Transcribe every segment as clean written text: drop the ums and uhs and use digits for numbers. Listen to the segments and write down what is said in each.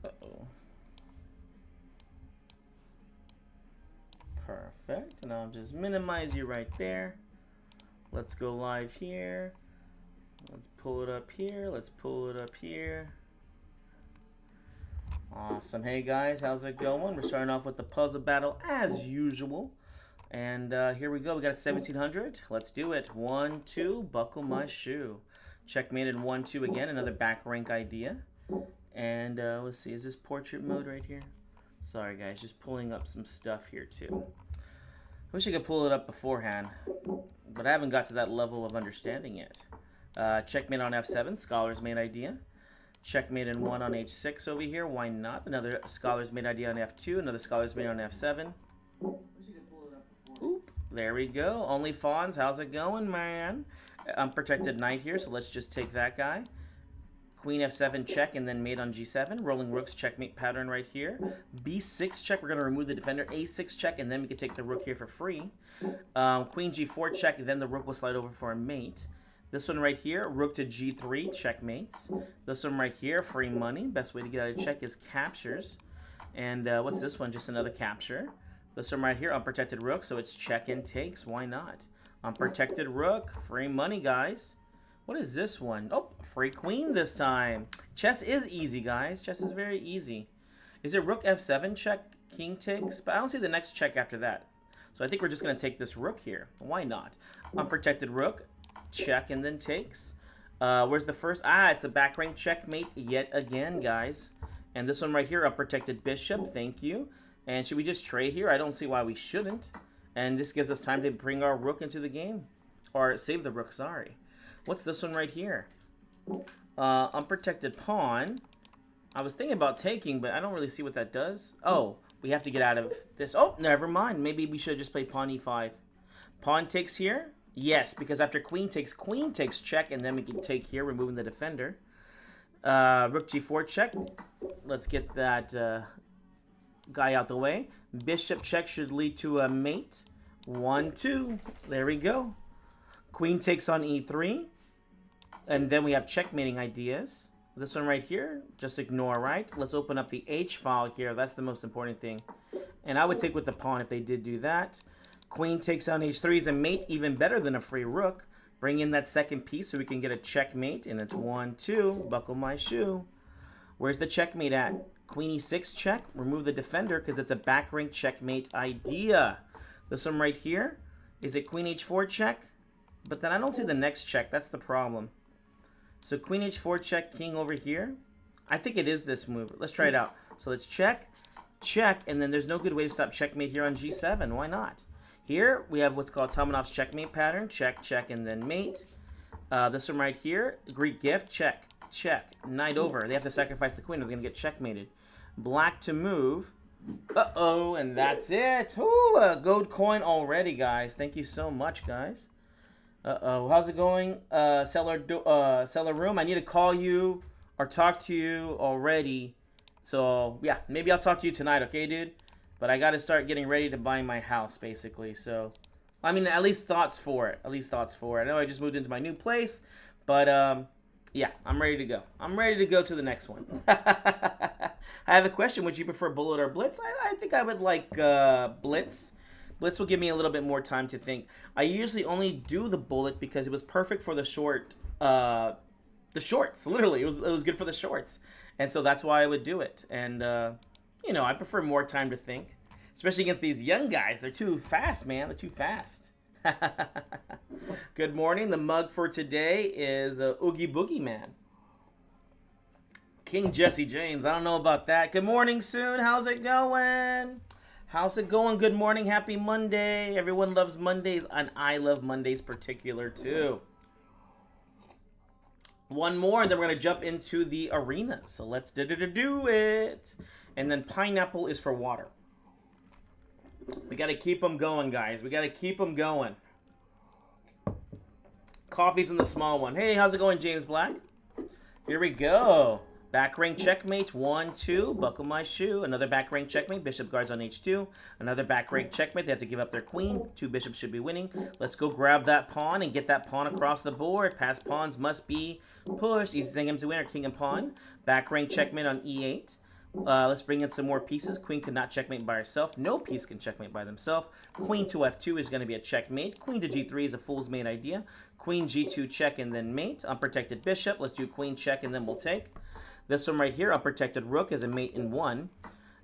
Uh-oh. Perfect. And I'll just minimize you right there. Let's go live here. Let's pull it up here. Let's pull it up here. Awesome. Hey guys, how's it going? We're starting off with the puzzle battle as usual. And here we go. We got a 1700. Let's do it. 1, 2, buckle my shoe. Checkmate in 1, 2 again. Another back rank idea. And let's see. Is this portrait mode right here? Sorry guys, just pulling up some stuff here too. I wish I could pull it up beforehand, but I haven't got to that level of understanding yet. Checkmate on F7, Scholar's Made idea. Checkmate in 1 on H6 over here. Why not? Another Scholar's Made idea on F2. Another Scholar's Made on F7. Oop, there we go. Only Fawns, how's it going, man? Unprotected Knight here, so let's just take that guy. Queen F7 check and then mate on G7. Rolling Rooks checkmate pattern right here. B6 check, we're going to remove the defender. A6 check and then we can take the rook here for free. Queen G4 check, then the rook will slide over for a mate. This one right here, rook to G3, checkmates. This one right here, free money. Best way to get out of check is captures. And what's this one? Just another capture. This one right here, unprotected rook, so it's check and takes. Why not? Unprotected rook, free money, guys. What is this one? Oh, free queen this time. Chess is easy, guys. Chess is very easy. Is it rook F7 check, king takes? But I don't see the next check after that. So I think we're just going to take this rook here. Why not? Unprotected rook, check and then takes. Where's the first? Ah, it's a back rank checkmate yet again, guys. And this one right here, unprotected bishop. Thank you. And should we just trade here? I don't see why we shouldn't. And this gives us time to bring our rook into the game. Or save the rook, sorry. What's this one right here? Unprotected pawn. I was thinking about taking, but I don't really see what that does. Oh, we have to get out of this. Oh, never mind. Maybe we should just play pawn e5. Pawn takes here? Yes, because after queen takes check, and then we can take here, removing the defender. Rook g4 check. Let's get that guy out the way. Bishop check should lead to a mate. 1, 2. There we go. Queen takes on e3. And then we have checkmating ideas. This one right here, just ignore, right? Let's open up the H file here. That's the most important thing. And I would take with the pawn if they did do that. Queen takes on H3 is a mate, even better than a free rook. Bring in that second piece so we can get a checkmate. And it's 1, 2, buckle my shoe. Where's the checkmate at? Queen E6 check. Remove the defender because it's a back rank checkmate idea. This one right here, is it Queen H4 check? But then I don't see the next check. That's the problem. So Queen H4 check, king over here. I think it is this move. Let's try it out. So let's check, check, and then there's no good way to stop checkmate here on G7. Why not? Here we have what's called Tomanov's checkmate pattern. Check, check, and then mate. This one right here, Greek gift, check, check. Knight over. They have to sacrifice the queen or they're going to get checkmated. Black to move. Uh-oh, and that's it. Ooh, a gold coin already, guys. Thank you so much, guys. Uh-oh, how's it going, seller room? I need to call you or talk to you already. So, yeah, maybe I'll talk to you tonight, okay, dude? But I got to start getting ready to buy my house, basically. So, I mean, at least thoughts for it. At least thoughts for it. I know I just moved into my new place, but, yeah, I'm ready to go. I'm ready to go to the next one. I have a question. Would you prefer bullet or blitz? I think I would like blitz. Blitz will give me a little bit more time to think. I usually only do the bullet because it was perfect for the shorts. Literally, it was good for the shorts, and so that's why I would do it. And you know, I prefer more time to think, especially against these young guys. They're too fast, man. They're too fast. Good morning. The mug for today is the Oogie Boogie Man. King Jesse James. I don't know about that. Good morning, Soon. How's it going? How's it going? Good morning. Happy Monday. Everyone loves Mondays, and I love Mondays particular too. One more, and then we're going to jump into the arena. So let's do it. And then pineapple is for water. We got to keep them going, guys. We got to keep them going. Coffee's in the small one. Hey, how's it going, James Black? Here we go. Back rank checkmate, 1, 2, buckle my shoe. Another back rank checkmate, bishop guards on H2. Another back rank checkmate, they have to give up their queen. 2 bishops should be winning. Let's go grab that pawn and get that pawn across the board. Past pawns must be pushed. Easy thing him to win, or king and pawn. Back rank checkmate on E8. Let's bring in some more pieces. Queen cannot checkmate by herself. No piece can checkmate by themselves. Queen to f2 is going to be a checkmate. Queen to g3 is a fool's mate idea. Queen g2 check and then mate. Unprotected bishop. Let's do queen check and then we'll take. This one right here, unprotected rook, is a mate in 1.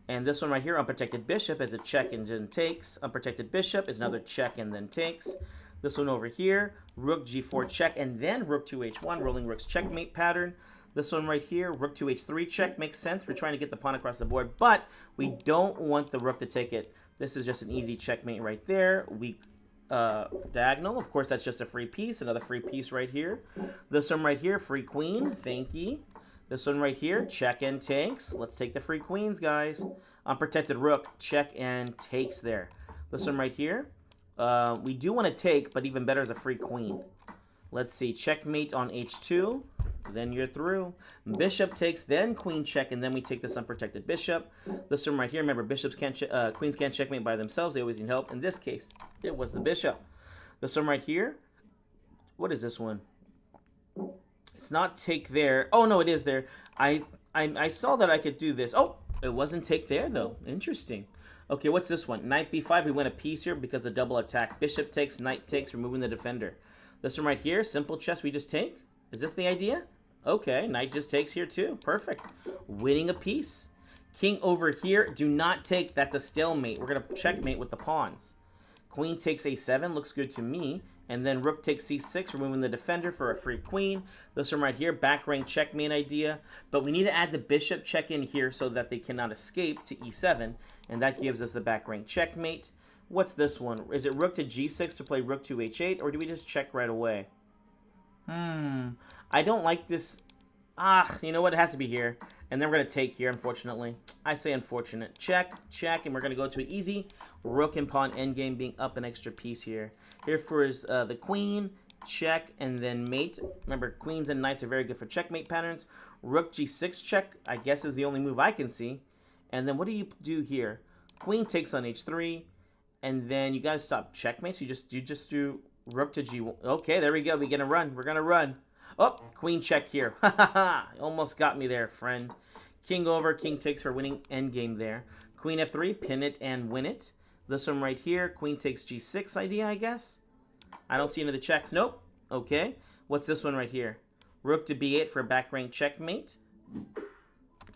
And this one right here, unprotected bishop, is a check and then takes. Unprotected bishop is another check and then takes. This one over here, rook g4 check and then rook to h1, rolling rook's checkmate pattern. This one right here, rook to h3 check, makes sense. We're trying to get the pawn across the board, but we don't want the rook to take it. This is just an easy checkmate right there. Weak diagonal. Of course, that's just a free piece. Another free piece right here. This one right here, free queen. Thank you. This one right here, check and takes. Let's take the free queens, guys. Unprotected rook, check and takes there. This one right here, we do want to take, but even better is a free queen. Let's see, checkmate on h2. Then you're through. Bishop takes, then queen check, and then we take this unprotected bishop. This one right here, remember, bishops can't queens can't checkmate by themselves. They always need help. In this case, it was the bishop. This one right here, what is this one? It's not take there. Oh, no, it is there. I saw that I could do this. Oh, it wasn't take there, though. Interesting. Okay, what's this one? Knight b5. We win a piece here because the double attack. Bishop takes, knight takes, removing the defender. This one right here, simple chess, we just take. Is this the idea? Okay, knight just takes here too. Perfect. Winning a piece. King over here, do not take. That's a stalemate. We're going to checkmate with the pawns. Queen takes a7, looks good to me. And then rook takes c6, removing the defender for a free queen. This one right here, back rank checkmate idea. But we need to add the bishop check in here so that they cannot escape to e7. And that gives us the back rank checkmate. What's this one? Is it rook to g6 to play rook to h8? Or do we just check right away? I don't like this. You know what? It has to be here. And then we're going to take here, unfortunately. I say unfortunate. Check, check, and we're going to go to an easy rook and pawn endgame, being up an extra piece here. Here for is the queen, check, and then mate. Remember, queens and knights are very good for checkmate patterns. Rook g6 check, I guess, is the only move I can see. And then what do you do here? Queen takes on h3, and then you got to stop checkmate. So you just do rook to g1. Okay, there we go. We're going to run. We're going to run. Oh, queen check here. Ha ha ha. Almost got me there, friend. King over, king takes for winning endgame there. Queen f3, pin it and win it. This one right here, queen takes g6 idea, I guess. I don't see any of the checks. Nope. Okay. What's this one right here? Rook to b8 for a back rank checkmate.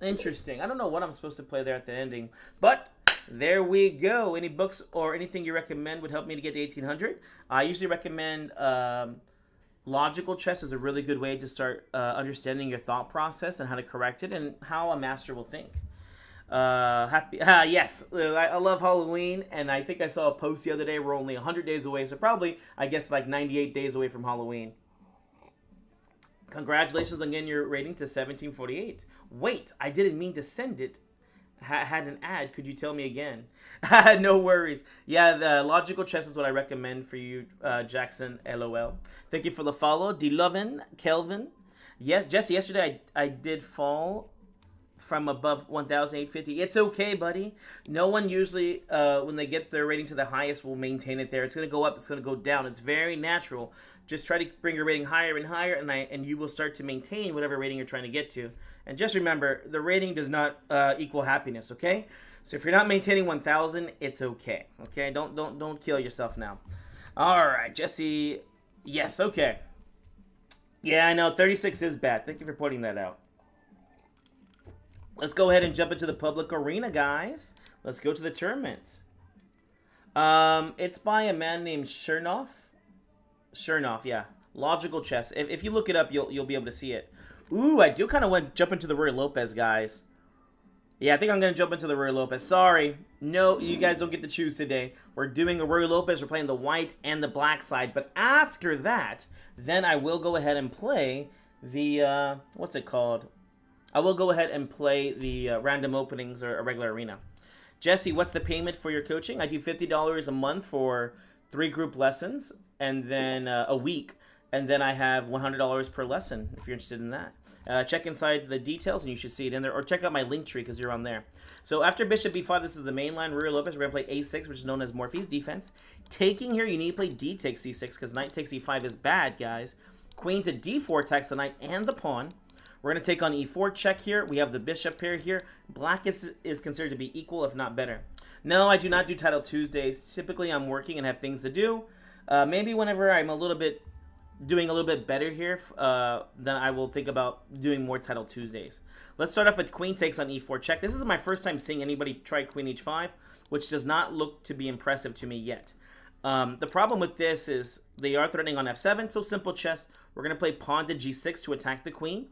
Interesting. I don't know what I'm supposed to play there at the ending. But there we go. Any books or anything you recommend would help me to get to 1800? I usually recommend logical chess is a really good way to start understanding your thought process and how to correct it and how a master will think. Yes, I love Halloween, and I think I saw a post the other day. We're only 100 days away, so probably, I guess, like 98 days away from Halloween. Congratulations on getting your rating to 1748. Wait, I didn't mean to send it. Had an ad. Could you tell me again? No worries. Yeah, the logical chess is what I recommend for you, Jackson. LOL. Thank you for the follow. DeLoven, Kelvin. Yes, Jesse. Yesterday I did fall from above 1,850. It's okay, buddy. No one usually, when they get their rating to the highest, will maintain it there. It's gonna go up. It's gonna go down. It's very natural. Just try to bring your rating higher and higher, and you will start to maintain whatever rating you're trying to get to. And just remember, the rating does not equal happiness. Okay. So if you're not maintaining 1,000, it's okay. Okay. Don't kill yourself now. All right, Jesse. Yes. Okay. Yeah, I know. 36 is bad. Thank you for pointing that out. Let's go ahead and jump into the public arena, guys. Let's go to the tournament. It's by a man named Chernoff. Chernoff, yeah. Logical chess. If you look it up, you'll be able to see it. Ooh, I do kind of want to jump into the Roy Lopez, guys. Yeah, I think I'm going to jump into the Roy Lopez. Sorry. No, you guys don't get to choose today. We're doing a Roy Lopez. We're playing the white and the black side. But after that, then I will go ahead and play the, what's it called? I will go ahead and play the random openings or a regular arena. Jesse, what's the payment for your coaching? I do $50 a month for 3 group lessons and then a week. And then I have $100 per lesson if you're interested in that. Check inside the details and you should see it in there. Or check out my link tree because you're on there. So after bishop b5, this is the main line. Roy Lopez, we're going to play a6, which is known as Morphy's defense. Taking here, you need to play d takes c6 because knight takes e5 is bad, guys. Queen to d4 attacks the knight and the pawn. We're going to take on e4 check here. We have the bishop pair here. Black is considered to be equal, if not better. No, I do not do Title Tuesdays. Typically, I'm working and have things to do. Maybe whenever I'm doing a little bit better here, then I will think about doing more Title Tuesdays. Let's start off with queen takes on e4 check. This is my first time seeing anybody try queen h5, which does not look to be impressive to me yet. The problem with this is they are threatening on f7, so simple chess. We're going to play pawn to g6 to attack the queen.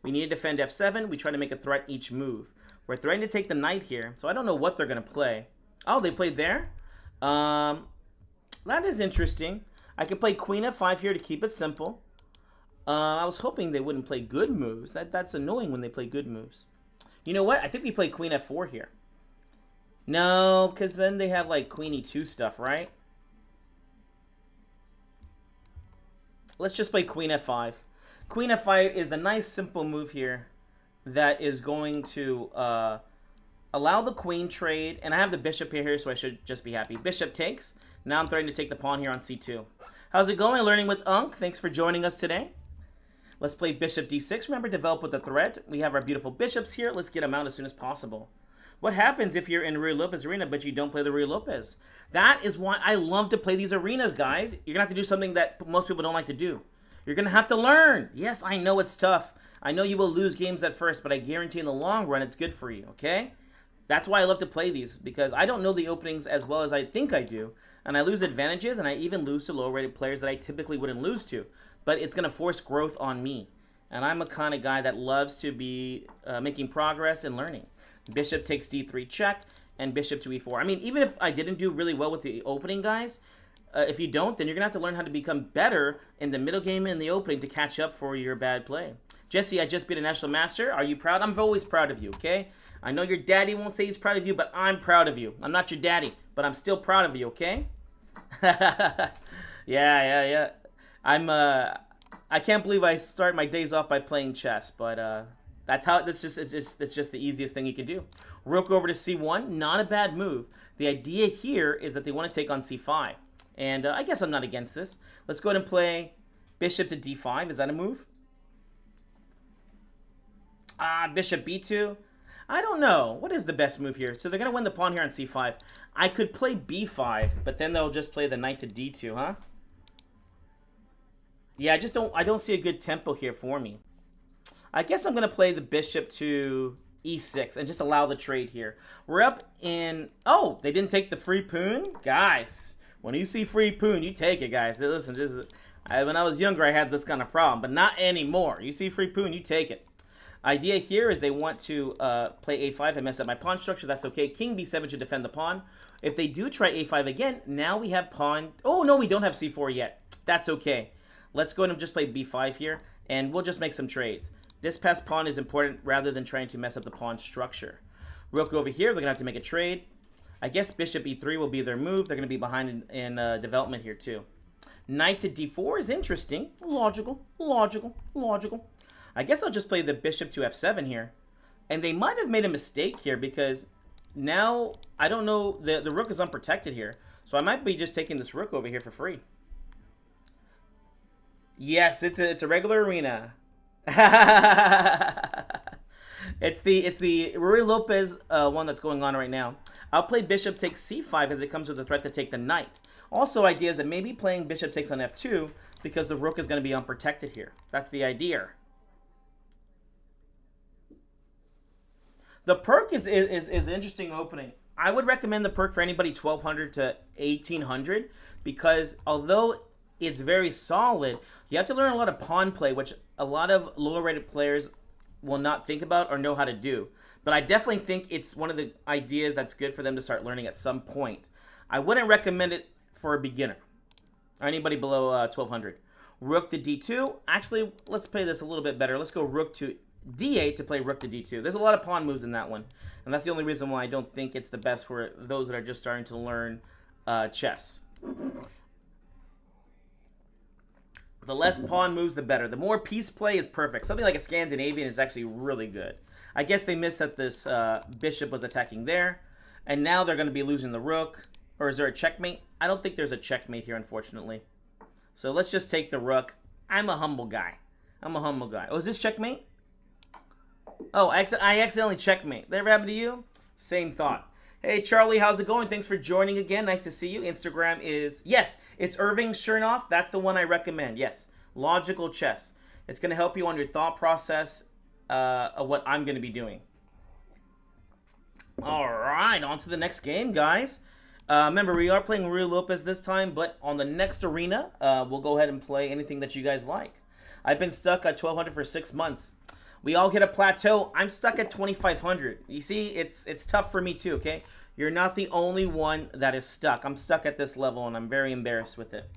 We need to defend f7. We try to make a threat each move. We're threatening to take the knight here, so I don't know what they're going to play. Oh, they played there? That is interesting. I could play queen f5 here to keep it simple. I was hoping they wouldn't play good moves. That's annoying when they play good moves. You know what? I think we play queen f4 here. No, because then they have like queen e2 stuff, right? Let's just play queen f5. Queen f5 is the nice simple move here that is going to allow the queen trade. And I have the bishop here, so I should just be happy. Bishop takes. Now I'm threatening to take the pawn here on c2. How's it going? Learning with Unk. Thanks for joining us today. Let's play bishop d6. Remember, develop with the threat. We have our beautiful bishops here. Let's get them out as soon as possible. What happens if you're in Ruy Lopez arena, but you don't play the Ruy Lopez? That is why I love to play these arenas, guys. You're going to have to do something that most people don't like to do. You're going to have to learn. Yes, I know it's tough. I know you will lose games at first, but I guarantee in the long run it's good for you, okay? That's why I love to play these, because I don't know the openings as well as I think I do. And I lose advantages, and I even lose to lower-rated players that I typically wouldn't lose to. But it's going to force growth on me. And I'm a kind of guy that loves to be making progress and learning. Bishop takes d3 check, and bishop to e4. I mean, even if I didn't do really well with the opening, guys, if you don't, then you're going to have to learn how to become better in the middle game and the opening to catch up for your bad play. Jesse, I just beat a national master. Are you proud? I'm always proud of you, okay? I know your daddy won't say he's proud of you, but I'm proud of you. I'm not your daddy, but I'm still proud of you, okay? yeah. I can't believe I start my days off by playing chess, but that's how it's just the easiest thing you can do. Rook over to c1, not a bad move. The idea here is that they want to take on c5, and I guess I'm not against this. Let's go ahead and play bishop to d5. Is that a move? Bishop b2. I don't know. What is the best move here? So they're going to win the pawn here on c5. I could play b5, but then they'll just play the knight to d2, huh? Yeah, I don't see a good tempo here for me. I guess I'm going to play the bishop to e6 and just allow the trade here. We're up in... Oh, they didn't take the free poon? Guys, when you see free poon, you take it, guys. Listen, when I was younger, I had this kind of problem, but not anymore. You see free poon, you take it. Idea here is they want to play a5 and mess up my pawn structure. That's okay. King b7 to defend the pawn. If they do try a5 again, now we have pawn... Oh, no, we don't have c4 yet. That's okay. Let's go ahead and just play b5 here, and we'll just make some trades. This passed pawn is important rather than trying to mess up the pawn structure. Rook over here, they're going to have to make a trade. I guess bishop e3 will be their move. They're going to be behind in development here too. Knight to d4 is interesting. Logical. I guess I'll just play the bishop to f7 here. And they might have made a mistake here because now, I don't know, the rook is unprotected here. So I might be just taking this rook over here for free. Yes, it's a regular arena. It's the Ruy Lopez one that's going on right now. I'll play bishop takes c5 as it comes with the threat to take the knight. Also, ideas that maybe playing bishop takes on f2 because the rook is going to be unprotected here. That's the idea. The perk is an interesting opening. I would recommend the perk for anybody 1200 to 1800 because although it's very solid, you have to learn a lot of pawn play, which a lot of lower rated players will not think about or know how to do. But I definitely think it's one of the ideas that's good for them to start learning at some point. I wouldn't recommend it for a beginner or anybody below 1200. Rook to d2. Actually, let's play this a little bit better. Let's go rook to d8 to play rook to d2. There's a lot of pawn moves in that one. And that's the only reason why I don't think it's the best for those that are just starting to learn chess. The less pawn moves, the better. The more piece play is perfect. Something like a Scandinavian is actually really good. I guess they missed that this bishop was attacking there. And now they're going to be losing the rook. Or is there a checkmate? I don't think there's a checkmate here, unfortunately. So let's just take the rook. I'm a humble guy. Oh, is this checkmate? Oh, I accidentally checkmate. That ever happened to you? Same thought. Hey, Charlie, how's it going? Thanks for joining again. Nice to see you. Instagram is... Yes, it's Irving Chernoff. That's the one I recommend. Yes, Logical Chess. It's going to help you on your thought process of what I'm going to be doing. All right, on to the next game, guys. Remember, we are playing Rui Lopez this time, but on the next arena, we'll go ahead and play anything that you guys like. I've been stuck at 1,200 for 6 months. We all hit a plateau. I'm stuck at 2,500. You see, it's tough for me too, okay? You're not the only one that is stuck. I'm stuck at this level, and I'm very embarrassed with it.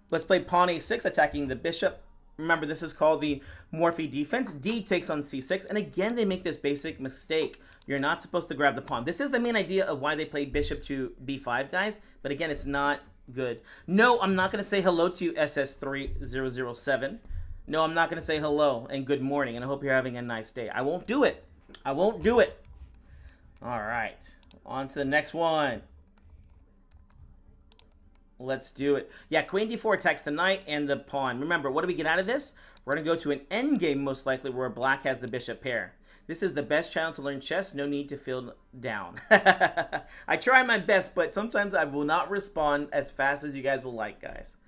Let's play pawn a6, attacking the bishop. Remember, this is called the Morphy defense. D takes on c6, and again, they make this basic mistake. You're not supposed to grab the pawn. This is the main idea of why they play bishop to b5, guys, but again, it's not good. No, I'm not going to say hello to you, SS3007. No, I'm not going to say hello and good morning, and I hope you're having a nice day. I won't do it. I won't do it. All right, on to the next one. Let's do it. Yeah, queen d4 attacks the knight and the pawn. Remember, what do we get out of this? We're going to go to an endgame, most likely, where black has the bishop pair. This is the best channel to learn chess. No need to feel down. I try my best, but sometimes I will not respond as fast as you guys will like, guys.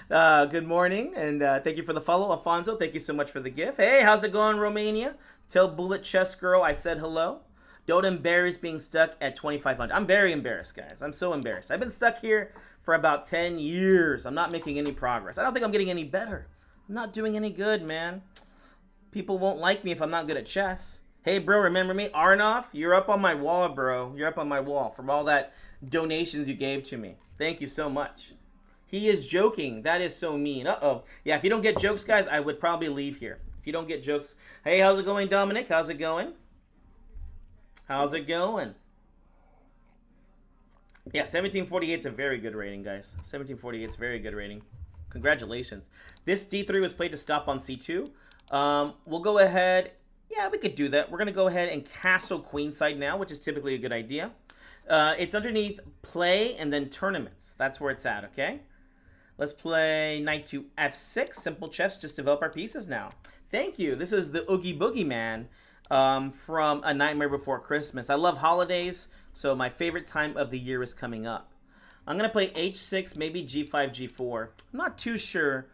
Good morning, and thank you for the follow, Alfonso. Thank you so much for the gift. Hey, how's it going, Romania? Tell Bullet Chess Girl I said hello. Don't embarrass being stuck at 2,500. I'm very embarrassed, guys. I'm so embarrassed. I've been stuck here for about 10 years. I'm not making any progress. I don't think I'm getting any better. I'm not doing any good, man. People won't like me if I'm not good at chess. Hey, bro, remember me? Arnov, you're up on my wall, bro. You're up on my wall from all that donations you gave to me. Thank you so much. He is joking. That is so mean. Uh-oh. Yeah, if you don't get jokes, guys, I would probably leave here. If you don't get jokes. Hey, how's it going, Dominic? How's it going? How's it going? Yeah, 1748 is a very good rating, guys. 1748 is a very good rating. Congratulations. This d3 was played to stop on c2. We'll go ahead. Yeah, we could do that. We're going to go ahead and castle queenside now, which is typically a good idea. It's underneath play and then tournaments. That's where it's at, okay? Let's play knight to f6. Simple chess. Just develop our pieces now. Thank you. This is the Oogie Boogie Man from A Nightmare Before Christmas. I love holidays, so my favorite time of the year is coming up. I'm going to play h6, maybe g5, g4. I'm not too sure.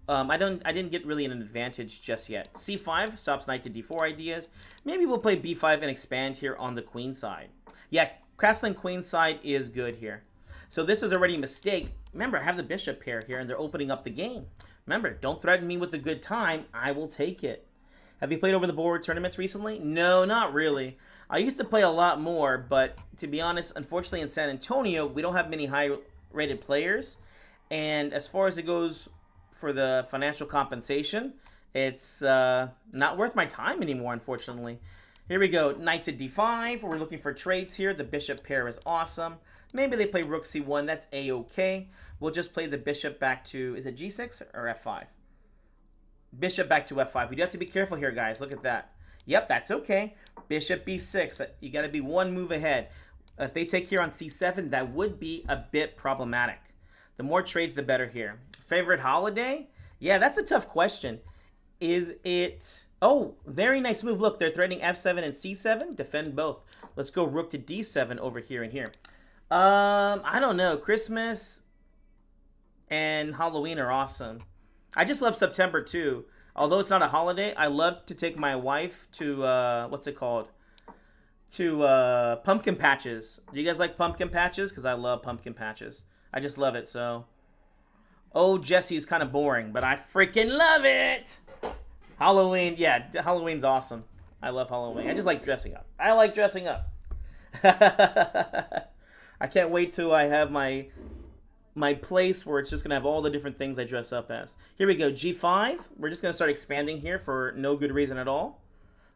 I didn't get really an advantage just yet. c5 stops knight to d4 ideas. Maybe we'll play b5 and expand here on the queen side. Yeah, castling queen side is good here. So this is already a mistake. Remember, I have the bishop pair here, and they're opening up the game. Remember, don't threaten me with a good time. I will take it. Have you played over the board tournaments recently? No, not really. I used to play a lot more, but to be honest, unfortunately in San Antonio, we don't have many high-rated players. And as far as it goes for the financial compensation, it's not worth my time anymore, unfortunately. Here we go, knight to d5. We're looking for trades here. The bishop pair is awesome. Maybe they play rook c1. That's a-okay. We'll just play the bishop back to, is it g6 or f5? Bishop back to f5. We do have to be careful here, guys. Look at that. Yep, that's okay. Bishop b6. You got to be one move ahead. If they take here on c7, that would be a bit problematic. The more trades, the better here. Favorite holiday? Yeah, that's a tough question. Is it... Oh, very nice move. Look, they're threatening f7 and c7. Defend both. Let's go rook to d7 over here and here. I don't know. Christmas and Halloween are awesome. I just love September too. Although it's not a holiday, I love to take my wife to, what's it called? To pumpkin patches. Do you guys like pumpkin patches? Because I love pumpkin patches. I just love it, so. Oh, Jesse's kind of boring, but I freaking love it. Halloween, yeah, Halloween's awesome. I love Halloween. I just like dressing up. I like dressing up. I can't wait till I have my place where it's just going to have all the different things I dress up as. Here we go, g5. We're just going to start expanding here for no good reason at all.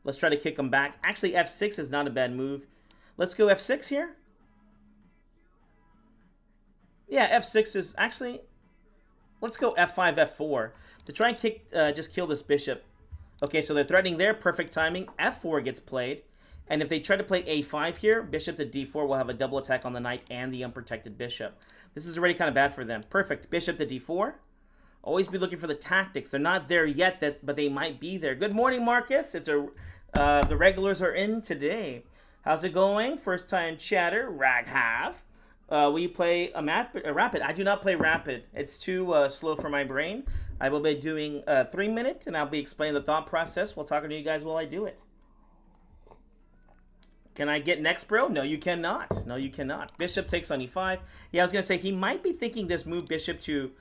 Let's try to kick them back. Actually, f6 is not a bad move. Let's go f6 here. Yeah, f6 is actually... Let's go f5, f4. To try and kick, just kill this bishop. Okay, so they're threatening there. Perfect timing. f4 gets played. And if they try to play a5 here, bishop to d4 will have a double attack on the knight and the unprotected bishop. This is already kind of bad for them. Perfect. Bishop to d4. Always be looking for the tactics. They're not there yet, but they might be there. Good morning, Marcus. It's the regulars are in today. How's it going? First time chatter, Raghav. Will you play a rapid? I do not play rapid. It's too slow for my brain. I will be doing 3 minute, and I'll be explaining the thought process while talking to you guys while I do it. Can I get next, bro? No, you cannot. No, you cannot. Bishop takes on e5. Yeah, I was going to say, he might be thinking this move bishop to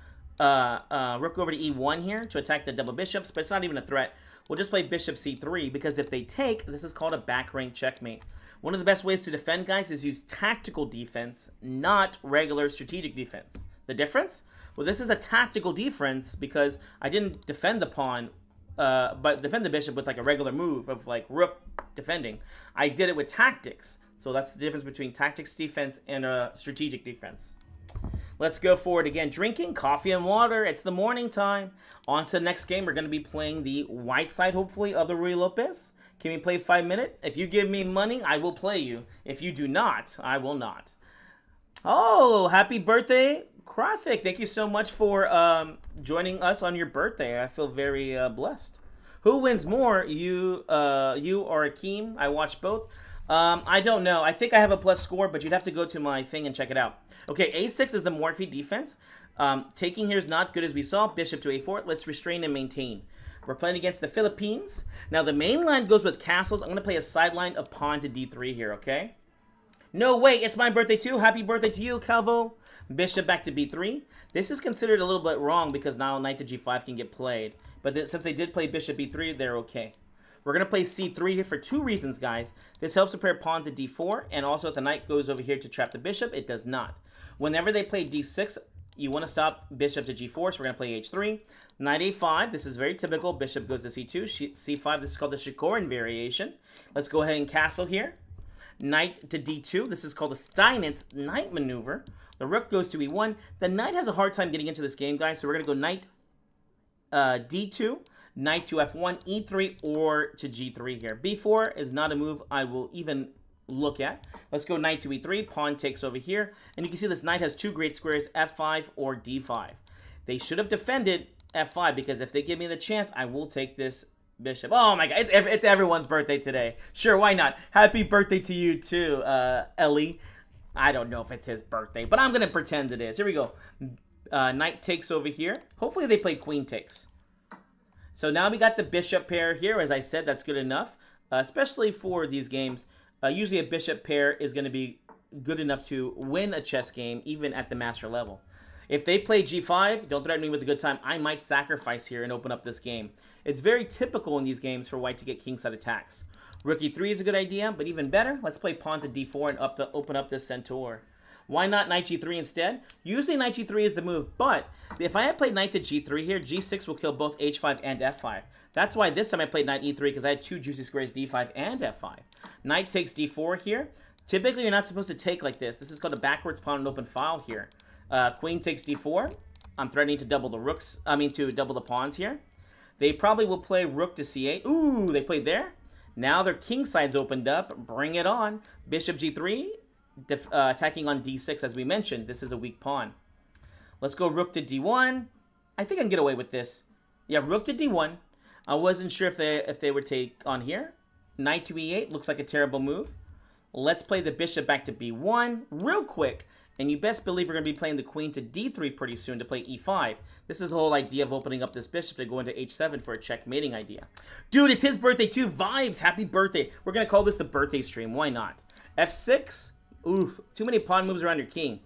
rook over to e1 here to attack the double bishops, but it's not even a threat. We'll just play bishop c3, because if they take, this is called a back rank checkmate. One of the best ways to defend, guys, is use tactical defense, not regular strategic defense. The difference? Well, this is a tactical defense because I didn't defend the pawn, but defend the bishop with like a regular move of like rook defending. I did it with tactics. So that's the difference between tactics defense and a strategic defense. Let's go forward again. Drinking coffee and water. It's the morning time. On to the next game. We're going to be playing the white side, hopefully, of the Ruy Lopez. Can we play 5 minutes? If you give me money, I will play you. If you do not, I will not. Oh, happy birthday, Krathik. Thank you so much for joining us on your birthday. I feel very blessed. Who wins more, you or Akeem? I watch both. I don't know. I think I have a plus score, but you'd have to go to my thing and check it out. Okay, a6 is the Morphe defense. Taking here is not good as we saw. Bishop to a4. Let's restrain and maintain. We're playing against the Philippines. Now, the main line goes with castles. I'm going to play a sideline of pawn to d3 here, okay? No, wait, it's my birthday too. Happy birthday to you, Calvo. Bishop back to b3. This is considered a little bit wrong because now knight to g5 can get played. But since they did play bishop b3, they're okay. We're going to play c3 here for 2 reasons, guys. This helps prepare pawn to d4, and also if the knight goes over here to trap the bishop, it does not. Whenever they play d6, you want to stop bishop to g4, so we're going to play h3. Knight a5, this is very typical. Bishop goes to c2. c5, this is called the Shikorin variation. Let's go ahead and castle here. Knight to d2, this is called the Steinitz knight maneuver. The rook goes to e1. The knight has a hard time getting into this game, guys, so we're going to go knight d2, knight to f1, e3, or to g3 here. b4 is not a move I will even look at. Let's go knight to e3, pawn takes over here, and you can see this knight has 2 great squares, f5 or d5. They should have defended f5 because if they give me the chance, I will take this bishop. Oh my god, it's everyone's birthday today. Sure, why not? Happy birthday to you too, Ellie. I don't know if it's his birthday, but I'm going to pretend it is. Here we go. Knight takes over here. Hopefully they play queen takes. So now we got the bishop pair here. As I said, that's good enough, especially for these games. Usually a bishop pair is going to be good enough to win a chess game, even at the master level. If they play g5, don't threaten me with a good time. I might sacrifice here and open up this game. It's very typical in these games for white to get kingside attacks. Rook e3 is a good idea, but even better, let's play pawn to d4 and open up this centaur. Why not knight g3 instead? Usually knight g3 is the move, but if I had played knight to g3 here, g6 will kill both h5 and f5. That's why this time I played knight e3 because I had 2 juicy squares d5 and f5. Knight takes d4 here. Typically, you're not supposed to take like this. This is called a backwards pawn and open file here. Queen takes d4. I'm threatening to double the rooks. to double the pawns here. They probably will play rook to c8. Ooh, they played there. Now their king side's opened up. Bring it on. Bishop g3, attacking on d6 as we mentioned. This is a weak pawn. Let's go rook to d1. I think I can get away with this. Yeah, rook to d1. I wasn't sure if they would take on here. Knight to e8 looks like a terrible move. Let's play the bishop back to b1 real quick. And you best believe we're going to be playing the queen to d3 pretty soon to play e5. This is the whole idea of opening up this bishop to go into h7 for a checkmating idea. Dude, it's his birthday too. Vibes. Happy birthday. We're going to call this the birthday stream. Why not? f6. Oof. Too many pawn moves around your king.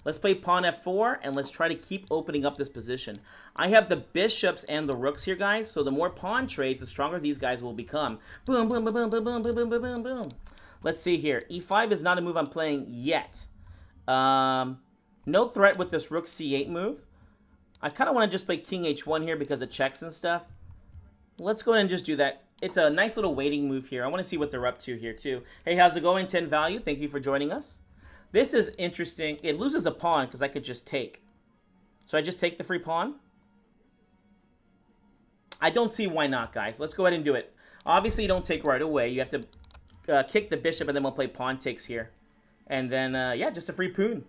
Let's play pawn f4, and let's try to keep opening up this position. I have the bishops and the rooks here, guys, so the more pawn trades, the stronger these guys will become. Boom, boom, boom, boom, boom, boom, boom, boom, boom, boom. Let's see here. e5 is not a move I'm playing yet. No threat with this rook c8 move. I kind of want to just play king h1 here because of checks and stuff. Let's go ahead and just do that. It's a nice little waiting move here. I want to see what they're up to here too. Hey, how's it going? 10 value. Thank you for joining us. This is interesting. It loses a pawn because I could just take. So I just take the free pawn. I don't see why not, guys. Let's go ahead and do it. Obviously, you don't take right away. You have to kick the bishop, and then we'll play pawn takes here. And then, yeah, just a free pawn.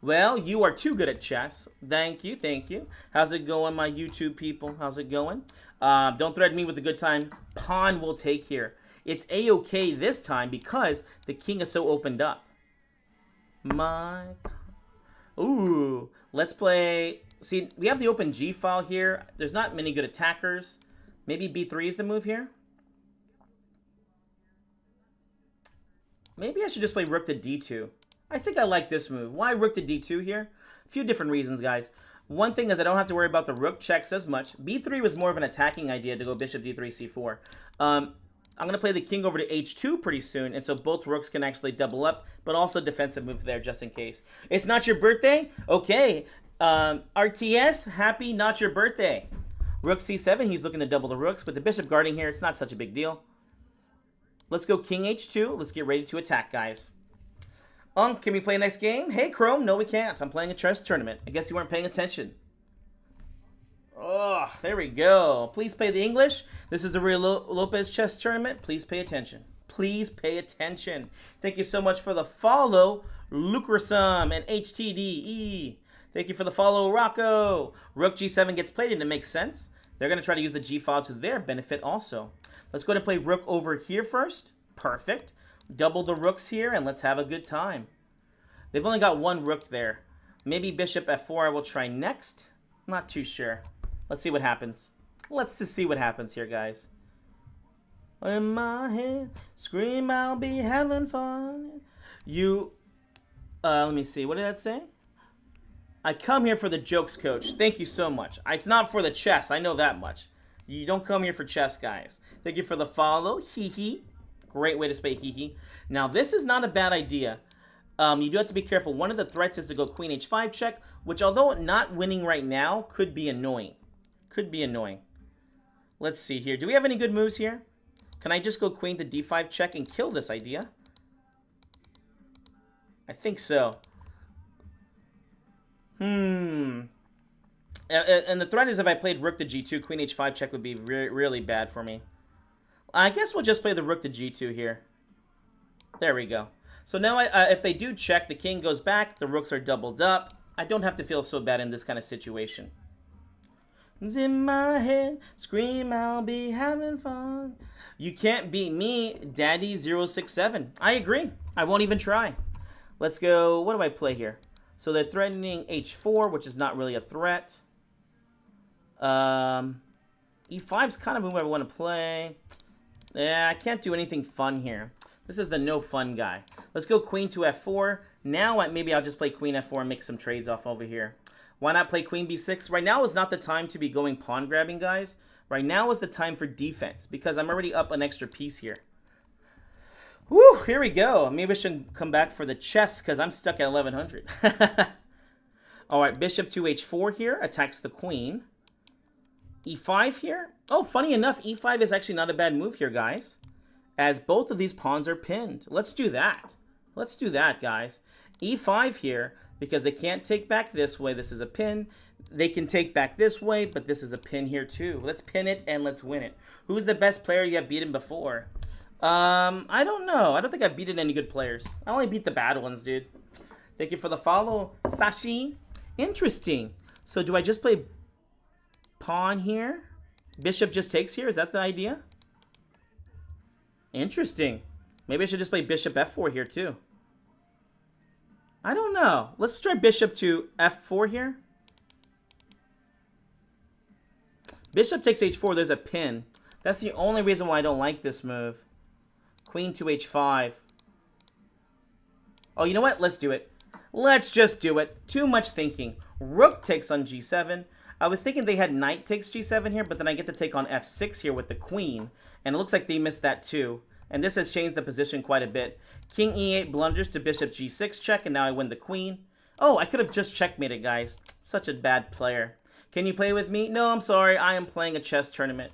Well, you are too good at chess. Thank you, thank you. How's it going, my YouTube people? How's it going? Don't threaten me with a good time. Pawn will take here. It's A-okay this time because the king is so opened up. Ooh, let's play. See, we have the open G file here. There's not many good attackers. Maybe B3 is the move here. Maybe I should just play rook to D2. I think I like this move. Why rook to D2 here? A few different reasons, guys. One thing is I don't have to worry about the rook checks as much. B3 was more of an attacking idea to go bishop D3, C4. I'm going to play the king over to H2 pretty soon, and so both rooks can actually double up, but also defensive move there just in case. It's not your birthday? Okay. RTS, happy not your birthday. Rook C7, he's looking to double the rooks, but the bishop guarding here, it's not such a big deal. Let's go king H2. Let's get ready to attack, guys. Can we play next game? Hey, Chrome. No, we can't. I'm playing a chess tournament. I guess you weren't paying attention. Oh, there we go. Please play the English. This is a real Lopez chess tournament. Please pay attention. Please pay attention. Thank you so much for the follow, Lucrasum and HTDE. Thank you for the follow, Rocco. Rook G7 gets played, and it makes sense. They're going to try to use the G file to their benefit also. Let's go ahead and play rook over here first. Perfect. Double the rooks here, and let's have a good time. They've only got one rook there. Maybe bishop F4 I will try next. I'm not too sure. Let's see what happens. Let's just see what happens here, guys. In my head, scream, I'll be having fun. Let me see. What did that say? I come here for the jokes, coach. Thank you so much. It's not for the chess. I know that much. You don't come here for chess, guys. Thank you for the follow. Hee. Great way to spell hee. Now, this is not a bad idea. You do have to be careful. One of the threats is to go queen h5 check, which, although not winning right now, could be annoying. Could be annoying. Let's see here. Do we have any good moves here? Can I just go queen to d5 check and kill this idea? I think so. And the threat is if I played rook to g2, queen h5 check would be really bad for me. I guess we'll just play the rook to g2 here. There we go. So now if they do check, the king goes back, the rooks are doubled up. I don't have to feel so bad in this kind of situation. It's in my head, scream, I'll be having fun. You can't beat me, Daddy067. I agree. I won't even try. Let's go, what do I play here? So they're threatening h4, which is not really a threat. E5 is kind of who I want to play. Yeah, I can't do anything fun here. This is the no fun guy. Let's go queen to f4. Now maybe I'll just play queen f4 and make some trades off over here. Why not play queen b6? Right now is not the time to be going pawn grabbing, guys. Right now is the time for defense because I'm already up an extra piece here. Woo, here we go. Maybe I should come back for the chess because I'm stuck at 1100. All right, bishop to h4 here attacks the queen. E5 here. Oh, funny enough, E5 is actually not a bad move here, guys, as both of these pawns are pinned. Let's do that. Let's do that, guys. E5 here, because they can't take back this way. This is a pin. They can take back this way, but this is a pin here too. Let's pin it and let's win it. Who's the best player you have beaten before? I don't know. I don't think I've beaten any good players. I only beat the bad ones, dude. Thank you for the follow, Sashi. Interesting. So do I just play pawn here? Bishop just takes here? Is that the idea? Interesting. Maybe I should just play bishop f4 here too. I don't know. Let's try bishop to f4 here. Bishop takes h4. There's a pin. That's the only reason why I don't like this move. Queen to h5. Oh, you know what? Let's do it. Let's just do it. Too much thinking. Rook takes on g7. I was thinking they had knight takes g7 here, but then I get to take on f6 here with the queen. And it looks like they missed that too. And this has changed the position quite a bit. King e8 blunders to bishop g6 check, and now I win the queen. Oh, I could have just checkmated, guys. Such a bad player. Can you play with me? No, I'm sorry. I am playing a chess tournament.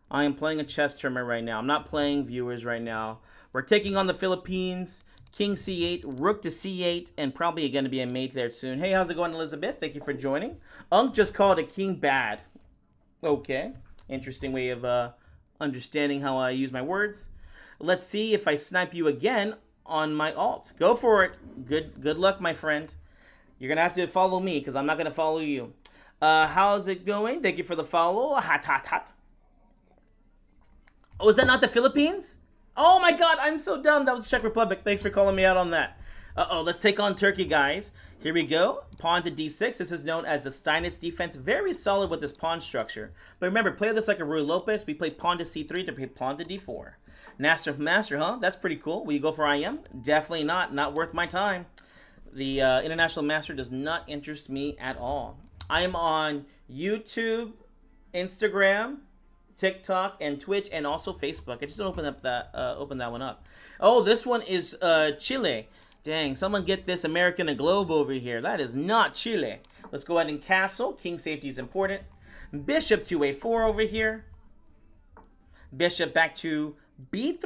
I am playing a chess tournament right now. I'm not playing viewers right now. We're taking on the Philippines. King c8, rook to c8, and probably going to be a mate there soon. Hey, how's it going, Elizabeth? Thank you for joining. Unk just called a king bad. Okay. Interesting way of understanding how I use my words. Let's see if I snipe you again on my alt. Go for it. Good luck, my friend. You're going to have to follow me because I'm not going to follow you. How's it going? Thank you for the follow. Hot, hot, hot. Oh, is that not the Philippines? Oh my god, I'm so dumb. That was Czech Republic. Thanks for calling me out on that. Uh-oh, let's take on Turkey, guys. Here we go. Pawn to d6. This is known as the Steinitz defense. Very solid with this pawn structure. But remember, play this like a Ruy Lopez. We play pawn to c3 to play pawn to d4. Master, huh? That's pretty cool. Will you go for IM? Definitely not. Not worth my time. The International Master does not interest me at all. I am on YouTube, Instagram, TikTok, and Twitch, and also Facebook. I just don't open that one up. Oh, this one is Chile. Dang, someone get this American a globe over here. That is not Chile. Let's go ahead and castle. King safety is important. Bishop to a4 over here. Bishop back to b3?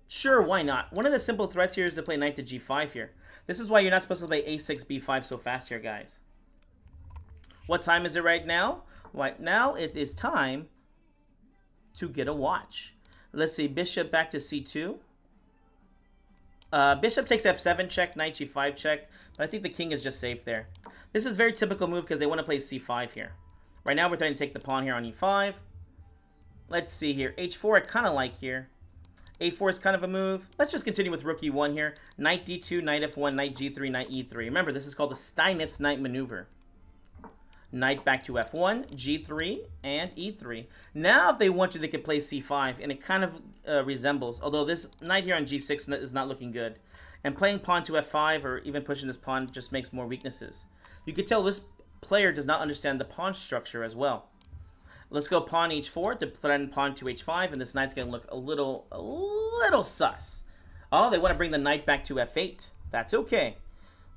Sure, why not? One of the simple threats here is to play knight to g5 here. This is why you're not supposed to play a6, b5 so fast here, guys. What time is it right now? Right now, it is time to get a watch. Let's see, bishop back to c2. Bishop takes f7 check, knight g5 check, but I think the king is just safe there. This is a very typical move because they want to play c5 here. Right now we're trying to take the pawn here on e5. Let's see here. h4 I kind of like here. a4 is kind of a move. Let's just continue with rook e1 here. Knight d2, knight f1, knight g3, knight e3. Remember, this is called the Steinitz knight maneuver. Knight back to f1, g3, and e3. Now, if they want to, they could play c5, and it kind of resembles. Although this knight here on g6 is not looking good. And playing pawn to f5, or even pushing this pawn, just makes more weaknesses. You could tell this player does not understand the pawn structure as well. Let's go pawn h4 to threaten pawn to h5, and this knight's going to look a little sus. Oh, they want to bring the knight back to f8. That's okay.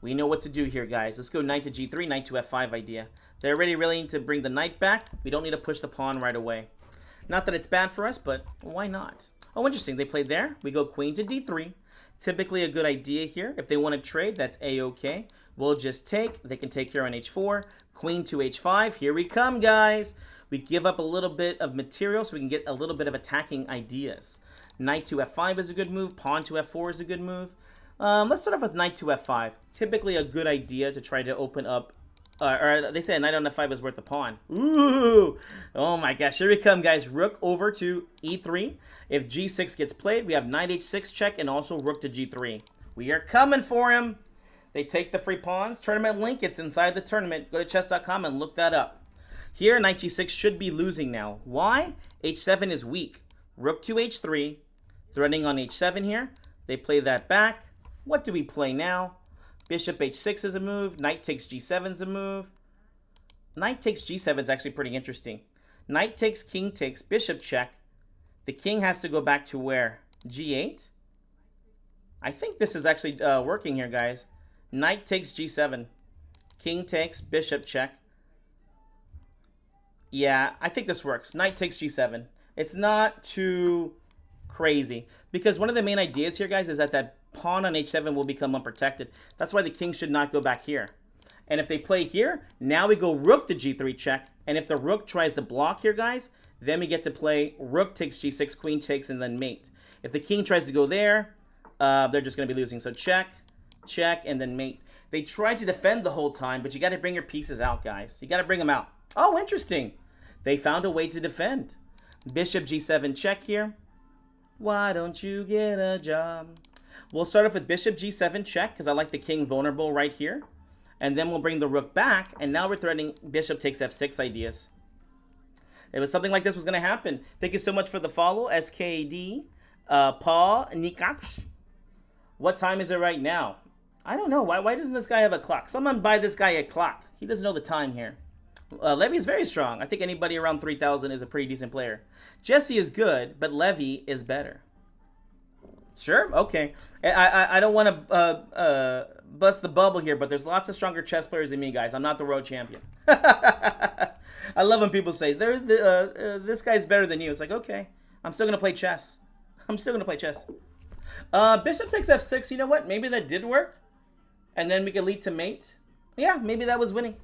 We know what to do here, guys. Let's go knight to g3, knight to f5 idea. They're already willing to bring the knight back. We don't need to push the pawn right away. Not that it's bad for us, but why not? Oh, interesting. They played there. We go queen to d3. Typically a good idea here. If they want to trade, that's a-okay. We'll just take. They can take here on h4. Queen to h5. Here we come, guys. We give up a little bit of material so we can get a little bit of attacking ideas. Knight to f5 is a good move. Pawn to f4 is a good move. Let's start off with knight to f5. Typically a good idea to try to open up. Or they say a knight on f5 is worth the pawn. Ooh! Oh my gosh, here we come, guys. Rook over to e3. If g6 gets played, we have knight h6 check and also rook to g3. We are coming for him. They take the free pawns. Tournament link, it's inside the tournament. Go to chess.com and look that up. Here, knight g6 should be losing now. Why? h7 is weak. Rook to h3. Threatening on h7 here. They play that back. What do we play now? Bishop h6 is a move. Knight takes g7 is a move. Knight takes g7 is actually pretty interesting. Knight takes, king takes, bishop check. The king has to go back to where? g8? I think this is actually working here, guys. Knight takes g7. King takes, bishop check. Yeah, I think this works. Knight takes g7. It's not too crazy. Because one of the main ideas here, guys, is that pawn on h7 will become unprotected. That's why the king should not go back here. And if they play here, now we go rook to g3 check. And if the rook tries to block here, guys, then we get to play rook takes g6, queen takes, and then mate. If the king tries to go there, they're just going to be losing. So check, check, and then mate. They try to defend the whole time, but you got to bring your pieces out, guys. You got to bring them out. Oh, interesting. They found a way to defend. Bishop g7 check here. Why don't you get a job? We'll start off with bishop g7 check because I like the king vulnerable right here. And then we'll bring the rook back. And now we're threatening bishop takes f6 ideas. It was something like this was going to happen. Thank you so much for the follow, SKD. Paul Nikaksh. What time is it right now? I don't know. Why doesn't this guy have a clock? Someone buy this guy a clock. He doesn't know the time here. Levy is very strong. I think anybody around 3,000 is a pretty decent player. Jesse is good, but Levy is better. Sure? Okay. I don't want to bust the bubble here, but there's lots of stronger chess players than me, guys. I'm not the world champion. I love when people say, this guy's better than you. It's like, okay, I'm still going to play chess. I'm still going to play chess. Bishop takes f6. You know what? Maybe that did work. And then we can lead to mate. Yeah, maybe that was winning.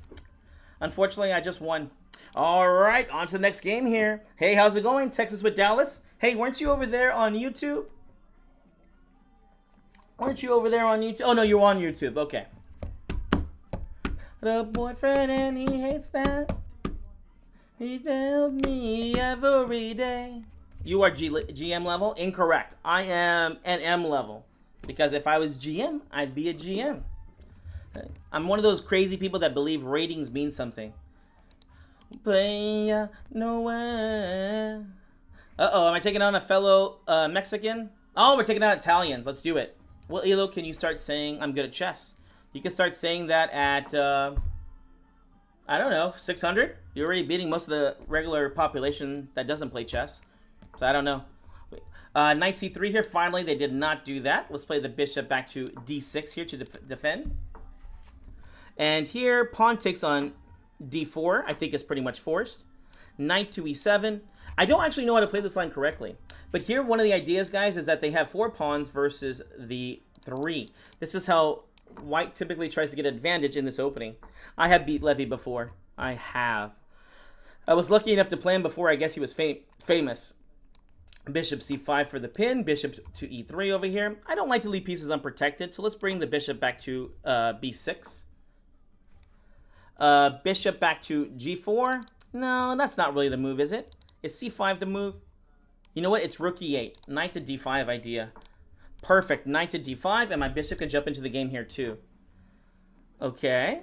Unfortunately, I just won. All right, on to the next game here. Hey, how's it going? Texas with Dallas. Hey, weren't you over there on YouTube? Weren't you over there on YouTube? Oh, no, you were on YouTube. Okay. a boyfriend and he hates that. He tells me every day. You are GM level? Incorrect. I am an M level. Because if I was GM, I'd be a GM. I'm one of those crazy people that believe ratings mean something. Play nowhere. Uh-oh, am I taking on a fellow Mexican? Oh, we're taking on Italians. Let's do it. Well, Elo, can you start saying I'm good at chess? You can start saying that at, I don't know, 600? You're already beating most of the regular population that doesn't play chess. So I don't know. Knight c3 here. Finally, they did not do that. Let's play the bishop back to d6 here to defend. And here, pawn takes on d4. I think it's pretty much forced. Knight to e7. I don't actually know how to play this line correctly. But here, one of the ideas, guys, is that they have 4 pawns versus the 3. This is how white typically tries to get advantage in this opening. I have beat Levy before. I have. I was lucky enough to play him before I guess he was famous. Bishop c5 for the pin. Bishop to e3 over here. I don't like to leave pieces unprotected, so let's bring the bishop back to b6. Bishop back to g4. No, that's not really the move, is it? Is c5 the move? You know what? It's rook e8. Knight to d5 idea. Perfect. Knight to d5, and my bishop can jump into the game here too. Okay.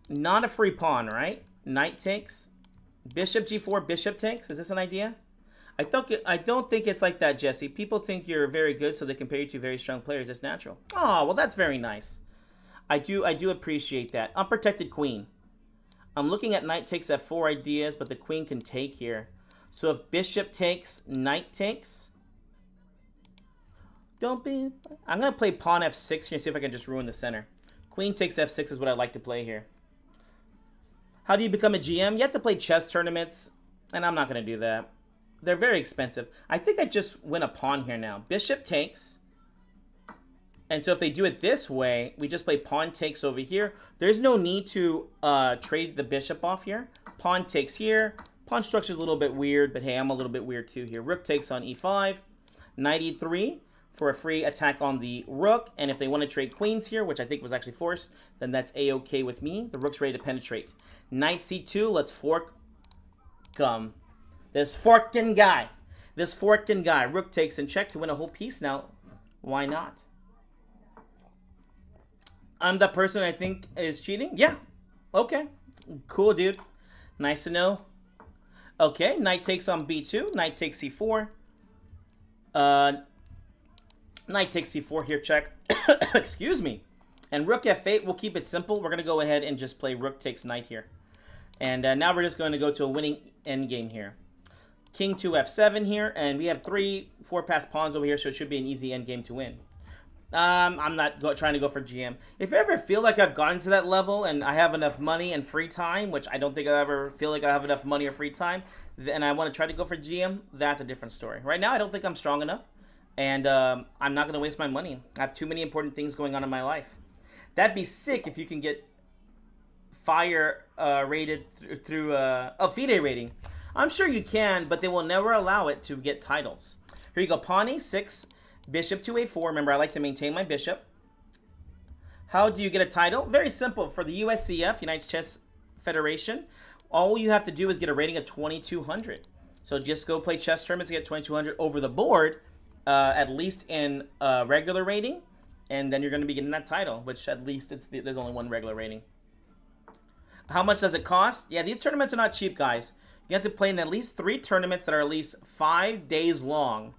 Not a free pawn, right? Knight takes. Bishop g4, bishop takes. Is this an idea? I don't think it's like that, Jesse. People think you're very good, so they compare you to very strong players. It's natural. Oh, well, that's very nice. I do appreciate that. Unprotected queen. I'm looking at knight takes f4 ideas, but the queen can take here. So if bishop takes, knight takes. I'm going to play pawn f6 here and see if I can just ruin the center. Queen takes f6 is what I like to play here. How do you become a GM? You have to play chess tournaments, and I'm not going to do that. They're very expensive. I think I just win a pawn here now. Bishop takes. And so if they do it this way, we just play pawn takes over here. There's no need to trade the bishop off here. Pawn takes here. Pawn structure is a little bit weird, but hey, I'm a little bit weird too here. Rook takes on e5. Knight e3 for a free attack on the rook. And if they want to trade queens here, which I think was actually forced, then that's a-okay with me. The rook's ready to penetrate. Knight c2, let's fork. Come. This forking guy. Rook takes and check to win a whole piece now. Why not? I'm the person I think is cheating? Yeah. Okay. Cool, dude. Nice to know. Okay, knight takes on b2. Knight takes c4. Knight takes c4 here, check. Excuse me. And rook f8, we'll keep it simple. We're going to go ahead and just play rook takes knight here. And now we're just going to go to a winning endgame here. King to f7 here, and we have 4 passed pawns over here, so it should be an easy endgame to win. I'm not trying to go for GM. If I ever feel like I've gotten to that level and I have enough money and free time, which I don't think I ever feel like I have enough money or free time, and I want to try to go for GM, that's a different story. Right now, I don't think I'm strong enough, and I'm not going to waste my money. I have too many important things going on in my life. That'd be sick if you can get fire rated through FIDE rating. I'm sure you can, but they will never allow it to get titles. Here you go, pawn e6, bishop to a4. Remember, I like to maintain my bishop. How do you get a title? Very simple. For the USCF, United Chess Federation, all you have to do is get a rating of 2200. So just go play chess tournaments and get 2200 over the board, at least in regular rating, and then you're going to be getting that title, which at least there's only one regular rating. How much does it cost? Yeah, these tournaments are not cheap, guys. You have to play in at least 3 tournaments that are at least 5 days long.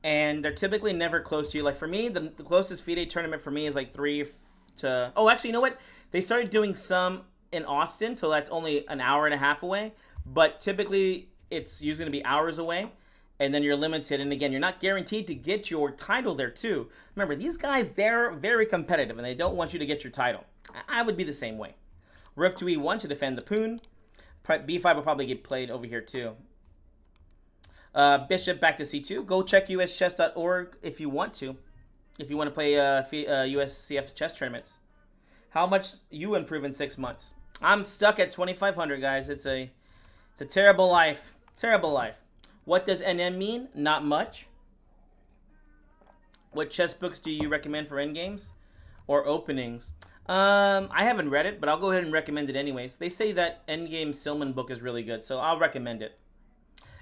And they're typically never close to you. Like for me, the closest FIDE tournament for me is like 3 to... Oh, actually, you know what? They started doing some in Austin, so that's only an hour and a half away. But typically, it's usually going to be hours away. And then you're limited. And again, you're not guaranteed to get your title there too. Remember, these guys, they're very competitive, and they don't want you to get your title. I would be the same way. Rook to e1 to defend the poon. b5 will probably get played over here too. Bishop back to c2. Go check uschess.org if you want to. If you want to play USCF chess tournaments. How much you improve in 6 months? I'm stuck at 2,500, guys. It's a terrible life. Terrible life. What does NM mean? Not much. What chess books do you recommend for endgames or openings? I haven't read it, but I'll go ahead and recommend it anyways. They say that Endgame Silman book is really good, so I'll recommend it.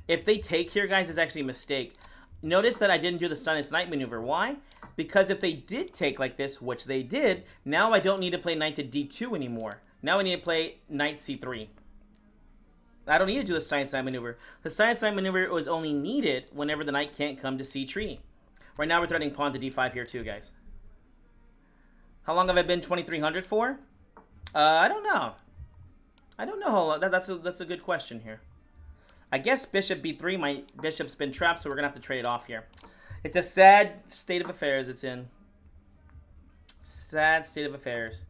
If they take here, guys, it's actually a mistake. Notice that I didn't do the Silence Knight maneuver. Why? Because if they did take like this, which they did, now I don't need to play knight to d2 anymore. Now I need to play knight c3. I don't need to do the Silence Knight maneuver. The Silence Knight maneuver was only needed whenever the knight can't come to c3. Right now we're threatening pawn to d5 here too, guys. How long have I been 2300 for? I don't know. I don't know how long. That's a good question here. I guess bishop b3. My bishop's been trapped, so we're gonna have to trade it off here. It's a sad state of affairs it's in. Sad state of affairs.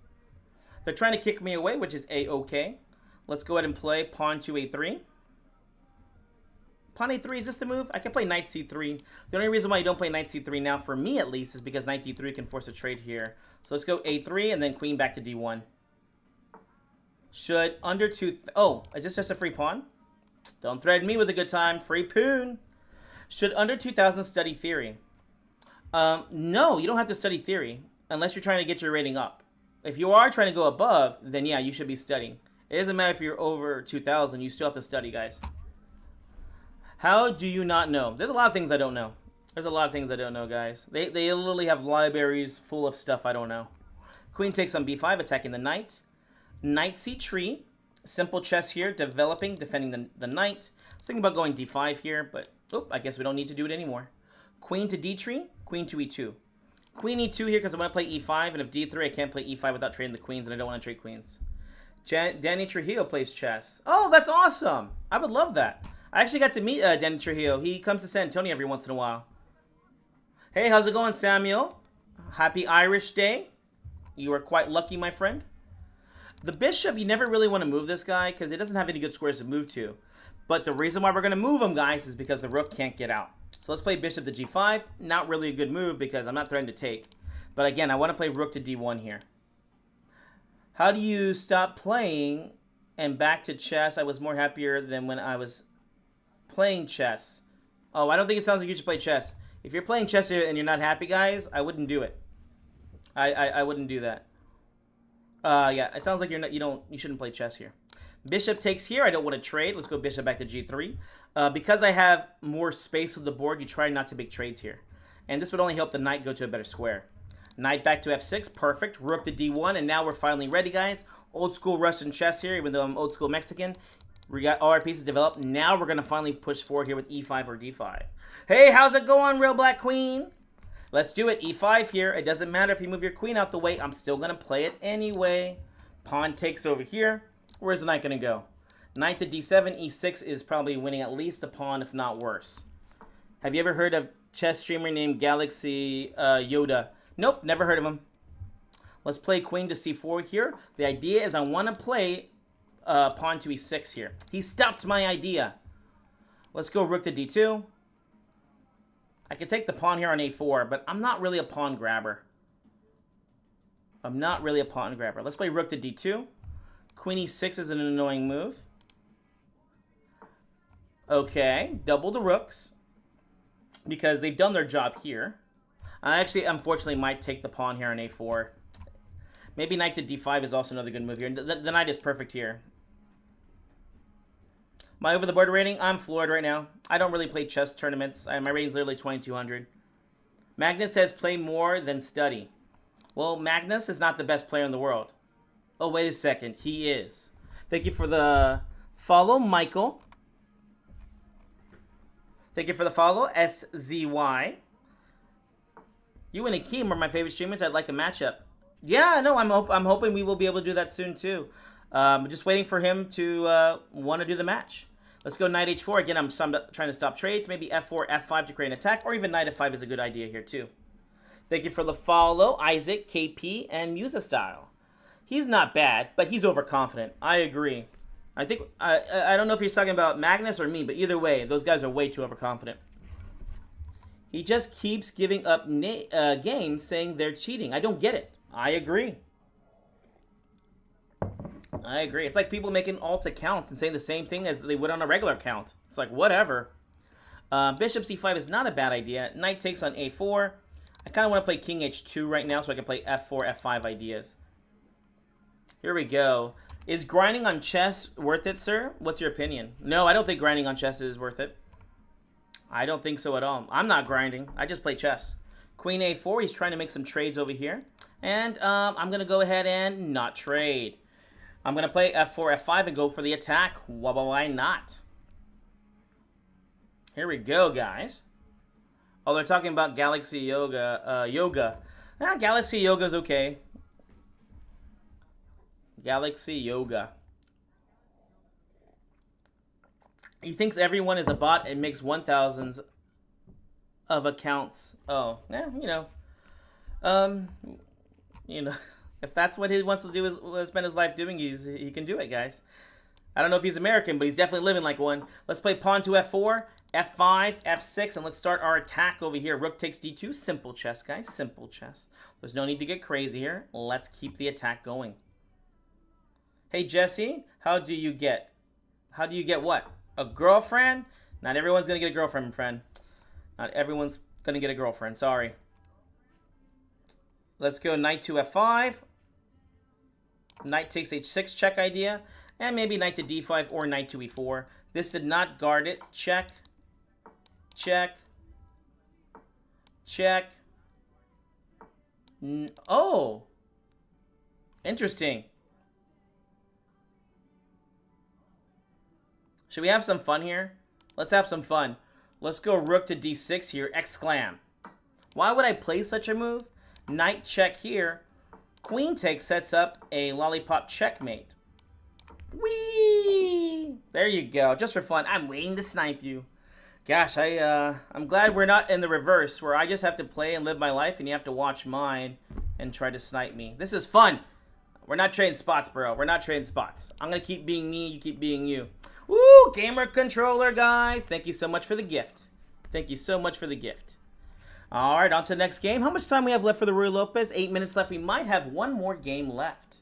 They're trying to kick me away, which is a-okay. Let's go ahead and play pawn to a3. Pawn a3, is this the move? I can play knight c3. The only reason why you don't play knight c3 now, for me at least, is because knight d3 can force a trade here. So let's go a3 and then queen back to d1. Should under 2... Oh, is this just a free pawn? Don't threaten me with a good time. Free poon. Should under 2000 study theory? No, you don't have to study theory unless you're trying to get your rating up. If you are trying to go above, then yeah, you should be studying. It doesn't matter if you're over 2000, you still have to study, guys. How do you not know? There's a lot of things I don't know. There's a lot of things I don't know, guys. They literally have libraries full of stuff I don't know. Queen takes on b5, attacking the knight. Knight c3. Simple chess here, developing, defending the knight. I was thinking about going d5 here, but I guess we don't need to do it anymore. Queen to d3, queen to e2. Queen e2 here because I want to play e5, and if d3, I can't play e5 without trading the queens, and I don't want to trade queens. Danny Trujillo plays chess. Oh, that's awesome. I would love that. I actually got to meet Danny Trujillo. He comes to San Antonio every once in a while. Hey, how's it going, Samuel? Happy Irish Day. You are quite lucky, my friend. The bishop, you never really want to move this guy because it doesn't have any good squares to move to. But the reason why we're going to move him, guys, is because the rook can't get out. So let's play bishop to g5. Not really a good move because I'm not threatening to take. But again, I want to play rook to d1 here. How do you stop playing and back to chess? I was more happier than when I was playing chess. Oh, I don't think it sounds like you should play chess. If you're playing chess and you're not happy, guys, I wouldn't do it. I wouldn't do that. Yeah, it sounds like you shouldn't play chess here. Bishop takes here. I don't want to trade. Let's go bishop back to g3. Because I have more space with the board, you try not to make trades here. And this would only help the knight go to a better square. Knight back to f6. Perfect. Rook to d1. And now we're finally ready, guys. Old school Russian chess here, even though I'm old school Mexican. We got all our pieces developed. Now we're going to finally push forward here with e5 or d5. Hey, how's it going, Real Black Queen? Let's do it. e5 here. It doesn't matter if you move your queen out the way. I'm still going to play it anyway. Pawn takes over here. Where's the knight going to go? Knight to d7. e6 is probably winning at least a pawn, if not worse. Have you ever heard of chess streamer named Galaxy Yoda? Nope, never heard of him. Let's play queen to c4 here. The idea is I want to play pawn to e6 here. He stopped my idea. Let's go rook to d2. I can take the pawn here on a4, but I'm not really a pawn grabber. I'm not really a pawn grabber. Let's play rook to d2. Queen e6 is an annoying move. Okay, double the rooks because they've done their job here. I actually, unfortunately, might take the pawn here on a4. Maybe knight to d5 is also another good move here. The knight is perfect here. My over-the-board rating? I'm floored right now. I don't really play chess tournaments. My rating's literally 2200. Magnus says play more than study. Well, Magnus is not the best player in the world. Oh, wait a second. He is. Thank you for the follow, Michael. Thank you for the follow, SZY. You and Akeem are my favorite streamers. I'd like a matchup. Yeah, no, I'm hoping we will be able to do that soon, too. Just waiting for him to want to do the match. Let's go knight h4. Again, I'm trying to stop trades. Maybe f4, f5 to create an attack, or even knight f5 is a good idea here, too. Thank you for the follow, Isaac, KP, and Musa Style. He's not bad, but he's overconfident. I agree. I think I don't know if he's talking about Magnus or me, but either way, those guys are way too overconfident. He just keeps giving up games saying they're cheating. I don't get it. I agree. I agree. It's like people making alt accounts and saying the same thing as they would on a regular account. It's like, whatever. Bishop c5 is not a bad idea. Knight takes on a4. I kind of want to play king h2 right now so I can play f4, f5 ideas. Here we go. Is grinding on chess worth it, sir? What's your opinion? No, I don't think grinding on chess is worth it. I don't think so at all. I'm not grinding. I just play chess. Queen A4. He's trying to make some trades over here. And I'm going to go ahead and not trade. I'm going to play F4, F5 and go for the attack. Why not? Here we go, guys. Oh, they're talking about Galaxy Yoga. Galaxy Yoga's okay. Galaxy Yoga. He thinks everyone is a bot and makes 1,000s of accounts. Oh, yeah, if that's what he wants to do is spend his life doing, he can do it, guys. I don't know if he's American, but he's definitely living like one. Let's play pawn to F4, F5, F6, and let's start our attack over here. Rook takes D2. Simple chess, guys. Simple chess. There's no need to get crazy here. Let's keep the attack going. Hey, Jesse, how do you get what? A girlfriend? Not everyone's going to get a girlfriend, friend. Not everyone's going to get a girlfriend. Sorry. Let's go knight to F5. Knight takes H6 check idea. And maybe knight to D5 or knight to E4. This did not guard it. Check. Check. Check. Oh. Interesting. Should we have some fun here? Let's have some fun. Let's go rook to D6 here. Exclam. Why would I play such a move? Knight check here. Queen takes sets up a lollipop checkmate. Whee! There you go. Just for fun. I'm waiting to snipe you. Gosh, I'm glad we're not in the reverse where I just have to play and live my life and you have to watch mine and try to snipe me. This is fun. We're not trading spots, bro. We're not trading spots. I'm going to keep being me. You keep being you. Woo! Gamer controller, guys. Thank you so much for the gift. Thank you so much for the gift. All right, on to the next game. How much time we have left for the Ruy Lopez? 8 minutes left. We might have one more game left.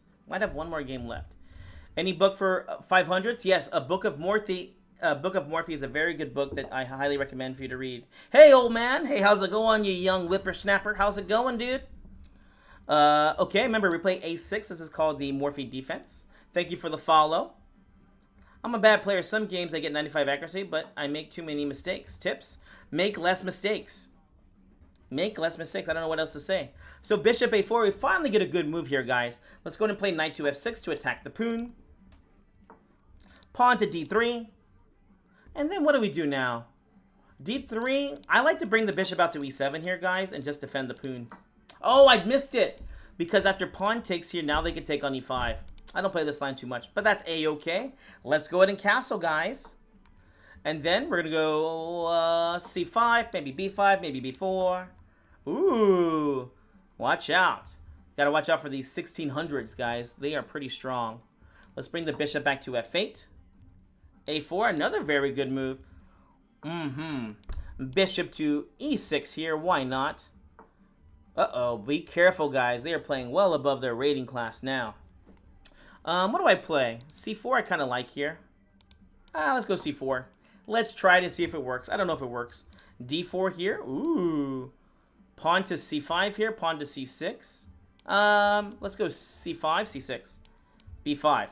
Any book for 500s? Yes, a Book of Morphe. Book of Morphe is a very good book that I highly recommend for you to read. Hey, old man. Hey, how's it going, you young whippersnapper? How's it going, dude? Okay, remember, we play A6. This is called the Morphe defense. Thank you for the follow. I'm a bad player. Some games I get 95 accuracy, but I make too many mistakes. Tips? Make less mistakes. Make less mistakes. I don't know what else to say. So bishop A4. We finally get a good move here, guys. Let's go ahead and play knight to F6 to attack the pawn. Pawn to D3. And then what do we do now? D3. I like to bring the bishop out to E7 here, guys, and just defend the pawn. Oh, I missed it. Because after pawn takes here, now they can take on E5. I don't play this line too much, but that's A-okay. Let's go ahead and castle, guys. And then we're going to go C5, maybe B5, maybe B4. Ooh, watch out. Got to watch out for these 1600s, guys. They are pretty strong. Let's bring the bishop back to F8. A4, another very good move. Bishop to E6 here. Why not? Uh-oh, be careful, guys. They are playing well above their rating class now. What do I play? C4 I kind of like here. Let's go C4. Let's try it and see if it works. I don't know if it works. D4 here. Ooh. Pawn to C5 here. Pawn to C6. Let's go C5, C6. B5.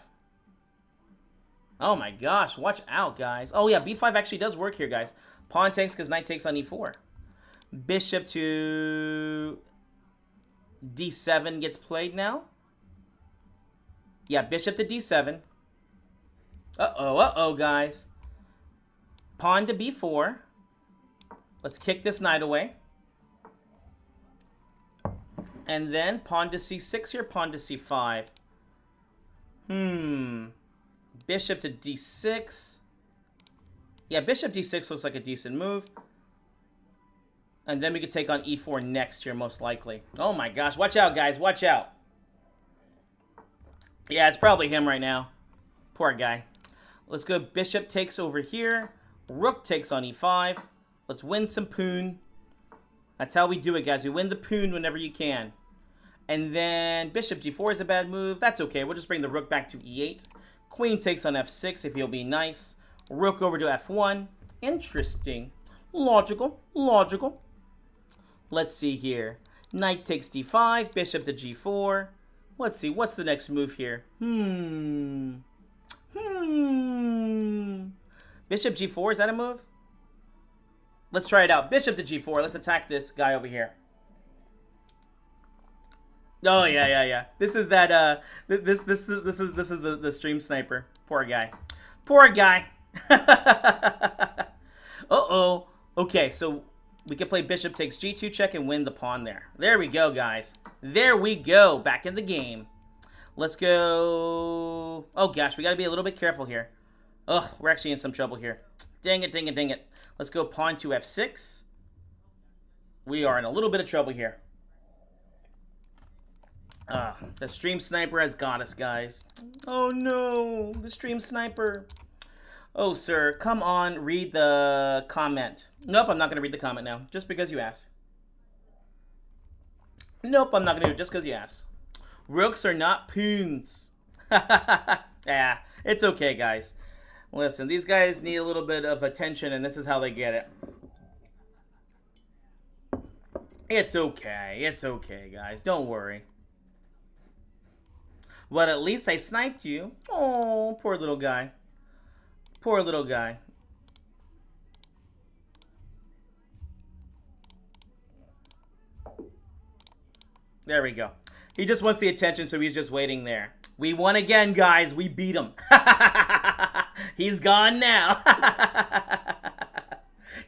Oh my gosh. Watch out, guys. Oh yeah, B5 actually does work here, guys. Pawn takes because knight takes on E4. Bishop to D7 gets played now. Yeah, bishop to D7. Uh-oh, guys. Pawn to B4. Let's kick this knight away. And then pawn to C6 here, pawn to C5. Bishop to D6. Yeah, bishop D6 looks like a decent move. And then we could take on E4 next here, most likely. Oh my gosh, watch out, guys, watch out. Yeah, it's probably him right now. Poor guy. Let's go bishop takes over here. Rook takes on E5. Let's win some pawn. That's how we do it, guys. We win the pawn whenever you can. And then bishop G4 is a bad move. That's okay. We'll just bring the rook back to E8. Queen takes on F6 if he'll be nice. Rook over to F1. Interesting. Logical. Logical. Let's see here. Knight takes D5. Bishop to G4. Let's see. What's the next move here? Bishop G4, is that a move? Let's try it out. Bishop to G4. Let's attack this guy over here. Oh yeah. This is that. This is the stream sniper. Poor guy. Poor guy. Uh-oh. Okay, so we can play bishop takes G2 check and win the pawn there. There we go, guys. There we go. Back in the game. Let's go. Oh gosh, we gotta be a little bit careful here. Ugh, we're actually in some trouble here. Dang it. Let's go pawn to F6. We are in a little bit of trouble here. The stream sniper has got us, guys. Oh no, the stream sniper. Oh, sir, come on, read the comment. Nope, I'm not going to read the comment now, just because you asked. Nope, I'm not going to do it just because you asked. Rooks are not pawns. Yeah, it's okay, guys. Listen, these guys need a little bit of attention, and this is how they get it. It's okay, guys. Don't worry. But at least I sniped you. Oh, poor little guy. Poor little guy. There we go. He just wants the attention, so he's just waiting there. We won again, guys. We beat him. He's gone now.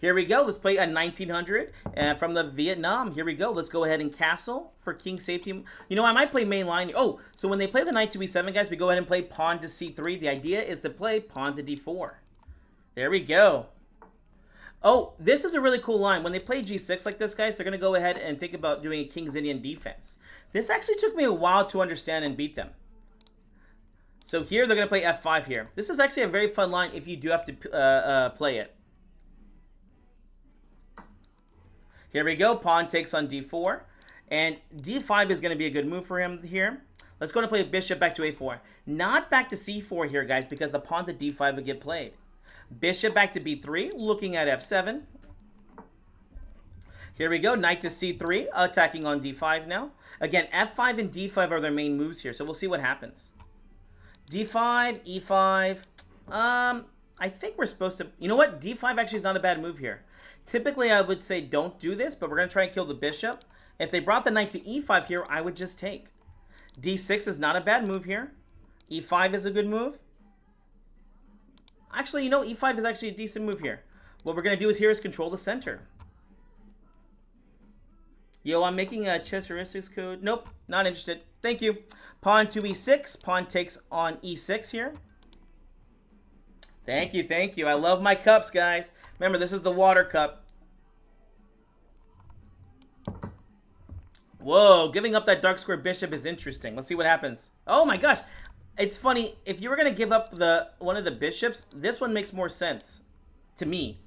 Here we go. Let's play a 1900 from the Vietnam. Here we go. Let's go ahead and castle for king safety. You know, I might play main line. Oh, so when they play the knight to e7, guys, we go ahead and play pawn to c3. The idea is to play pawn to d4. There we go. Oh, this is a really cool line. When they play g6 like this, guys, they're going to go ahead and think about doing a king's Indian defense. This actually took me a while to understand and beat them. So here, they're going to play f5 here. This is actually a very fun line if you do have to play it. Here we go. Pawn takes on d4. And d5 is going to be a good move for him here. Let's go and play bishop back to a4. Not back to c4 here, guys, because the pawn to d5 would get played. Bishop back to b3, looking at f7. Here we go. Knight to c3, attacking on d5 now. Again, f5 and d5 are their main moves here, so we'll see what happens. d5, e5. I think we're supposed to... You know what? d5 actually is not a bad move here. Typically, I would say don't do this, but we're going to try and kill the bishop. If they brought the knight to e5 here, I would just take. d6 is not a bad move here. e5 is a good move. Actually, you know, e5 is actually a decent move here. What we're going to do is control the center. Yo, I'm making a chess heuristics code. Nope, not interested. Thank you. Pawn to e6. Pawn takes on e6 here. Thank you. I love my cups, guys. Remember, this is the water cup. Whoa, giving up that dark square bishop is interesting. Let's see what happens. Oh my gosh. It's funny, if you were going to give up one of the bishops, this one makes more sense to me.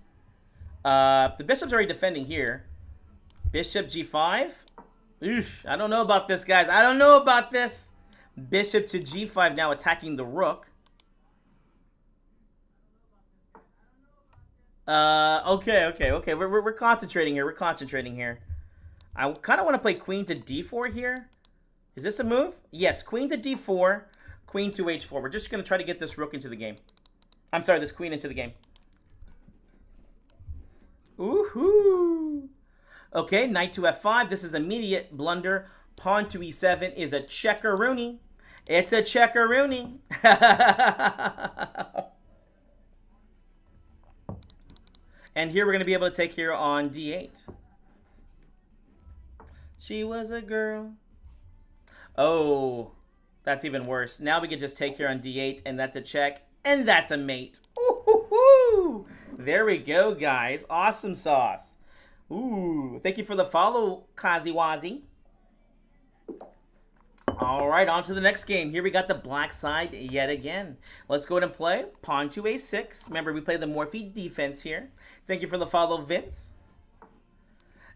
The bishop's already defending here. Bishop g5. Oof, I don't know about this, guys. I don't know about this. Bishop to g5 now attacking the rook. Okay. We're concentrating here. I kind of want to play queen to d4 here. Is this a move? Yes, queen to d4. Queen to h4. We're just going to try to get this rook into the game. I'm sorry, this queen into the game. Ooh-hoo. Okay, knight to f5. This is immediate blunder. Pawn to e7 is a checkeroony. It's a checkeroony. And here we're going to be able to take here on d8. She was a girl. Oh... That's even worse. Now we can just take here on d8, and that's a check, and that's a mate. Ooh-hoo-hoo! There we go, guys. Awesome sauce. Ooh, thank you for the follow, Kaziwazi. All right, on to the next game. Here we got the black side yet again. Let's go ahead and play pawn to a6. Remember, we play the Morphe defense here. Thank you for the follow, Vince.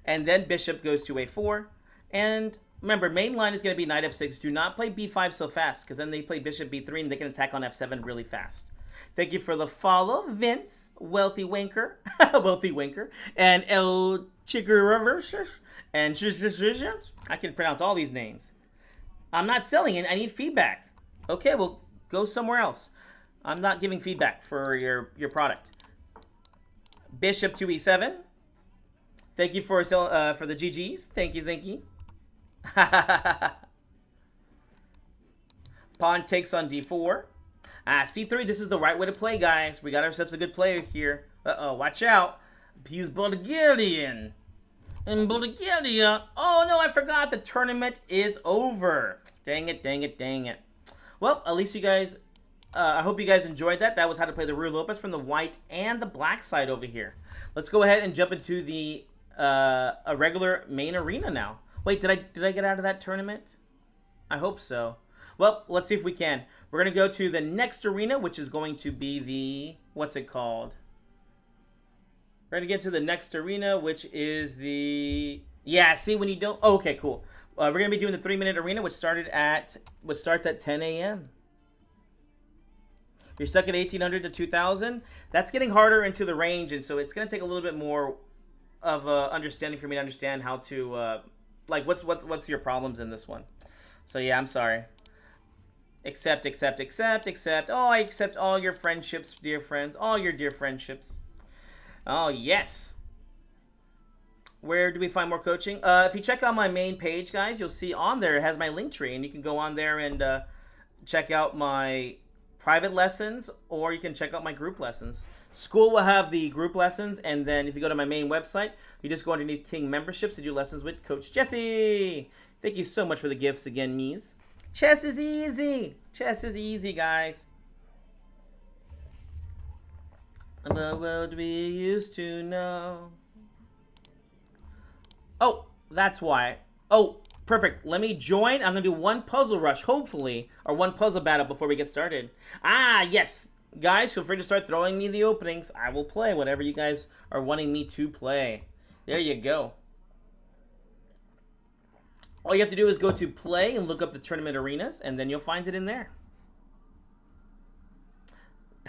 And then bishop goes to a4, and... Remember, main line is going to be knight f6. Do not play b5 so fast, because then they play bishop b3, and they can attack on f7 really fast. Thank you for the follow, Vince, Wealthy Winker, Wealthy Winker, and El Chigurversus, and I can pronounce all these names. I'm not selling it. I need feedback. Okay, well, go somewhere else. I'm not giving feedback for your product. Bishop to e7. Thank you for the GGs. Thank you, thank you. Pawn takes on d4. C3, this is the right way to play, guys. We got ourselves a good player here. Uh-oh, watch out. He's Bulgarian. In Bulgaria. Oh, no, I forgot. The tournament is over. Dang it, dang it, dang it. Well, at least you guys... I hope you guys enjoyed that. That was how to play the Ruy Lopez from the white and the black side over here. Let's go ahead and jump into the a regular main arena now. Wait, did I get out of that tournament? I hope so. Well, let's see if we can. We're going to go to the next arena, which is going to be the... What's it called? We're going to get to the next arena, which is the... Yeah, see, when you don't... Oh, okay, cool. We're going to be doing the 3-minute arena, which starts at 10 a.m. You're stuck at 1800 to 2000. That's getting harder into the range, and so it's going to take a little bit more of understanding for me to understand how to... like, what's your problems in this one? So, yeah, I'm sorry. Accept, accept, accept, accept. Oh, I accept all your friendships, dear friends. All your dear friendships. Oh, yes. Where do we find more coaching? If you check out my main page, guys, you'll see on there it has my link tree. And you can go on there and check out my private lessons, or you can check out my group lessons. School will have the group lessons. And then if you go to my main website, you just go underneath King Memberships to do lessons with Coach Jesse. Thank you so much for the gifts again, Mies. Chess is easy. Chess is easy, guys. The world we used to know. Oh, that's why. Oh, perfect. Let me join. I'm going to do one puzzle rush, hopefully, or one puzzle battle before we get started. Ah, yes. Guys, feel free to start throwing me the openings. I will play whatever you guys are wanting me to play. There you go. All you have to do is go to play and look up the tournament arenas, and then you'll find it in there.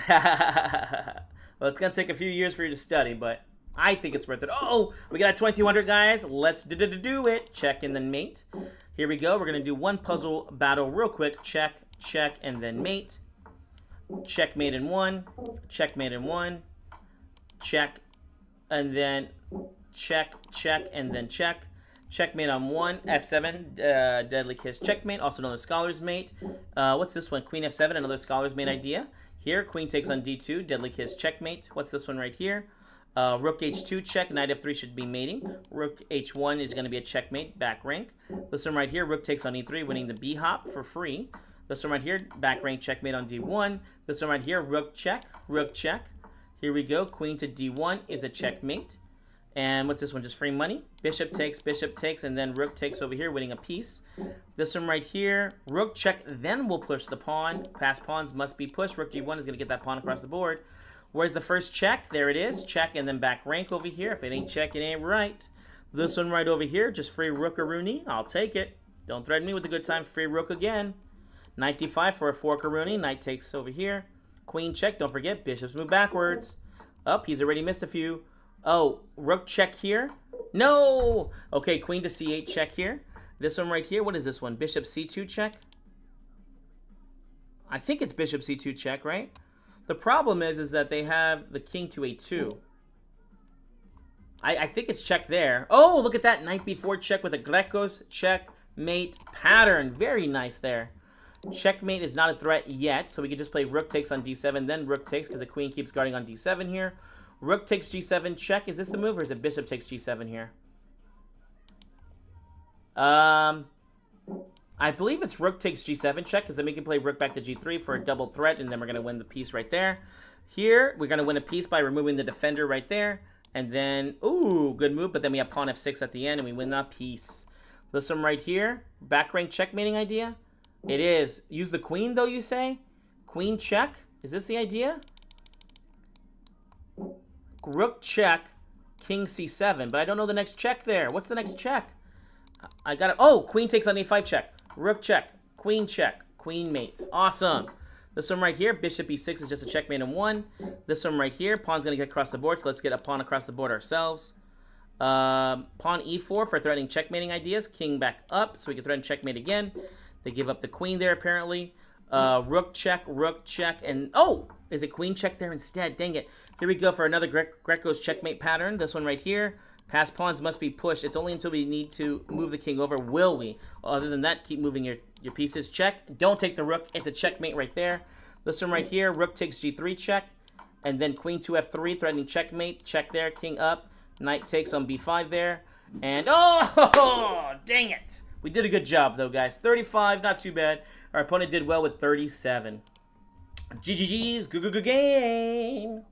Well, it's going to take a few years for you to study, but I think it's worth it. Oh, we got a 2200, guys. Let's do it. Check and then mate. Here we go. We're going to do one puzzle battle real quick. Check, check, and then mate. Checkmate in one. Checkmate in one. Check, and then check, check, and then check. Checkmate on one, F7, Deadly Kiss Checkmate, also known as Scholar's Mate. What's this one? Queen F7, another Scholar's Mate idea. Here, Queen takes on D2, Deadly Kiss Checkmate. What's this one right here? Rook H2 check, Knight F3 should be mating. Rook H1 is going to be a checkmate, back rank. This one right here, Rook takes on E3, winning the B hop for free. This one right here, back rank checkmate on D1. This one right here, Rook check, Rook check. Here we go, Queen to D1 is a checkmate. And what's this one? Just free money. Bishop takes, and then Rook takes over here, winning a piece. This one right here, Rook check, then we'll push the pawn. Past pawns must be pushed. Rook G1 is going to get that pawn across the board. Where's the first check? There it is. Check, and then back rank over here. If it ain't check, it ain't right. This one right over here, just free Rook-a-rooney. I'll take it. Don't threaten me with a good time. Free Rook again. Knight D5 for a fork-a-rooney. Knight takes over here. Queen check. Don't forget, bishops move backwards. Up, he's already missed a few. Oh, Rook check here. No! Okay, Queen to C8 check here. This one right here, what is this one? Bishop C2 check? I think it's Bishop C2 check, right? The problem is that they have the King to A2. I think it's check there. Oh, look at that. Knight B4 check with a Greco's checkmate pattern. Very nice there. Checkmate is not a threat yet, so we can just play Rook takes on D7, then Rook takes because the Queen keeps guarding on D7 here. Rook takes G7 check. Is this the move, or is it Bishop takes G7 here? I believe it's Rook takes G7 check, because then we can play Rook back to G3 for a double threat, and then we're going to win the piece right there. Here, we're going to win a piece by removing the defender right there. And then, ooh, good move, but then we have pawn F6 at the end, and we win that piece. This one right here, back rank checkmating idea. It is. Use the queen, though, you say? Queen check? Is this the idea? Rook check, King C7, but I don't know the next check there. What's the next check? I got it. Oh, Queen takes on A5 check. Rook check, Queen mates. Awesome. This one right here, Bishop E6 is just a checkmate in one. This one right here, pawn's going to get across the board, so let's get a pawn across the board ourselves. Pawn E4 for threatening checkmating ideas. King back up, so we can threaten checkmate again. They give up the queen there, apparently. Rook check, and... Oh! Is it queen check there instead? Dang it. Here we go for another Greco's checkmate pattern. This one right here. Past pawns must be pushed. It's only until we need to move the king over. Will we? Other than that, keep moving your pieces. Check. Don't take the rook. It's a checkmate right there. This one right here. Rook takes g3 check. And then queen to f3, threatening checkmate. Check there. King up. Knight takes on b5 there. And, oh, dang it. We did a good job, though, guys. 35, not too bad. Our opponent did well with 37. GGG's, good game.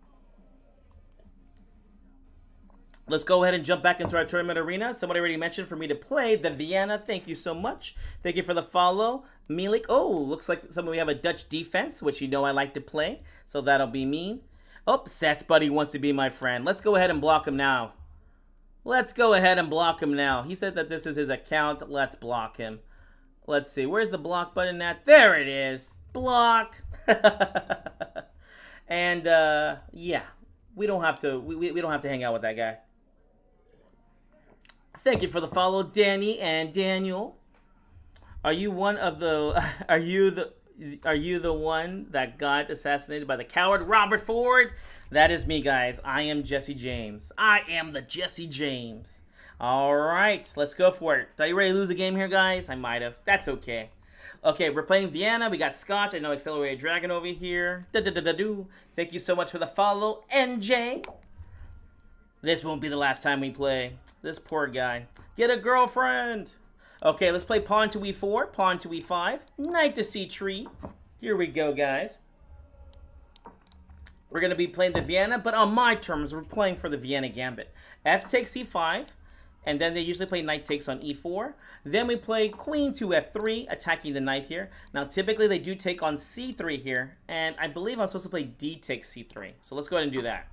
Let's go ahead and jump back into our tournament arena. Somebody already mentioned for me to play the Vienna. Thank you so much. Thank you for the follow. Milik. Oh, looks like we have a Dutch defense, which you know I like to play. So that'll be me. Oh, Seth Buddy wants to be my friend. Let's go ahead and block him now. Let's go ahead and block him now. He said that this is his account. Let's block him. Let's see. Where's the block button at? There it is. Block. And yeah, we don't have to. We don't have to hang out with that guy. Thank you for the follow, Danny and Daniel. Are you one of the? Are you the one that got assassinated by the coward Robert Ford? That is me, guys. I am Jesse James. I am the Jesse James. All right, let's go for it. Are you ready to lose a game here, guys? I might have. That's okay. Okay, we're playing Vienna. We got Scotch. I know Accelerated Dragon over here. Thank you so much for the follow, NJ. This won't be the last time we play. This poor guy. Get a girlfriend. Okay, let's play pawn to e4, pawn to e5, knight to c3. Here we go, guys. We're going to be playing the Vienna, but on my terms, we're playing for the Vienna Gambit. F takes e5, and then they usually play knight takes on e4. Then we play queen to f3, attacking the knight here. Now, typically, they do take on c3 here, and I believe I'm supposed to play d takes c3. So let's go ahead and do that.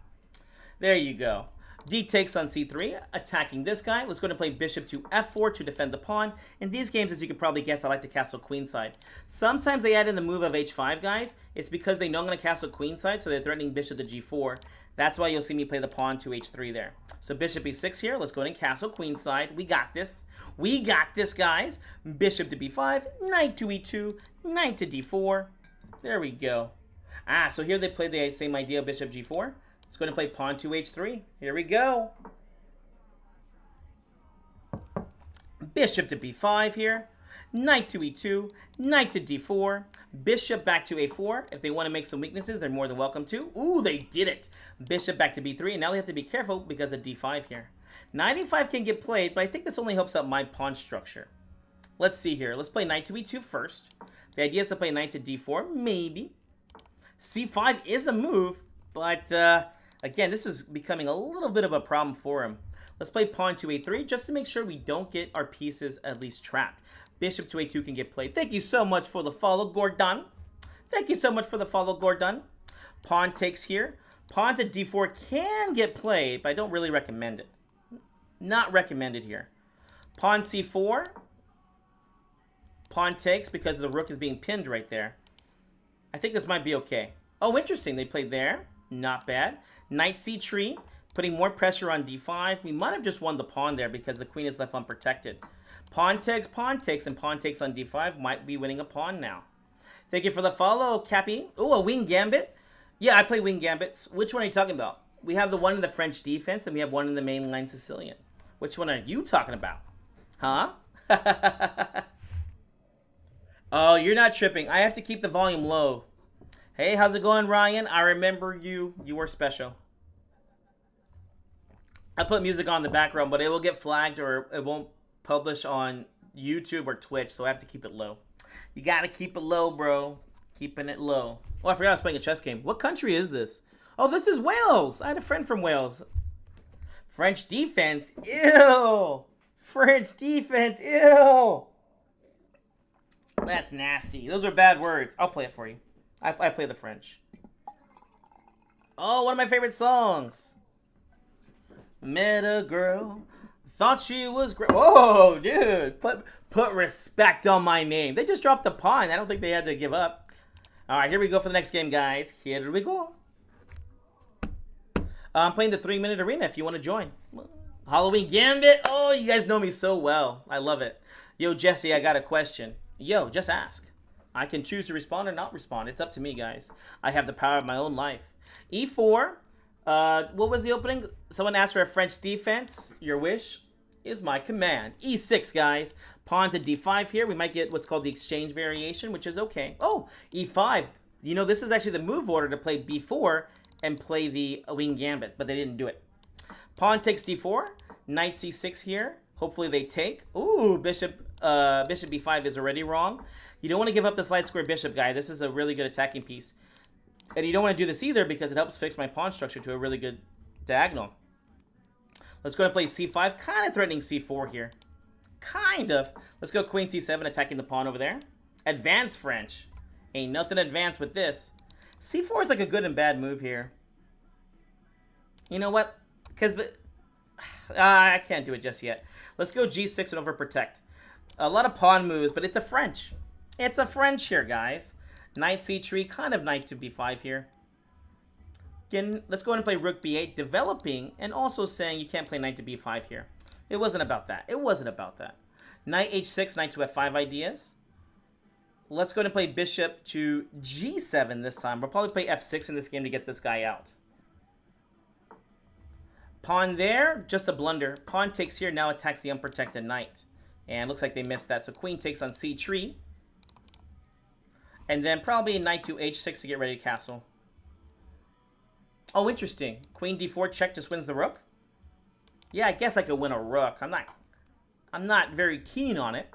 There you go. D takes on c3, attacking this guy. Let's go ahead and play bishop to f4 to defend the pawn. In these games, as you can probably guess, I like to castle queenside. Sometimes they add in the move of h5, guys. It's because they know I'm going to castle queenside, so they're threatening bishop to g4. That's why you'll see me play the pawn to h3 there. So bishop e6 here. Let's go ahead and castle queenside. We got this. We got this, guys. Bishop to b5, knight to e2, knight to d4. There we go. Ah, so here they play the same idea, bishop g4. Let's go ahead and play pawn to h3. Here we go. Bishop to b5 here. Knight to e2. Knight to d4. Bishop back to a4. If they want to make some weaknesses, they're more than welcome to. Ooh, they did it. Bishop back to b3. And now they have to be careful because of d5 here. Knight e5 can get played, but I think this only helps out my pawn structure. Let's see here. Let's play knight to e2 first. The idea is to play knight to d4. Maybe. c5 is a move, but... again, this is becoming a little bit of a problem for him. Let's play pawn to a3 just to make sure we don't get our pieces at least trapped. Bishop to a2 can get played. Thank you so much for the follow, Gordon. Thank you so much for the follow, Gordon. Pawn takes here. Pawn to d4 can get played, but I don't really recommend it. Not recommended here. Pawn c4. Pawn takes because the rook is being pinned right there. I think this might be okay. Oh, interesting. They played there. Not bad. Knight c3, putting more pressure on d5. We might have just won the pawn there because the queen is left unprotected. Pawn takes, and pawn takes on d5. Might be winning a pawn now. Thank you for the follow, Cappy. Oh, a wing gambit? Yeah, I play wing gambits. Which one are you talking about? We have the one in the French defense, and we have one in the mainline Sicilian. Which one are you talking about? Huh? Oh, you're not tripping. I have to keep the volume low. Hey, how's it going, Ryan? I remember you. You were special. I put music on in the background, but it will get flagged or it won't publish on YouTube or Twitch, so I have to keep it low. You got to keep it low, bro. Keeping it low. Oh, I forgot I was playing a chess game. What country is this? Oh, this is Wales. I had a friend from Wales. French defense. Ew. French defense. Ew. That's nasty. Those are bad words. I'll play it for you. I play the French. Oh, one of my favorite songs. Met a girl, thought she was great. Whoa, dude. Put respect on my name. They just dropped a pawn. I don't think they had to give up. All right, here we go for the next game, guys. Here we go. I'm playing the 3-minute arena if you want to join. Halloween Gambit. Oh, you guys know me so well. I love it. Yo, Jesse, I got a question. Yo, just ask. I can choose to respond or not respond. It's up to me, guys. I have the power of my own life. E4. What was the opening? Someone asked for a French defense. Your wish is my command. E6, guys. Pawn to D5 here. We might get what's called the exchange variation, which is okay. Oh, E5. You know, this is actually the move order to play B4 and play the wing gambit, but they didn't do it. Pawn takes D4. Knight C6 here. Hopefully they take. Ooh, bishop B5 is already wrong. You don't want to give up this light square bishop, guy. This is a really good attacking piece. And you don't want to do this either because it helps fix my pawn structure to a really good diagonal. Let's go and play C5. Kind of threatening C4 here. Kind of. Let's go queen C7, attacking the pawn over there. Advanced French. Ain't nothing advanced with this. C4 is like a good and bad move here. You know what? Because I can't do it just yet. Let's go G6 and overprotect. A lot of pawn moves, but it's a French. It's a French here, guys. Knight C3, kind of knight to B5 here. Again, let's go ahead and play rook B8, developing and also saying you can't play knight to B5 here. It wasn't about that. It wasn't about that. Knight H6, knight to F5 ideas. Let's go ahead and play bishop to G7 this time. We'll probably play F6 in this game to get this guy out. Pawn there, just a blunder. Pawn takes here, now attacks the unprotected knight. And looks like they missed that. So queen takes on C3. And then probably knight to H6 to get ready to castle. Oh, interesting. Queen D4 check just wins the rook. Yeah, I guess I could win a rook. I'm not very keen on it.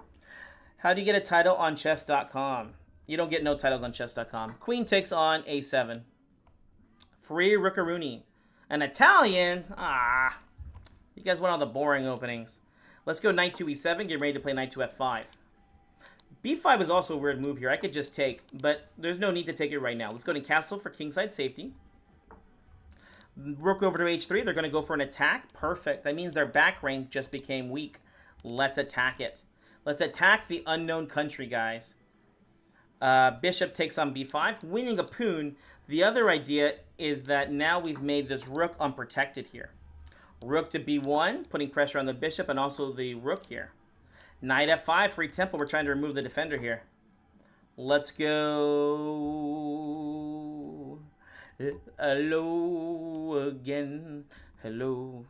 How do you get a title on chess.com? You don't get no titles on chess.com. Queen takes on A7. Free Rookaroonie. An Italian? Ah. You guys want all the boring openings. Let's go knight to E7. Get ready to play knight to F5. B5 is also a weird move here. I could just take, but there's no need to take it right now. Let's go to castle for kingside safety. Rook over to H3. They're going to go for an attack. Perfect. That means their back rank just became weak. Let's attack it. Let's attack the unknown country, guys. Bishop takes on B5, winning a pawn. The other idea is that now we've made this rook unprotected here. Rook to B1, putting pressure on the bishop and also the rook here. Knight F5, free tempo. We're trying to remove the defender here. Let's go. Hello again. Hello.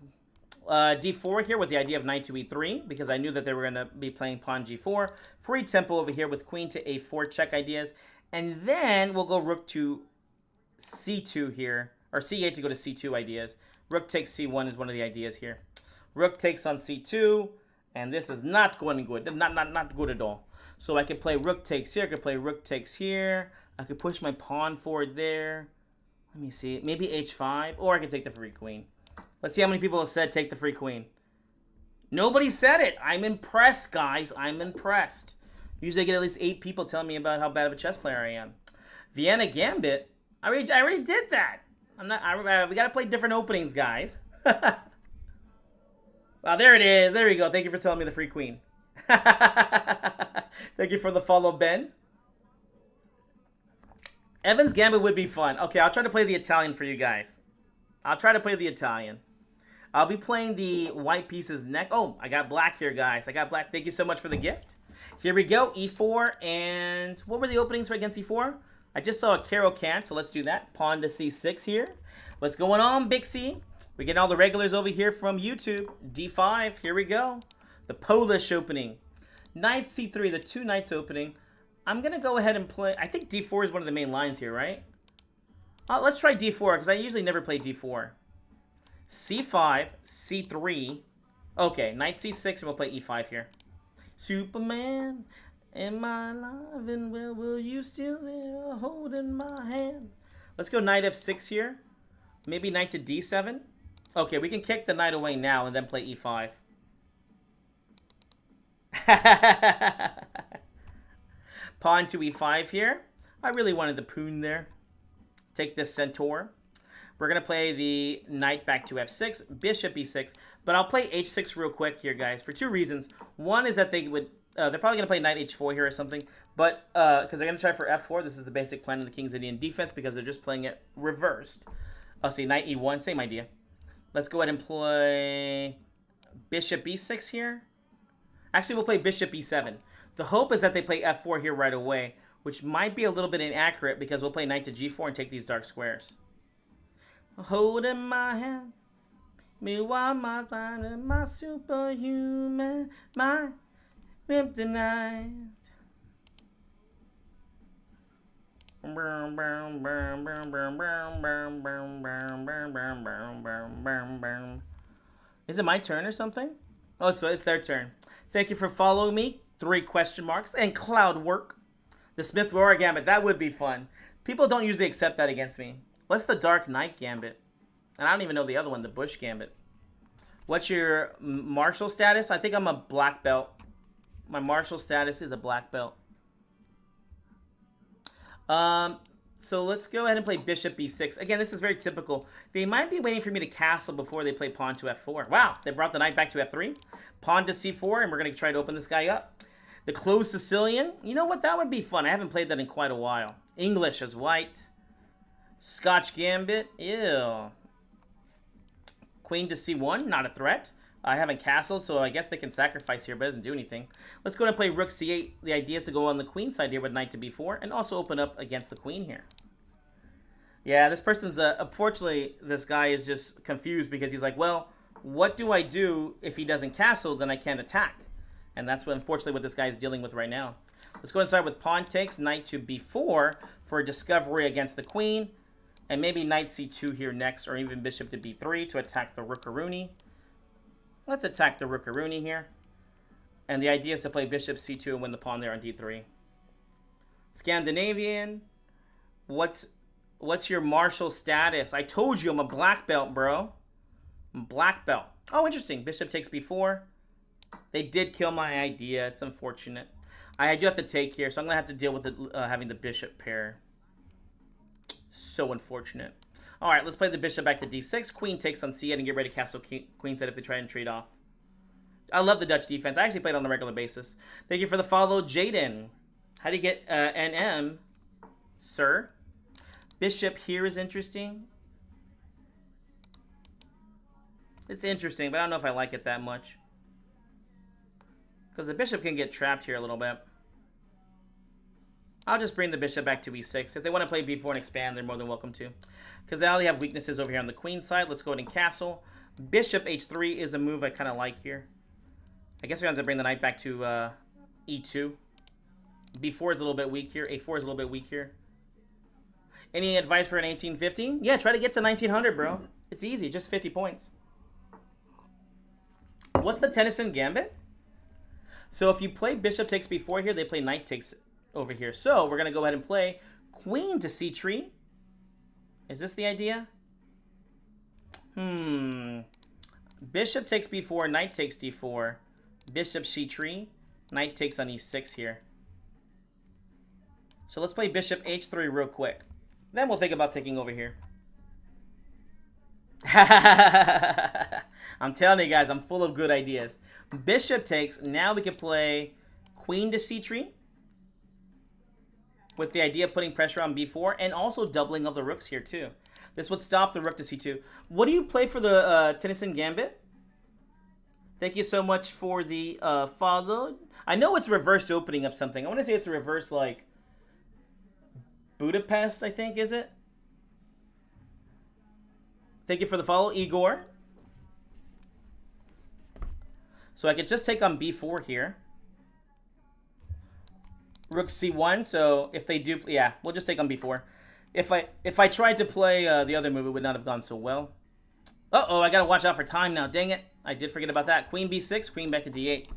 D4 here with the idea of knight to E3 because I knew that they were going to be playing pawn G4. Free tempo over here with queen to A4 check ideas. And then we'll go rook to C2 here. Or C8 to go to C2 ideas. Rook takes C1 is one of the ideas here. Rook takes on C2. And this is not going good. Not good at all. So I could play rook takes here. I could play rook takes here. I could push my pawn forward there. Let me see. Maybe H5. Or I could take the free queen. Let's see how many people have said take the free queen. Nobody said it. I'm impressed, guys. I'm impressed. Usually I get at least 8 people telling me about how bad of a chess player I am. Vienna Gambit. I already did that. We got to play different openings, guys. Wow, there it is. There we go. Thank you for telling me the free queen. Thank you for the follow, Ben. Evan's Gambit would be fun. Okay, I'll try to play the Italian for you guys. I'll try to play the Italian. I'll be playing the white pieces next. Oh, I got black here, guys. I got black. Thank you so much for the gift. Here we go. E4. And what were the openings for against E4? I just saw a Caro Can, so let's do that. Pawn to C6 here. What's going on, Big C? We're getting all the regulars over here from YouTube. D5. Here we go. The Polish opening. Knight C3. The 2 knights opening. I'm going to go ahead and play. I think D4 is one of the main lines here, right? Let's try D4 because I usually never play D4. C5, C3. Okay, knight C6 and we'll play E5 here. Superman, am I alive and well, will you still there holding my hand? Let's go knight F6 here. Maybe knight to D7. Okay, we can kick the knight away now and then play E5. Pawn to E5 here. I really wanted the pawn there. Take this centaur. We're going to play the knight back to F6, bishop E6. But I'll play H6 real quick here, guys, for 2 reasons. One is that they're probably going to play knight H4 here or something. But, because they're going to try for F4. This is the basic plan of the King's Indian defense because they're just playing it reversed. I'll see, knight E1, same idea. Let's go ahead and play bishop E6 here. Actually, we'll play bishop E7. The hope is that they play f4 here right away, which might be a little bit inaccurate because we'll play knight to g4 and take these dark squares. Holding my hand, me while my superhuman, my kryptonite. Is it my turn or something? Oh, so it's their turn. Thank you for following me. 3 question marks and cloud work. The Smith Roar Gambit. That would be fun. People don't usually accept that against me. What's the Dark Knight Gambit? And I don't even know the other one, the Bush Gambit. What's your martial status? I think I'm a black belt. My martial status is a black belt. So let's go ahead and play bishop b6. Again, this is very typical. They might be waiting for me to castle before they play pawn to f4. Wow, they brought the knight back to f3. Pawn to c4, and we're going to try to open this guy up. The closed Sicilian. You know what? That would be fun. I haven't played that in quite a while. English as white. Scotch Gambit. Ew. Queen to c1. Not a threat. I haven't castled, so I guess they can sacrifice here, but it doesn't do anything. Let's go ahead and play rook c8. The idea is to go on the queen side here with knight to b4 and also open up against the queen here. Yeah, this person's, unfortunately, this guy is just confused because he's like, well, what do I do if he doesn't castle? Then I can't attack. And that's what, unfortunately, what this guy is dealing with right now. Let's go ahead and start with pawn takes, knight to b4 for a discovery against the queen. And maybe knight c2 here next, or even bishop to b3 to attack the rookaroonie. Let's attack the rookaroonie here. And the idea is to play bishop c2 and win the pawn there on d3. Scandinavian. What's your martial status? I told you I'm a black belt, bro. I'm black belt. Oh, interesting. Bishop takes b4. They did kill my idea. It's unfortunate. I do have to take here, so I'm going to have to deal with having the bishop pair. So unfortunate. All right, let's play the bishop back to d6. Queen takes on c8 and get ready to castle queenside if they try and trade off. I love the Dutch defense. I actually play it on a regular basis. Thank you for the follow, Jaden. How do you get NM, sir? Bishop here is interesting. It's interesting, but I don't know if I like it that much. Because the bishop can get trapped here a little bit. I'll just bring the bishop back to e6. If they want to play b4 and expand, they're more than welcome to. Because now they have weaknesses over here on the queen side. Let's go ahead and castle. Bishop h3 is a move I kind of like here. I guess we're going to bring the knight back to e2. b4 is a little bit weak here. a4 is a little bit weak here. Any advice for an 1815? Yeah, try to get to 1900, bro. It's easy, just 50 points. What's the Tennyson Gambit? So if you play bishop takes b4 here, they play knight takes over here. So we're going to go ahead and play queen to c3. Is this the idea? Bishop takes b4, knight takes d4. Bishop c3, knight takes on e6 here. So let's play bishop h3 real quick. Then we'll think about taking over here. I'm telling you guys, I'm full of good ideas. Bishop takes. Now we can play queen to c3. With the idea of putting pressure on b4 and also doubling of the rooks here too. This would stop the rook to c2. What do you play for the Tennyson Gambit? Thank you so much for the follow. I know it's reversed opening up something. I want to say it's a reverse like Budapest, I think, is it? Thank you for the follow, Igor. So I could just take on b4 here. Rook c1, so if they do, yeah, we'll just take on b4. If I tried to play the other move, it would not have gone so well. Uh-oh, I gotta watch out for time now, dang it. I did forget about that. Queen b6, queen back to d8.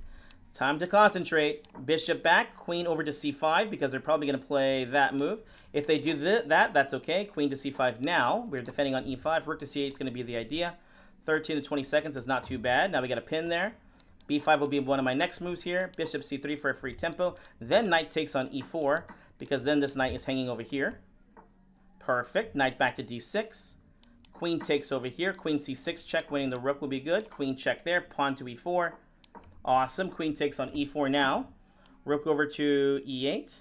It's time to concentrate. Bishop back, queen over to c5, because they're probably gonna play that move. If they do that, that's okay. Queen to c5 now. We're defending on e5. Rook to c8 is gonna be the idea. 13 to 20 seconds is not too bad. Now we got a pin there. b5 will be one of my next moves here. Bishop c3 for a free tempo. Then knight takes on e4, because then this knight is hanging over here. Perfect. Knight back to d6. Queen takes over here. Queen c6 check, winning the rook will be good. Queen check there. Pawn to e4. Awesome. Queen takes on e4 now. Rook over to e8. Is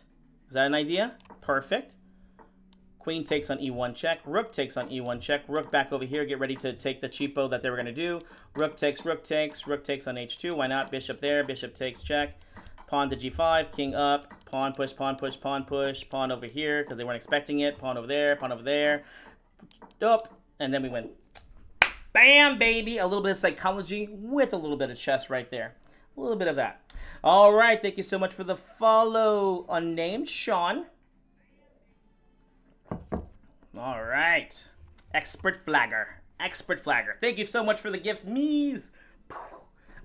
that an idea? Perfect. Queen takes on e1 check. Rook takes on e1 check. Rook back over here. Get ready to take the cheapo that they were going to do. Rook takes, rook takes. Rook takes on h2. Why not? Bishop there. Bishop takes check. Pawn to g5, king up, pawn push, pawn push, pawn push, pawn over here because they weren't expecting it, pawn over there, pawn over there. Up, and then we win. Bam, baby! A little bit of psychology with a little bit of chess right there. A little bit of that. All right, thank you so much for the follow, unnamed Sean. All right. Expert flagger. Expert flagger. Thank you so much for the gifts, Mees.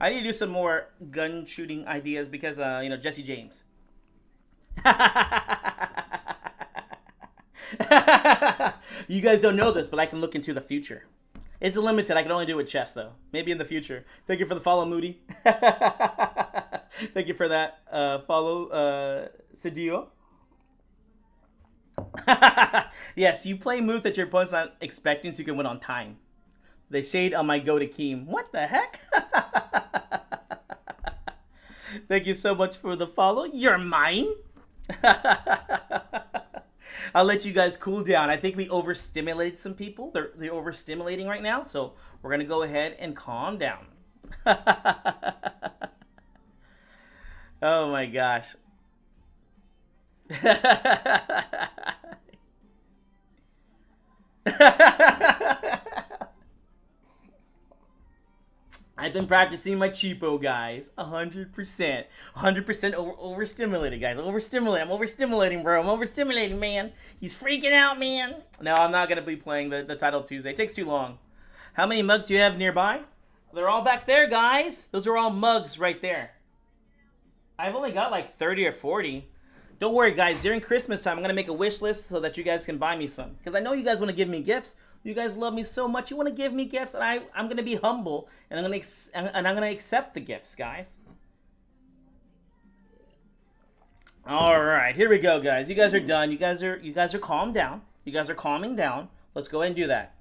I need to do some more gun shooting ideas because, you know, Jesse James. You guys don't know this, but I can look into the future. It's limited. I can only do it with chess, though. Maybe in the future. Thank you for the follow, Moody. Thank you for that follow, Sadio. Yes, you play moves that your opponent's not expecting so you can win on time. They shade on my go to Keem. What the heck? Thank you so much for the follow. You're mine. I'll let you guys cool down. I think we overstimulated some people. They're overstimulating right now, so we're going to go ahead and calm down. Oh my gosh. I've been practicing my cheapo, guys. 100%. 100% overstimulated, guys. Overstimulated. I'm overstimulating, bro. I'm overstimulating, man. He's freaking out, man. No, I'm not going to be playing the Title Tuesday. It takes too long. How many mugs do you have nearby? They're all back there, guys. Those are all mugs right there. I've only got like 30 or 40. Don't worry, guys. During Christmas time, I'm going to make a wish list so that you guys can buy me some. Because I know you guys want to give me gifts. You guys love me so much. You want to give me gifts, and I'm going to be humble, and I'm going to accept the gifts, guys. All right, here we go, guys. You guys are done. You guys are calmed down. You guys are calming down. Let's go ahead and do that.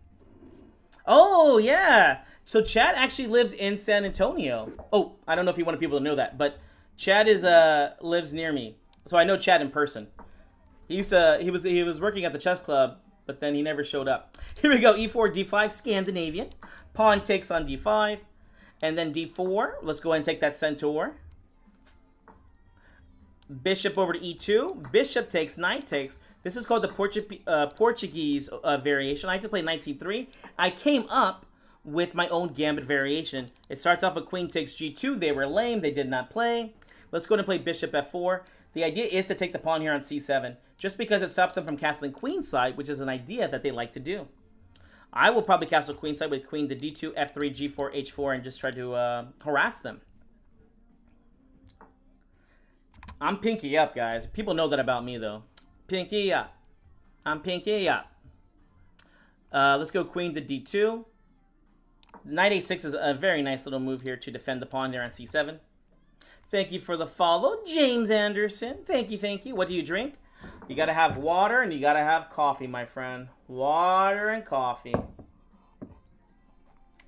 Oh, yeah. So Chad actually lives in San Antonio. Oh, I don't know if you wanted people to know that, but Chad lives near me. So I know Chad in person. He was working at the chess club, but then he never showed up. Here we go, e4, d5, Scandinavian. Pawn takes on d5, and then d4. Let's go ahead and take that centaur. Bishop over to e2. Bishop takes, knight takes. This is called the Portuguese variation. I like to play knight c3. I came up with my own gambit variation. It starts off with queen takes g2. They were lame. They did not play. Let's go ahead and play bishop f4. The idea is to take the pawn here on c7, just because it stops them from castling queenside, which is an idea that they like to do. I will probably castle queenside with queen to d2, f3, g4, h4, and just try to harass them. I'm pinky up, guys. People know that about me, though. Pinky up. I'm pinky up. Let's go queen to d2. Knight a6 is a very nice little move here to defend the pawn there on c7. Thank you for the follow, James Anderson. Thank you, thank you. What do you drink? You got to have water and you got to have coffee, my friend. Water and coffee.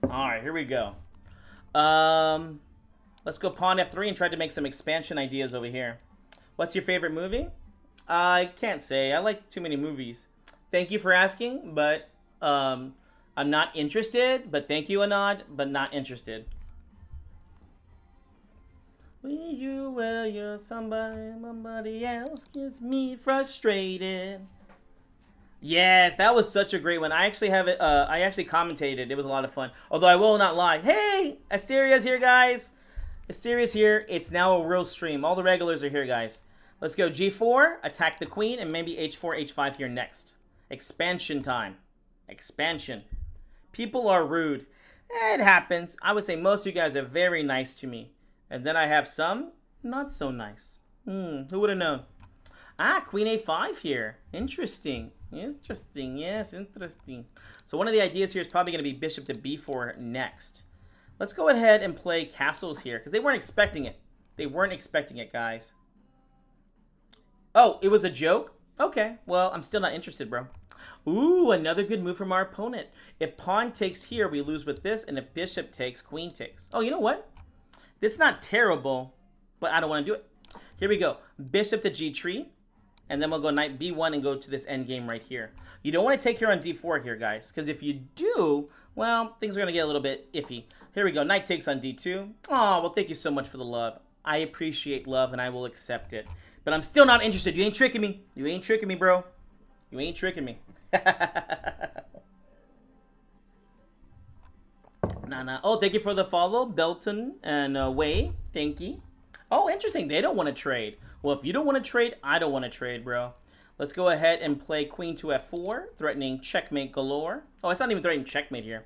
All right, here we go. Let's go pawn f3 and try to make some expansion ideas over here. What's your favorite movie? I can't say. I like too many movies. Thank you for asking, but I'm not interested. But thank you, Anad, but not interested. Will you well, you're somebody else gets me frustrated. Yes, that was such a great one. I actually have it. I actually commentated. It was a lot of fun. Although I will not lie. Hey, Asteria's here, guys. Asteria's here. It's now a real stream. All the regulars are here, guys. Let's go g4, attack the queen, and maybe h4, h5 here next. Expansion time. Expansion. People are rude. It happens. I would say most of you guys are very nice to me. And then I have some not so nice. Who would have known? Ah, queen a5 here. Interesting. Interesting. Yes, interesting. So one of the ideas here is probably going to be bishop to b4 next. Let's go ahead and play castles here because they weren't expecting it. They weren't expecting it, guys. Oh, it was a joke? Okay. Well, I'm still not interested, bro. Ooh, another good move from our opponent. If pawn takes here, we lose with this. And if bishop takes, queen takes. Oh, you know what? This is not terrible, but I don't want to do it. Here we go. Bishop to g3. And then we'll go knight b1 and go to this endgame right here. You don't want to take here on d4 here, guys. Because if you do, well, things are going to get a little bit iffy. Here we go. Knight takes on d2. Oh, well, thank you so much for the love. I appreciate love and I will accept it. But I'm still not interested. You ain't tricking me. You ain't tricking me, bro. You ain't tricking me. Nah. Oh, thank you for the follow, Belton and Way. Thank you. Oh, interesting. They don't want to trade. Well, if you don't want to trade, I don't want to trade, bro. Let's go ahead and play queen to f4, threatening checkmate galore. Oh, it's not even threatening checkmate here.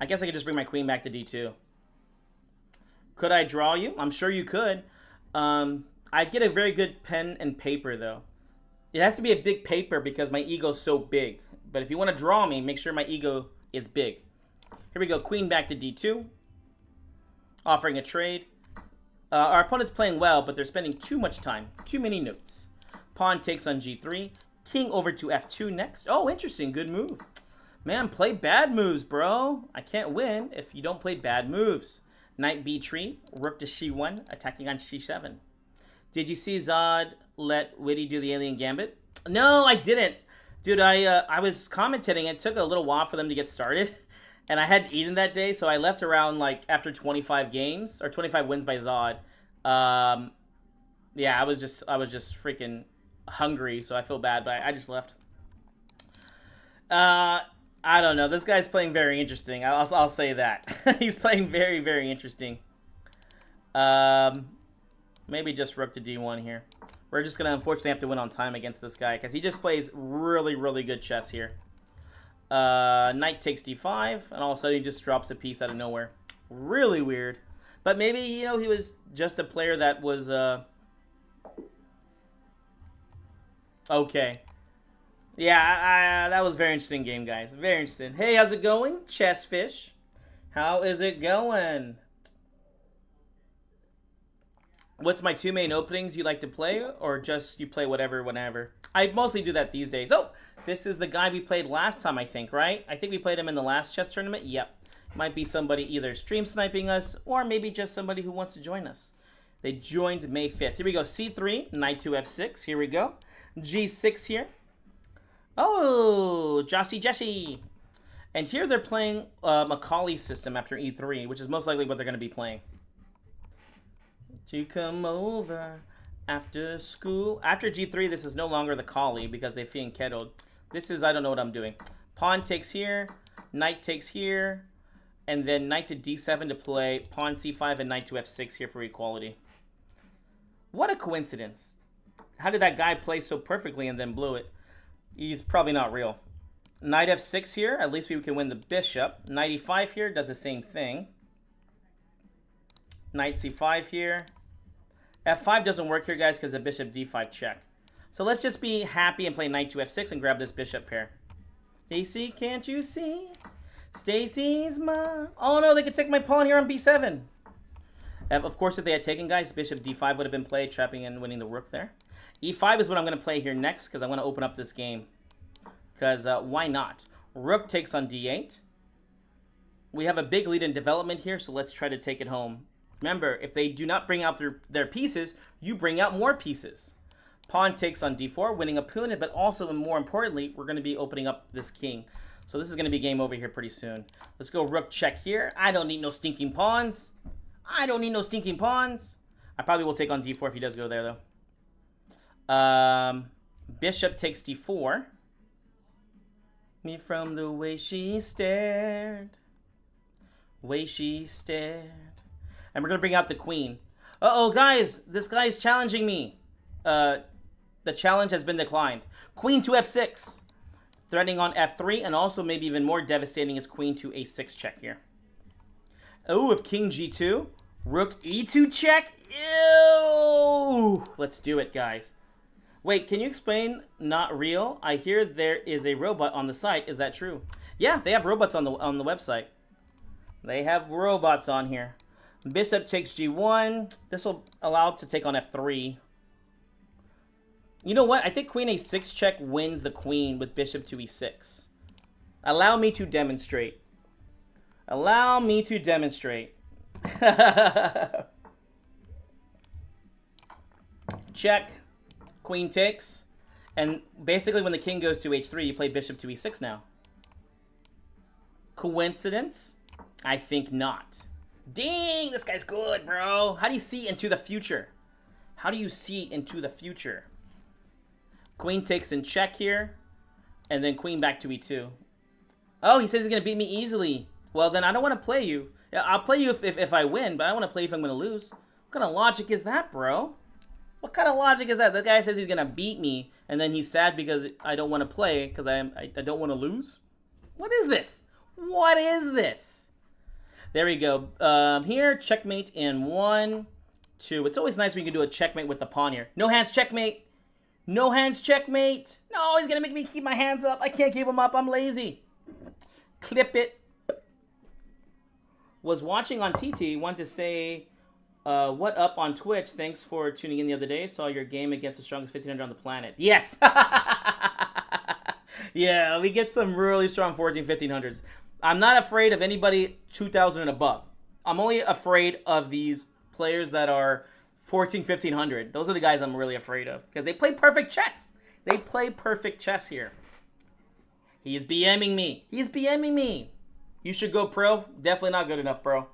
I guess I could just bring my queen back to d2. Could I draw you? I'm sure you could. I'd get a very good pen and paper, though. It has to be a big paper because my ego's so big. But if you want to draw me, make sure my ego is big. Here we go. Queen back to d2. Offering a trade. Our opponent's playing well, but they're spending too much time. Too many notes. Pawn takes on g3. King over to f2 next. Oh, interesting. Good move. Man, play bad moves, bro. I can't win if you don't play bad moves. Knight b3. Rook to c1. Attacking on c7. Did you see Zod let Witty do the alien gambit? No, I didn't. Dude, I was commentating. It took a little while for them to get started. And I hadn't eaten that day, so I left around, like, after 25 games. Or 25 wins by Zod. Yeah, I was just freaking hungry, so I feel bad. But I just left. I don't know. This guy's playing very interesting. I'll say that. He's playing very, very interesting. Maybe just rook to d1 here. We're just going to unfortunately have to win on time against this guy because he just plays really, really good chess here. Knight takes d5, and all of a sudden he just drops a piece out of nowhere. Really weird. But maybe, you know, he was just a player that was, okay. Yeah, that was a very interesting game, guys. Very interesting. Hey, how's it going? Chessfish. How is it going? What's my two main openings you like to play, or just you play whatever, whenever? I mostly do that these days. Oh, this is the guy we played last time, I think, right? I think we played him in the last chess tournament. Yep. Might be somebody either stream sniping us, or maybe just somebody who wants to join us. They joined May 5th. Here we go. C3, knight to f6. Here we go. G6 here. Oh, Jesse. And here they're playing Macaulay system after e3, which is most likely what they're going to be playing. To come over after school. After g3, this is no longer the Kali because they fiend kettled. This is, I don't know what I'm doing. Pawn takes here, knight takes here, and then knight to d7 to play pawn c5 and knight to f6 here for equality. What a coincidence. How did that guy play so perfectly and then blew it? He's probably not real. Knight f6 here, at least we can win the bishop. Knight e5 here does the same thing. Knight c5 here. F5 doesn't work here, guys, because of bishop d5 check. So let's just be happy and play knight to f6 and grab this bishop pair. Stacy, can't you see? Stacy's mom. Oh, no, they could take my pawn here on b7. Of course, if they had taken, guys, bishop d5 would have been played, trapping and winning the rook there. e5 is what I'm going to play here next because I want to open up this game. Because why not? Rook takes on d8. We have a big lead in development here, so let's try to take it home. Remember, if they do not bring out their pieces, you bring out more pieces. Pawn takes on d4, winning a pawn, but also, and more importantly, we're going to be opening up this king. So this is going to be game over here pretty soon. Let's go rook check here. I don't need no stinking pawns. I don't need no stinking pawns. I probably will take on d4 if he does go there, though. Bishop takes d4. Me from the way she stared. Way she stared. And we're going to bring out the queen. Uh-oh, guys. This guy's challenging me. The challenge has been declined. Queen to f6. Threatening on f3. And also maybe even more devastating is queen to a6 check here. Oh, if king g2. Rook e2 check. Ew. Let's do it, guys. Wait, can you explain not real? I hear there is a robot on the site. Is that true? Yeah, they have robots on the website. They have robots on here. Bishop takes g1. This will allow it to take on f3. You know what? I think queen a6 check wins the queen with bishop to e6. Allow me to demonstrate. Allow me to demonstrate. Check. Queen takes. And basically when the king goes to h3, you play bishop to e6 now. Coincidence? I think not. Dang, this guy's good, bro. How do you see into the future? How do you see into the future? Queen takes in check here. And then queen back to e2. Oh, he says he's going to beat me easily. Well, then I don't want to play you. Yeah, I'll play you if I win, but I don't want to play if I'm going to lose. What kind of logic is that, bro? What kind of logic is that? The guy says he's going to beat me, and then he's sad because I don't want to play because I don't want to lose? What is this? What is this? There we go. Here, checkmate in 1, 2. It's always nice when you can do a checkmate with the pawn here. No hands, checkmate. No hands, checkmate. No, he's going to make me keep my hands up. I can't keep them up. I'm lazy. Clip it. Was watching on TT. Want to say, what up on Twitch? Thanks for tuning in the other day. Saw your game against the strongest 1500 on the planet. Yes. Yeah, we get some really strong 14, 1500s. I'm not afraid of anybody 2000 and above. I'm only afraid of these players that are 14, 1500. Those are the guys I'm really afraid of because they play perfect chess. They play perfect chess here. He is BMing me. He's BMing me. You should go pro. Definitely not good enough, bro.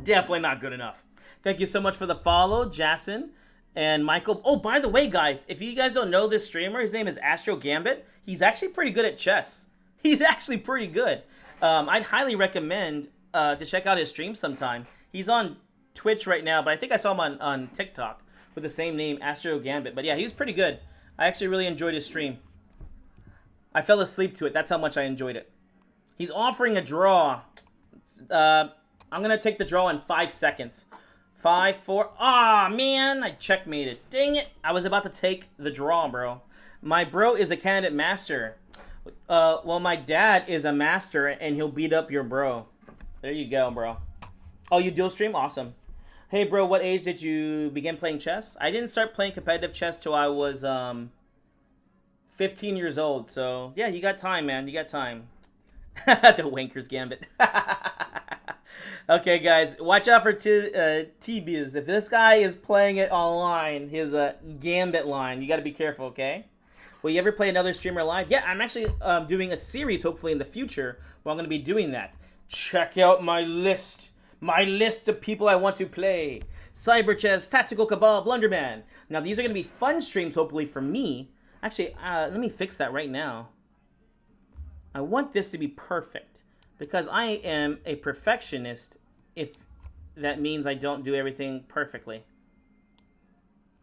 Definitely not good enough. Thank you so much for the follow, Jason and Michael. Oh, by the way, guys, if you guys don't know this streamer, his name is Astro Gambit. He's actually pretty good at chess. He's actually pretty good. I'd highly recommend to check out his stream sometime. He's on Twitch right now, but I think I saw him on TikTok with the same name, Astro Gambit. But yeah, he's pretty good. I actually really enjoyed his stream. I fell asleep to it. That's how much I enjoyed it. He's offering a draw. I'm going to take the draw in 5 seconds. 5, 4. Aw, man. I checkmated. Dang it. I was about to take the draw, bro. My bro is a candidate master. Well, my dad is a master, and he'll beat up your bro. There you go, bro. Oh, you dual stream? Awesome. Hey, bro, what age did you begin playing chess? I didn't start playing competitive chess till I was 15 years old. So, yeah, you got time, man. You got time. The Wanker's Gambit. Okay, guys, watch out for T-Biz. If this guy is playing it online, his Gambit line, you got to be careful, okay? Will you ever play another streamer live? Yeah, I'm actually doing a series, hopefully, in the future, where I'm going to be doing that. Check out my list. My list of people I want to play. Cyber Chess, Tactical Cabal, Blunderman. Now, these are going to be fun streams, hopefully, for me. Actually, let me fix that right now. I want this to be perfect because I am a perfectionist if that means I don't do everything perfectly.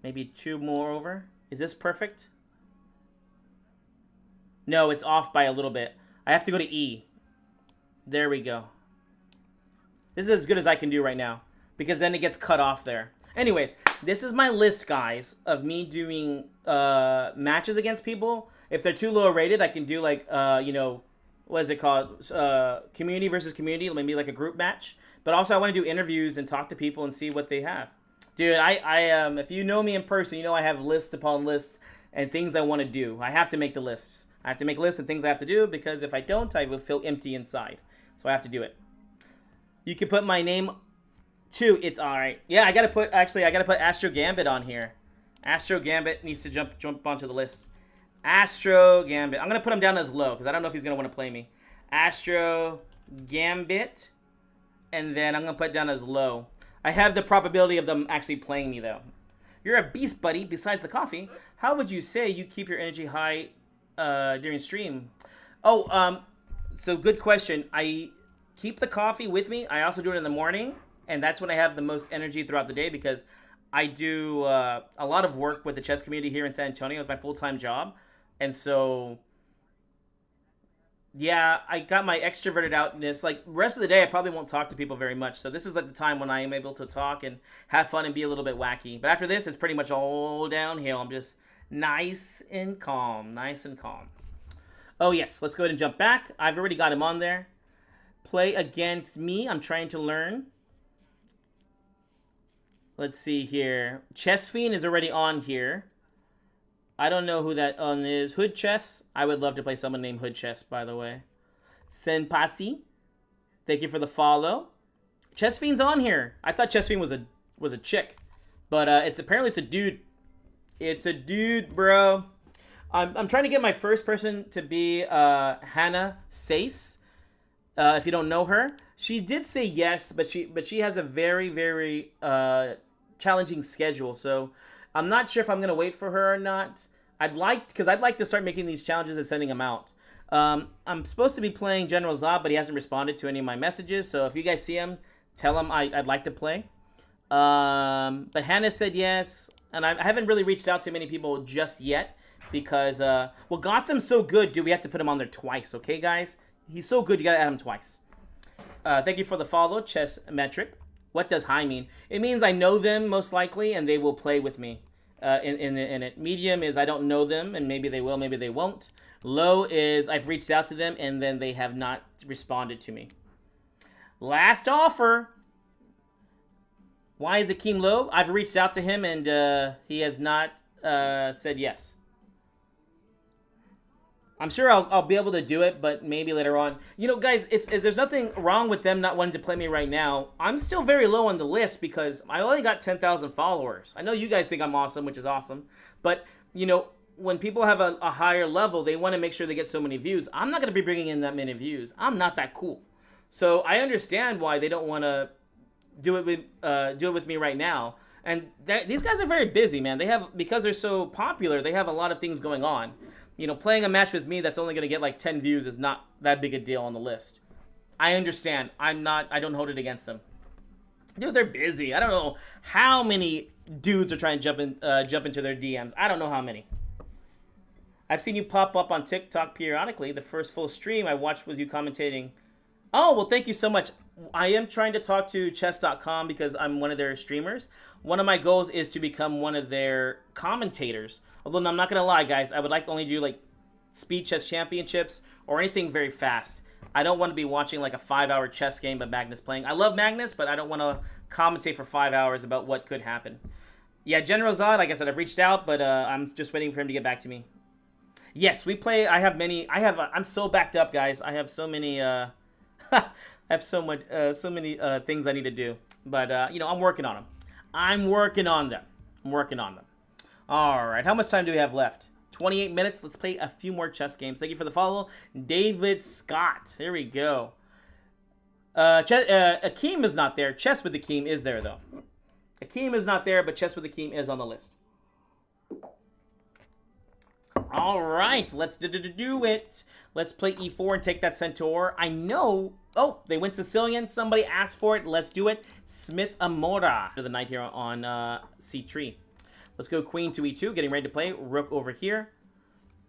Maybe 2 more over. Is this perfect? No, it's off by a little bit. I have to go to E. There we go. This is as good as I can do right now because then it gets cut off there. Anyways, this is my list, guys, of me doing matches against people. If they're too low rated, I can do like, you know, what is it called? Community versus community, maybe like a group match. But also I want to do interviews and talk to people and see what they have. Dude, if you know me in person, you know I have lists upon lists and things I want to do. I have to make the lists. I have to make lists of things I have to do because if I don't, I will feel empty inside. So I have to do it. You can put my name too. It's all right. Yeah, I gotta put Astro Gambit on here. Astro Gambit needs to jump onto the list. Astro Gambit. I'm gonna put him down as low because I don't know if he's gonna want to play me. Astro Gambit, and then I'm gonna put it down as low. I have the probability of them actually playing me though. You're a beast, buddy. Besides the coffee, how would you say you keep your energy high during stream? Oh, so good question. I keep the coffee with me. I also do it in the morning, and that's when I have the most energy throughout the day because I do a lot of work with the chess community here in San Antonio. It's my full-time job. And so, yeah, I got my extroverted outness. Like, rest of the day, I probably won't talk to people very much. So this is like the time when I am able to talk and have fun and be a little bit wacky. But after this, it's pretty much all downhill. I'm just nice and calm. Nice and calm. Oh, yes. Let's go ahead and jump back. I've already got him on there. Play against me. I'm trying to learn. Let's see here. Chess Fiend is already on here. I don't know who that one is. Hood Chess. I would love to play someone named Hood Chess, by the way. Senpasi. Thank you for the follow. Chess Fiend's on here. I thought Chess Fiend was a chick. But apparently it's a dude. It's a dude, bro. I'm trying to get my first person to be Hannah Sace. If you don't know her, she did say yes, but she has a very very challenging schedule. So I'm not sure if I'm gonna wait for her or not. I'd like to start making these challenges and sending them out. I'm supposed to be playing General Zod, but he hasn't responded to any of my messages. So if you guys see him, tell him I'd like to play. But Hannah said yes, and I haven't really reached out to many people just yet because well, Gotham's so good, dude. We have to put him on there twice, okay, guys? He's so good, you gotta add him twice. Thank you for the follow, Chess Metric. What does high mean? It means I know them most likely, and they will play with me. In it. Medium is I don't know them, and maybe they will, maybe they won't. Low is I've reached out to them, and then they have not responded to me. Last offer. Why is Akeem low? I've reached out to him, and he has not said yes. I'm sure I'll be able to do it, but maybe later on. You know, guys, there's nothing wrong with them not wanting to play me right now. I'm still very low on the list because I only got 10,000 followers. I know you guys think I'm awesome, which is awesome. But, you know, when people have a higher level, they want to make sure they get so many views. I'm not going to be bringing in that many views. I'm not that cool. So I understand why they don't want to do it with me right now. And these guys are very busy, man. Because they're so popular, they have a lot of things going on. You know, playing a match with me that's only going to get like 10 views is not that big a deal on the list. I understand. I don't hold it against them. Dude, they're busy. I don't know how many dudes are trying to jump into their DMs. I don't know how many. I've seen you pop up on TikTok periodically. The first full stream I watched was you commentating. Oh, well, thank you so much. I am trying to talk to chess.com because I'm one of their streamers. One of my goals is to become one of their commentators. Although I'm not going to lie, guys, I would like to only do like speed chess championships or anything very fast. I don't want to be watching like a 5-hour chess game but Magnus playing. I love Magnus, but I don't want to commentate for 5 hours about what could happen. Yeah, General Zod, like I said, I've reached out, but I'm just waiting for him to get back to me. Yes, we play. I'm so backed up, guys. I have so many I have so many things I need to do. But you know, I'm working on them. I'm working on them. All right, how much time do we have left? 28 minutes. Let's play a few more chess games. Thank you for the follow, David Scott. Here we go. Akeem is not there. Chess with Akeem is there, though. Akeem is not there, but Chess with Akeem is on the list. All right, let's do it. Let's play e4 and take that centaur. I know. Oh, they went Sicilian. Somebody asked for it. Let's do it. Smith Amora to the knight here on c3. Let's go queen to e2, getting ready to play. Rook over here.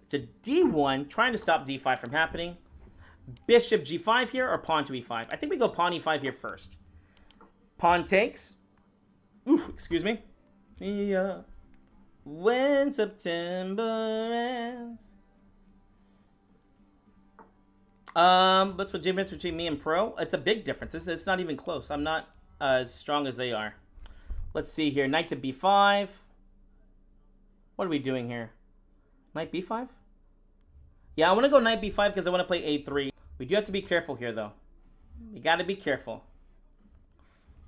To d1, trying to stop d5 from happening. Bishop g5 here, or pawn to e5? I think we go pawn e5 here first. Pawn takes. Oof, excuse me. Yeah. When September ends. What's the difference between me and pro? It's a big difference. It's not even close. I'm not as strong as they are. Let's see here. Knight to b5. What are we doing here? Knight b5? Yeah, I want to go knight b5 because I want to play a3. We do have to be careful here, though. You got to be careful.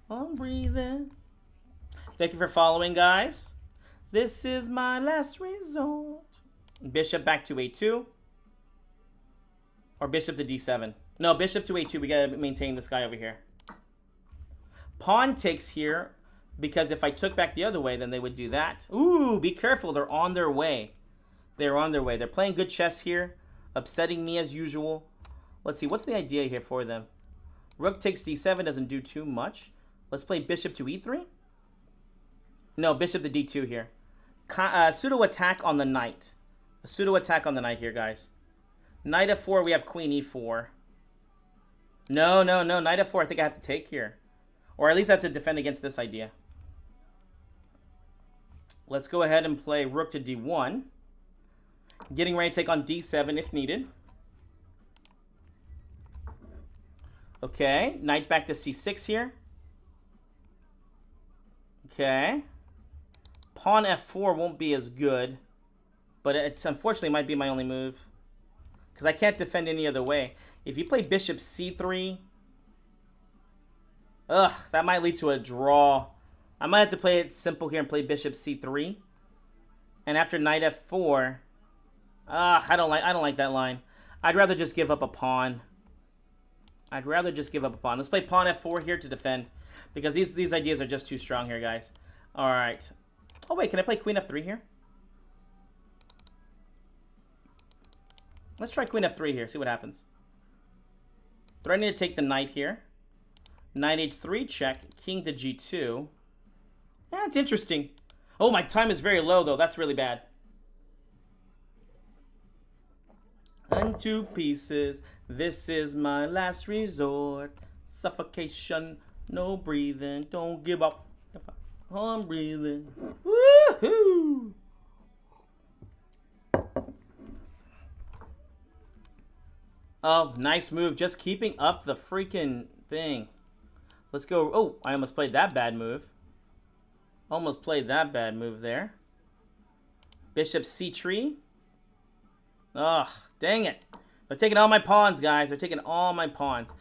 I'm breathing. Thank you for following, guys. This is my last resort. Bishop back to a2. Or bishop to d7. No, bishop to a2. We got to maintain this guy over here. Pawn takes here. Because if I took back the other way, then they would do that. Ooh, be careful. They're on their way. They're on their way. They're playing good chess here. Upsetting me as usual. Let's see. What's the idea here for them? Rook takes d7 doesn't do too much. Let's play bishop to e3. No, bishop to d2 here. Pseudo attack on the knight. A pseudo attack on the knight here, guys. Knight f4, we have queen e4. No. Knight f4, I think I have to take here. Or at least I have to defend against this idea. Let's go ahead and play rook to d1. Getting ready to take on d7 if needed. Okay, knight back to c6 here. Okay. Pawn f4 won't be as good. But it's unfortunately might be my only move. Because I can't defend any other way. If you play bishop c3... Ugh, that might lead to a draw. I might have to play it simple here and play bishop c3. And after knight f4... Ugh, I don't like that line. I'd rather just give up a pawn. I'd rather just give up a pawn. Let's play pawn f4 here to defend. Because these ideas are just too strong here, guys. Alright. Oh, wait. Can I play queen f3 here? Let's try queen f3 here. See what happens. Threatening to take the knight here. Knight h3 check. King to g2. That's interesting. Oh, my time is very low, though. That's really bad. And 2 pieces. This is my last resort. Suffocation. No breathing. Don't give up. If I'm breathing. Woohoo! Oh, nice move. Just keeping up the freaking thing. Let's go. Oh, I almost played that bad move. Almost played that bad move there. Bishop c3. Ugh, dang it. They're taking all my pawns, guys. They're taking all my pawns.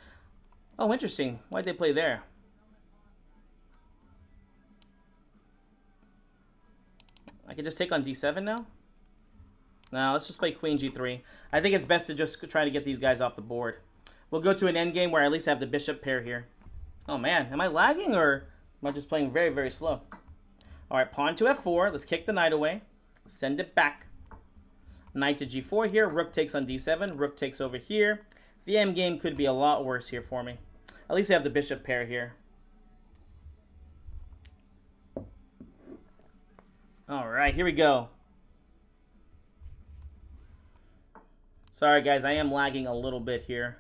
Oh, interesting. Why'd they play there? I can just take on d7 now? No, let's just play queen g3. I think it's best to just try to get these guys off the board. We'll go to an endgame where I at least have the bishop pair here. Oh, man. Am I lagging or am I just playing very, very slow? All right, pawn to f4. Let's kick the knight away. Send it back. Knight to g4 here. Rook takes on d7. Rook takes over here. The endgame could be a lot worse here for me. At least I have the bishop pair here. All right, here we go. Sorry, guys, I am lagging a little bit here.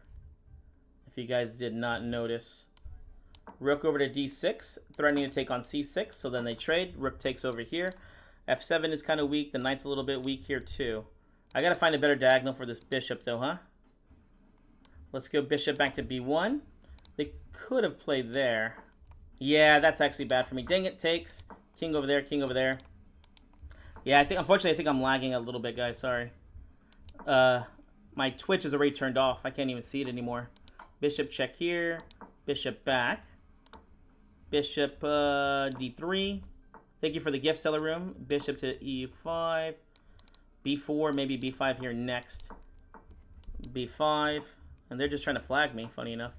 If you guys did not notice. Rook over to d6, threatening to take on c6, so then they trade. Rook takes over here. f7 is kind of weak. The knight's a little bit weak here, too. I got to find a better diagonal for this bishop, though, huh? Let's go bishop back to b1. They could have played there. Yeah, that's actually bad for me. Dang it, takes. King over there, king over there. Yeah, unfortunately, I think I'm lagging a little bit, guys. Sorry. My Twitch is already turned off. I can't even see it anymore. Bishop check here. Bishop back. Bishop d3. Thank you for the gift seller room. Bishop to e5. b4, maybe b5 here next. b5. And they're just trying to flag me, funny enough.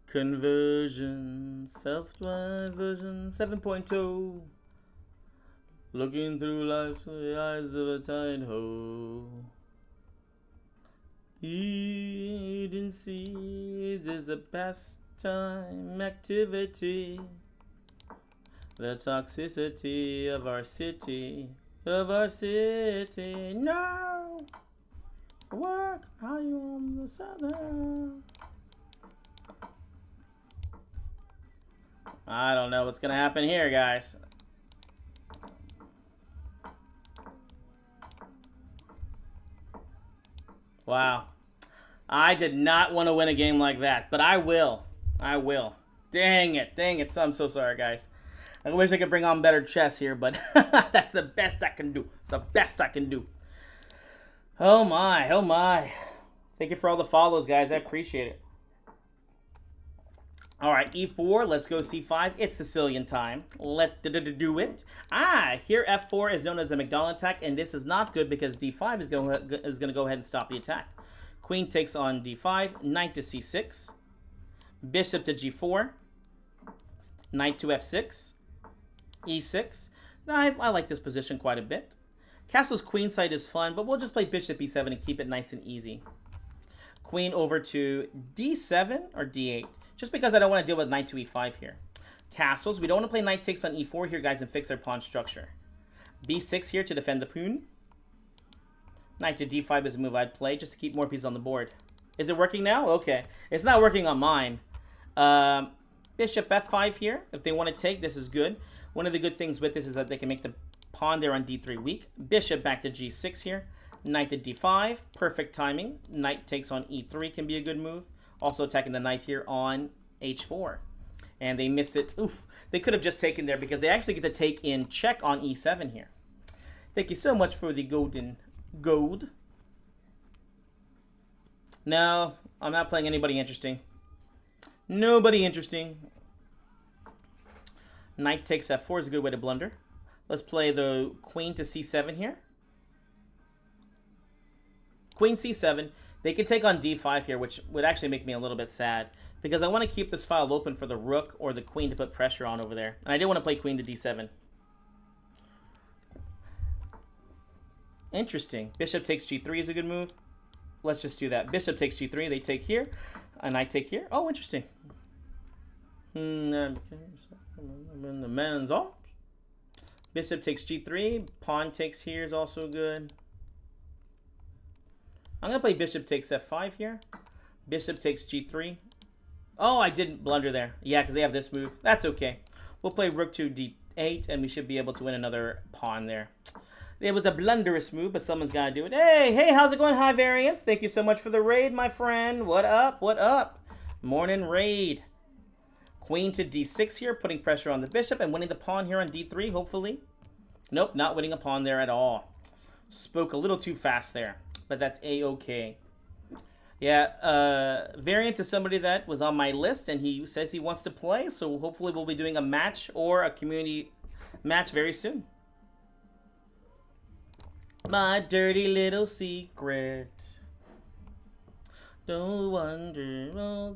Conversion, self-drive version 7.0. Looking through life through the eyes of a tired hoe. Agency is a pastime activity. The toxicity of our city. No! Work, are you on the southern? I don't know what's going to happen here, guys. Wow. I did not want to win a game like that, but I will. I will. Dang it. Dang it. So I'm so sorry, guys. I wish I could bring on better chess here, but that's the best I can do. It's the best I can do. Oh, my. Oh, my. Thank you for all the follows, guys. I appreciate it. All right, e4. Let's go c5. It's Sicilian time. Let's do it. Here f4 is known as the McDonald attack, and this is not good because d5 is going to go ahead and stop the attack. Queen takes on d5. Knight to c6. Bishop to g4. Knight to f6. e6. I like this position quite a bit. Castle's queenside is fun, but we'll just play bishop e7 and keep it nice and easy. Queen over to d7 or d8. Just because I don't want to deal with knight to e5 here. Castles. We don't want to play knight takes on e4 here, guys, and fix their pawn structure. b6 here to defend the pawn. Knight to d5 is a move I'd play just to keep more pieces on the board. Is it working now? Okay. It's not working on mine. Bishop f5 here. If they want to take, this is good. One of the good things with this is that they can make the pawn there on d3 weak. Bishop back to g6 here. Knight to d5. Perfect timing. Knight takes on e3 can be a good move. Also attacking the knight here on h4. And they missed it. Oof. They could have just taken there because they actually get to take in check on e7 here. Thank you so much for the golden gold. No, I'm not playing anybody interesting. Nobody interesting. Knight takes f4 is a good way to blunder. Let's play the queen to c7 here. Queen c7. They could take on d5 here, which would actually make me a little bit sad. Because I want to keep this file open for the rook or the queen to put pressure on over there. And I didn't want to play queen to d7. Interesting. Bishop takes g3 is a good move. Let's just do that. Bishop takes g3. They take here. And I take here. Oh, interesting. The man's off. Bishop takes g3. Pawn takes here is also good. I'm going to play bishop takes f5 here. Bishop takes g3. Oh, I didn't blunder there. Yeah, because they have this move. That's okay. We'll play rook to d8, and we should be able to win another pawn there. It was a blunderous move, but someone's got to do it. Hey, how's it going, High Variance? Thank you so much for the raid, my friend. What up? What up? Morning raid. Queen to d6 here, putting pressure on the bishop and winning the pawn here on d3, hopefully. Nope, not winning a pawn there at all. Spoke a little too fast there, but that's a-okay. Yeah, Variance is somebody that was on my list, and he says he wants to play, so hopefully we'll be doing a match or a community match very soon. My dirty little secret. Don't wonder.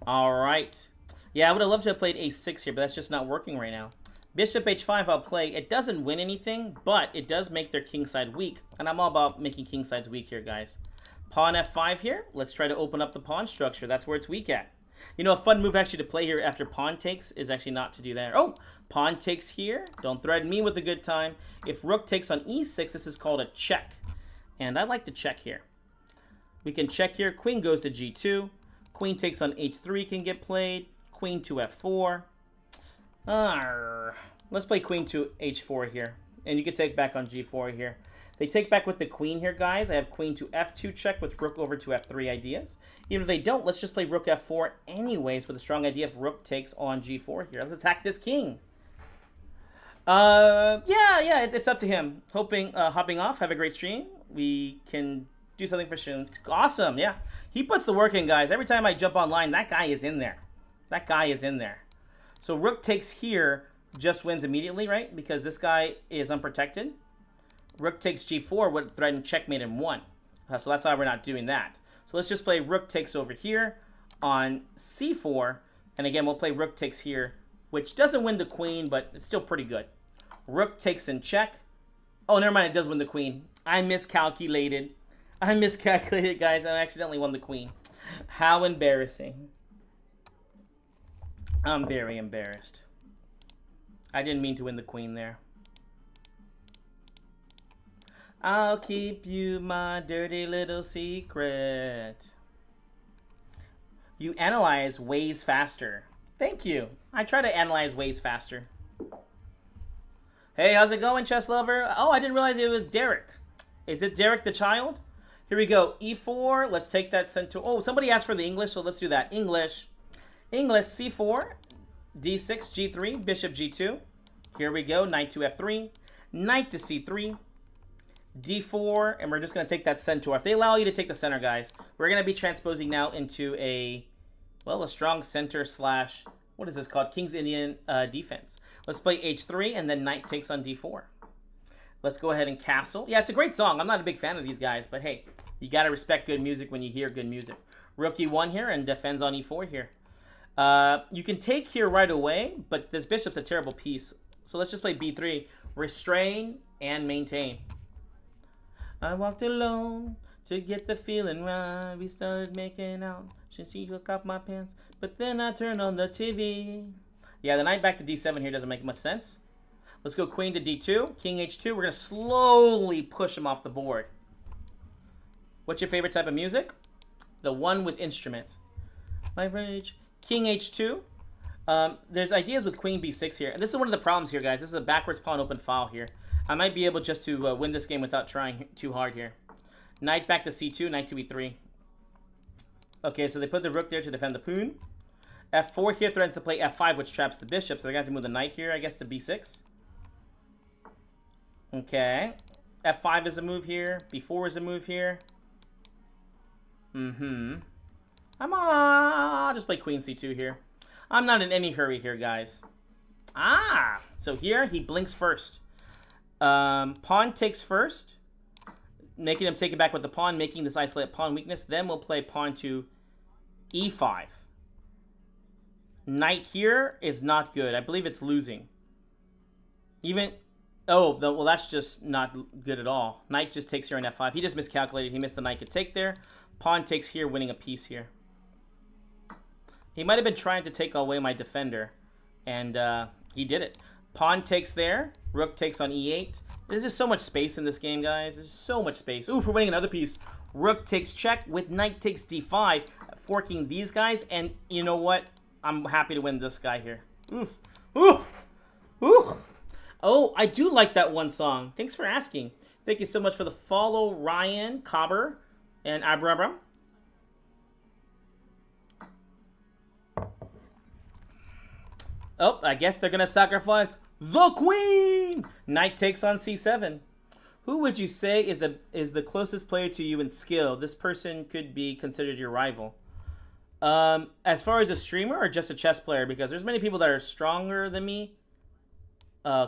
All right. Yeah, I would have loved to have played a6 here, but that's just not working right now. Bishop h5 I'll play. It doesn't win anything, but it does make their king side weak. And I'm all about making king sides weak here, guys. Pawn f5 here. Let's try to open up the pawn structure. That's where it's weak at. You know, a fun move actually to play here after pawn takes is actually not to do that. Oh, pawn takes here. Don't threaten me with a good time. If rook takes on e6, this is called a check. And I like to check here. We can check here. Queen goes to g2. Queen takes on h3 can get played. Queen to f4. Let's play queen to h4 here. And you can take back on g4 here. They take back with the queen here, guys. I have queen to f2 check with rook over to f3 ideas. Even if they don't, let's just play rook f4 anyways with a strong idea if rook takes on g4 here. Let's attack this king. Yeah, it's up to him. Hopping off. Have a great stream. We can do something for soon. Awesome, yeah. He puts the work in, guys. Every time I jump online, that guy is in there. That guy is in there. So rook takes here just wins immediately, right? Because this guy is unprotected. Rook takes g4 would threaten checkmate in 1. So that's why we're not doing that. So let's just play rook takes over here on c4. And again, we'll play rook takes here, which doesn't win the queen, but it's still pretty good. Rook takes in check. Oh, never mind. It does win the queen. I miscalculated. Guys. I accidentally won the queen. How embarrassing. I'm very embarrassed. I didn't mean to win the queen there. I'll keep you my dirty little secret. You analyze ways faster. Thank you. I try to analyze ways faster. Hey, how's it going, chess lover? Oh, I didn't realize it was Derek. Is it Derek the child? Here we go. E4. Let's take that center. Oh, somebody asked for the English, so let's do that. English, C4, D6, G3, Bishop G2. Here we go. Knight to F3, Knight to C3, D4, and we're just going to take that centaur. If they allow you to take the center, guys, we're going to be transposing now into a strong center slash, what is this called? King's Indian defense. Let's play H3, and then Knight takes on D4. Let's go ahead and castle. Yeah, it's a great song. I'm not a big fan of these guys, but hey, you got to respect good music when you hear good music. Rook E1 here and defends on E4 here. You can take here right away, but this bishop's a terrible piece. So let's just play B3. Restrain and maintain. I walked alone to get the feeling right. We started making out. Should she hook up my pants? But then I turned on the TV. Yeah, the knight back to D7 here doesn't make much sense. Let's go queen to D2. King H2. We're going to slowly push him off the board. What's your favorite type of music? The one with instruments. My rage. King H2. There's ideas with queen B6 here. And this is one of the problems here, guys. This is a backwards pawn open file here. I might be able just to win this game without trying too hard here. Knight back to C2, knight to E3. Okay, so they put the rook there to defend the pawn. F4 here threatens to play F5, which traps the bishop. So they're going to have to move the knight here, I guess, to B6. Okay. F5 is a move here. B4 is a move here. I'll just play queen C2 here. I'm not in any hurry here, guys. So here he blinks first. Pawn takes first. making him take it back with the pawn, making this isolate pawn weakness. Then we'll play pawn to e5. Knight here is not good. I believe it's losing. Even... Oh, well, that's just not good at all. Knight just takes here on f5. He just miscalculated. He missed the knight to take there. Pawn takes here, winning a piece here. He might have been trying to take away my defender, and he did it. Pawn takes there. Rook takes on e8. There's just so much space in this game, guys. There's so much space. Ooh, we're winning another piece. Rook takes check with knight takes d5, forking these guys, and you know what? I'm happy to win this guy here. Oof. Ooh. Ooh. Oh, I do like that one song. Thanks for asking. Thank you so much for the follow, Ryan, Cobber, and Abraham. Oh, I guess they're going to sacrifice the queen. Knight takes on c7. Who would you say is the closest player to you in skill? This person could be considered your rival. As far as a streamer or just a chess player? Because there's many people that are stronger than me.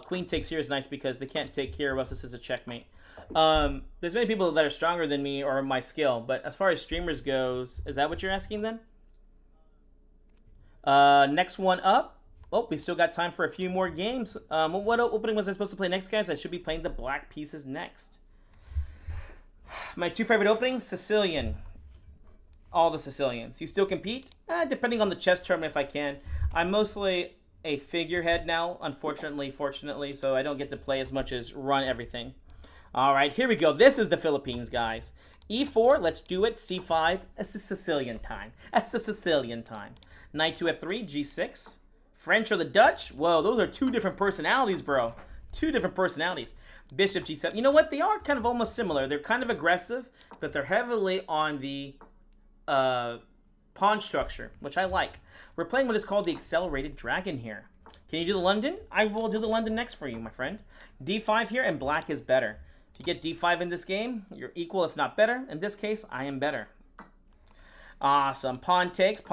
Queen takes here is nice because they can't take here or else this is a checkmate. There's many people that are stronger than me or my skill, but as far as streamers goes, is that what you're asking then? Next one up. Oh, we still got time for a few more games. What opening was I supposed to play next, guys? I should be playing the black pieces next. My two favorite openings, Sicilian. All the Sicilians. You still compete? Depending on the chess tournament if I can. I'm mostly a figurehead now, unfortunately, fortunately, so I don't get to play as much as run everything. All right, here we go. This is the Philippines, guys. E4, let's do it. C5, it's the Sicilian time. That's the Sicilian time. Knight to F3, G6. French or the Dutch? Whoa, those are two different personalities, bro. Two different personalities. Bishop G7. You know what? They are kind of almost similar. They're kind of aggressive, but they're heavily on the pawn structure, which I like. We're playing what is called the Accelerated Dragon here. Can you do the London? I will do the London next for you, my friend. D5 here, and black is better. If you get D5 in this game, you're equal, if not better. In this case, I am better. Awesome. Pawn takes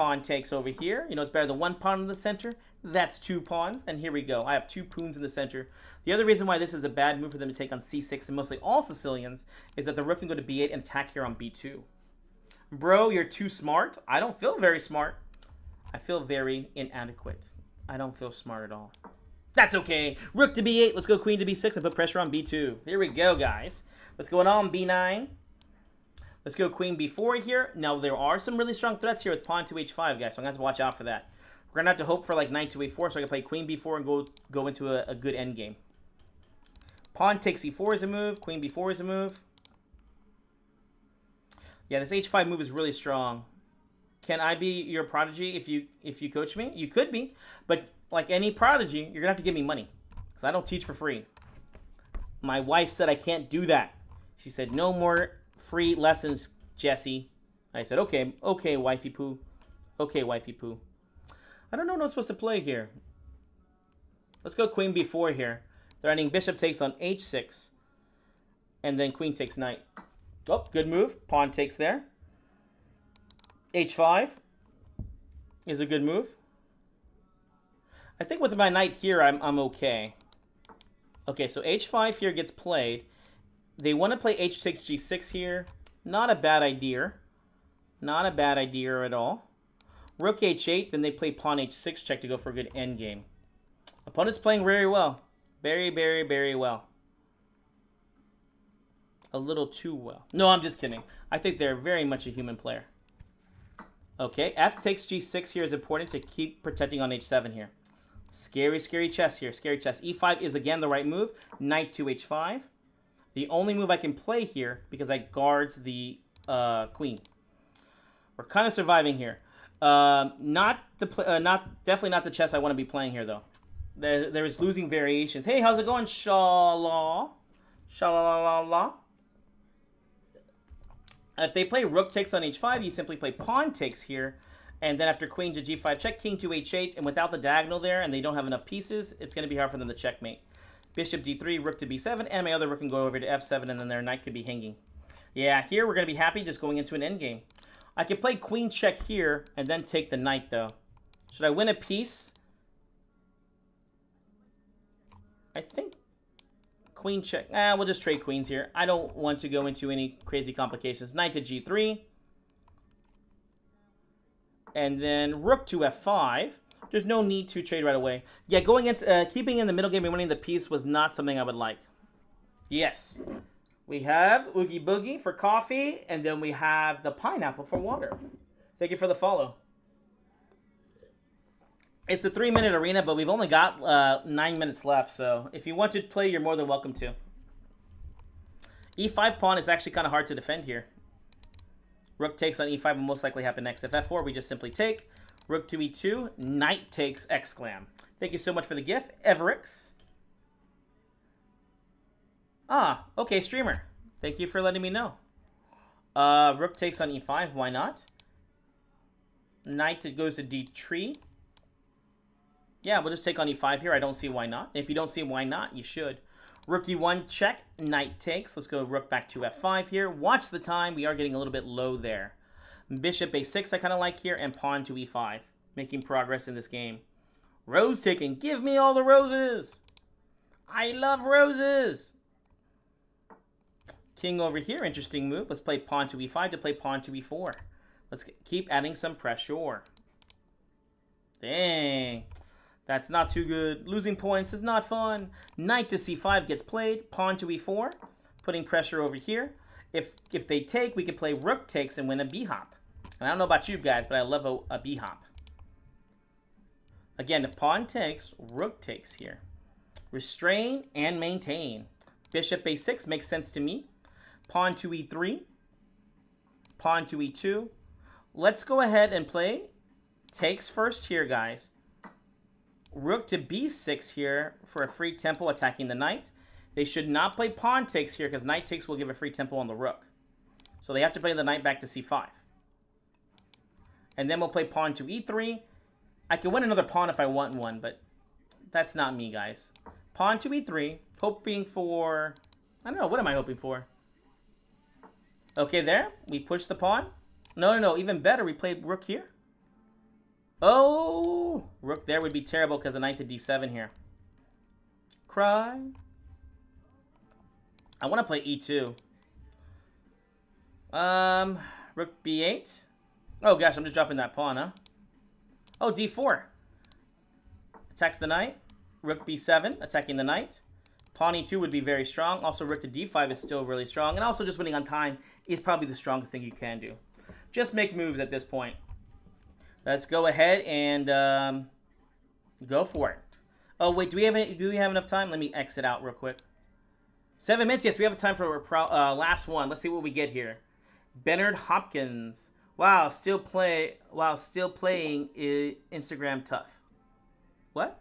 over here. You know, it's better than one pawn in the center. That's two pawns, and here we go. I have two pawns in the center. The other reason why this is a bad move for them to take on C6, and mostly all Sicilians, is that the rook can go to B8 and attack here on B2. Bro, you're too smart. I don't feel very smart. I feel very inadequate. I don't feel smart at all. That's okay. Rook to B8. Let's go queen to B6 and put pressure on B2. Here we go, guys. Let's go on B9. Let's go queen B4 here. Now, there are some really strong threats here with pawn to H5, guys, so I'm going to have to watch out for that. We're going to have to hope for like knight to A4 so I can play queen B4 and go into a good endgame. Pawn takes E4 is a move. Queen B4 is a move. Yeah, this H5 move is really strong. Can I be your prodigy if you coach me? You could be, but like any prodigy, you're gonna have to give me money because I don't teach for free. My wife said I can't do that. She said no more free lessons, Jesse. I said okay, wifey poo, okay, wifey poo. I don't know what I'm supposed to play here. Let's go queen B4 here. Threatening bishop takes on H6, and then queen takes knight. Oh, good move. Pawn takes there. H5 is a good move. I think with my knight here, I'm okay. Okay, so H5 here gets played. They want to play H takes G6 here. Not a bad idea. Not a bad idea at all. Rook H8, then they play pawn H6 check to go for a good endgame. Opponent's playing very well. Very, very, very well. A little too well. No, I'm just kidding. I think they're very much a human player. Okay, F takes G6 here is important to keep protecting on H7 here. Scary, scary chess here. Scary chess. E5 is again the right move. Knight to H5. The only move I can play here because I guards the queen. We're kind of surviving here. Definitely not the chess I want to be playing here though. There's losing variations. Hey, how's it going, Shala? Shala. If they play rook takes on H5, you simply play pawn takes here. And then after queen to G5 check, king to H8. And without the diagonal there, and they don't have enough pieces, it's going to be hard for them to checkmate. Bishop D3, rook to B7, and my other rook can go over to F7, and then their knight could be hanging. Yeah, here we're going to be happy just going into an endgame. I could play queen check here, and then take the knight, though. Should I win a piece? I think Queen check. We'll just trade queens here. I don't want to go into any crazy complications. Knight to g3. And then rook to f5. There's no need to trade right away. Yeah, going into keeping in the middle game and winning the piece was not something I would like. Yes. We have Oogie Boogie for coffee, and then we have the pineapple for water. Thank you for the follow. It's a 3-minute arena, but we've only got 9 minutes left, so if you want to play, you're more than welcome to. E5 pawn is actually kind of hard to defend here. Rook takes on e5 will most likely happen next. If f4, we just simply take. Rook to e2, knight takes exclam. Thank you so much for the gift, Everix. Okay, streamer. Thank you for letting me know. Rook takes on e5, why not? Knight goes to d3. Yeah, we'll just take on e5 here. I don't see why not. If you don't see why not, you should. Rook e1 check, knight takes. Let's go rook back to f5 here. Watch the time. We are getting a little bit low there. Bishop a6 I kind of like here, and pawn to e5. Making progress in this game. Rose taking. Give me all the roses. I love roses. King over here. Interesting move. Let's play pawn to e5 to play pawn to e4. Let's keep adding some pressure. Dang. That's not too good. Losing points is not fun. Knight to c5 gets played. Pawn to e4. Putting pressure over here. If they take, we could play rook takes and win a b-hop. And I don't know about you guys, but I love a b-hop. Again, if pawn takes, rook takes here. Restrain and maintain. Bishop a6 makes sense to me. Pawn to e3. Pawn to e2. Let's go ahead and play takes first here, guys. Rook to b6 here for a free tempo attacking the knight. They should not play pawn takes here because knight takes will give a free tempo on the rook. So they have to play the knight back to c5. And then we'll play pawn to e3. I can win another pawn if I want one, but that's not me, guys. Pawn to e3. Hoping for... I don't know. What am I hoping for? Okay, there. We push the pawn. No. Even better. We play rook here. Oh! Rook there would be terrible because the knight to d7 here. Cry. I want to play e2. Rook b8. Oh gosh, I'm just dropping that pawn, huh? Oh, d4. Attacks the knight. Rook b7, attacking the knight. Pawn e2 would be very strong. Also, rook to d5 is still really strong. And also, just winning on time is probably the strongest thing you can do. Just make moves at this point. Let's go ahead and go for it. Oh, wait, do we have enough time? Let me exit out real quick. 7 minutes. Yes, we have time for last one. Let's see what we get here. Bernard Hopkins. Wow, still playing Instagram tough. What?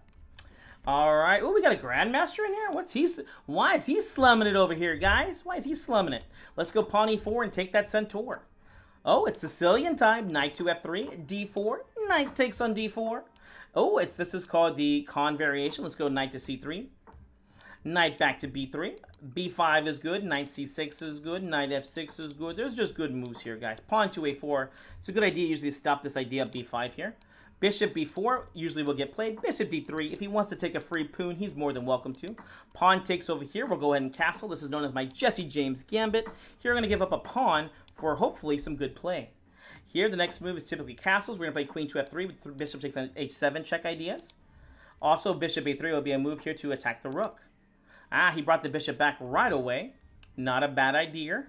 All right. Oh, we got a grandmaster in here. Why is he slumming it over here, guys? Why is he slumming it? Let's go pawn e4 and take that centaur. Oh, it's Sicilian time. Knight to f3, d4. Knight takes on d4. Oh, this is called the Khan variation. Let's go knight to c3. Knight back to b3. b5 is good. Knight c6 is good. Knight f6 is good. There's just good moves here, guys. Pawn to a4. It's a good idea usually to stop this idea of b5 here. Bishop b4 usually will get played. Bishop d3. If he wants to take a free poon, he's more than welcome to. Pawn takes over here. We'll go ahead and castle. This is known as my Jesse James Gambit. Here I'm going to give up a pawn for hopefully some good play. Here, the next move is typically castles. We're going to play queen to f3 with bishop takes on h7 check ideas. Also, bishop a3 will be a move here to attack the rook. He brought the bishop back right away. Not a bad idea.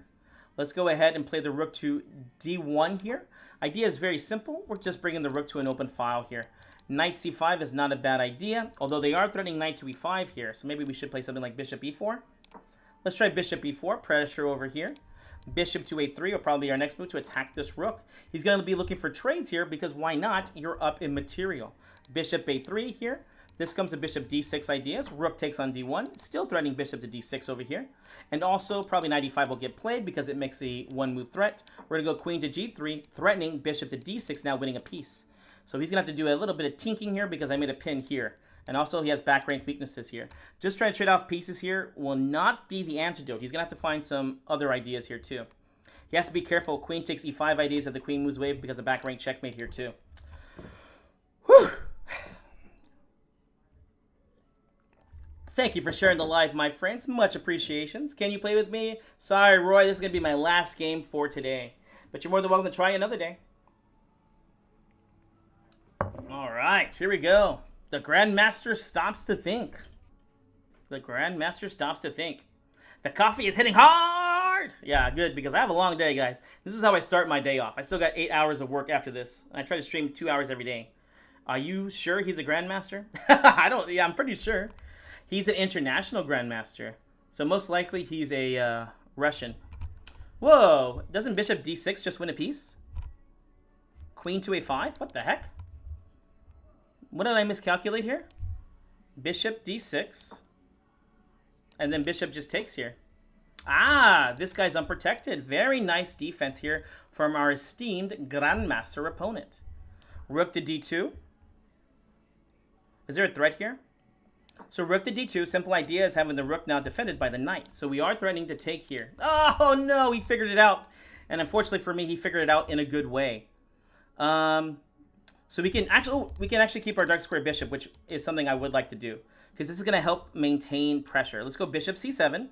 Let's go ahead and play the rook to d1 here. Idea is very simple. We're just bringing the rook to an open file here. Knight c5 is not a bad idea, although they are threatening knight to e5 here. So maybe we should play something like bishop e4. Let's try bishop e4, pressure over here. Bishop to a3 will probably be our next move to attack this rook. He's going to be looking for trades here because why not? You're up in material. Bishop a3 here. This comes to bishop d6 ideas. Rook takes on d1. Still threatening bishop to d6 over here. And also probably knight e5 will get played because it makes a one-move threat. We're going to go queen to g3, threatening bishop to d6, now winning a piece. So he's going to have to do a little bit of tinking here because I made a pin here. And also he has back rank weaknesses here. Just trying to trade off pieces here will not be the antidote. He's going to have to find some other ideas here too. He has to be careful. Queen takes e5 ideas if the queen moves wave because of back rank checkmate here too. Whew. Thank you for sharing the live, my friends. Much appreciations. Can you play with me? Sorry, Roy. This is going to be my last game for today. But you're more than welcome to try another day. All right, here we go. The Grandmaster stops to think. The Grandmaster stops to think. The coffee is hitting hard! Yeah, good, because I have a long day, guys. This is how I start my day off. I still got 8 hours of work after this. I try to stream 2 hours every day. Are you sure he's a Grandmaster? Yeah, I'm pretty sure. He's an international Grandmaster. So most likely he's a Russian. Whoa, doesn't Bishop D6 just win a piece? Queen to A5? What the heck? What did I miscalculate here? Bishop D6. And then Bishop just takes here. Ah, this guy's unprotected. Very nice defense here from our esteemed Grandmaster opponent. Rook to D2. Is there a threat here? So rook to D2. Simple idea is having the rook now defended by the knight. So we are threatening to take here. Oh, no, he figured it out. And unfortunately for me, he figured it out in a good way. So we can actually keep our dark square bishop, which is something I would like to do. Because this is going to help maintain pressure. Let's go bishop c7.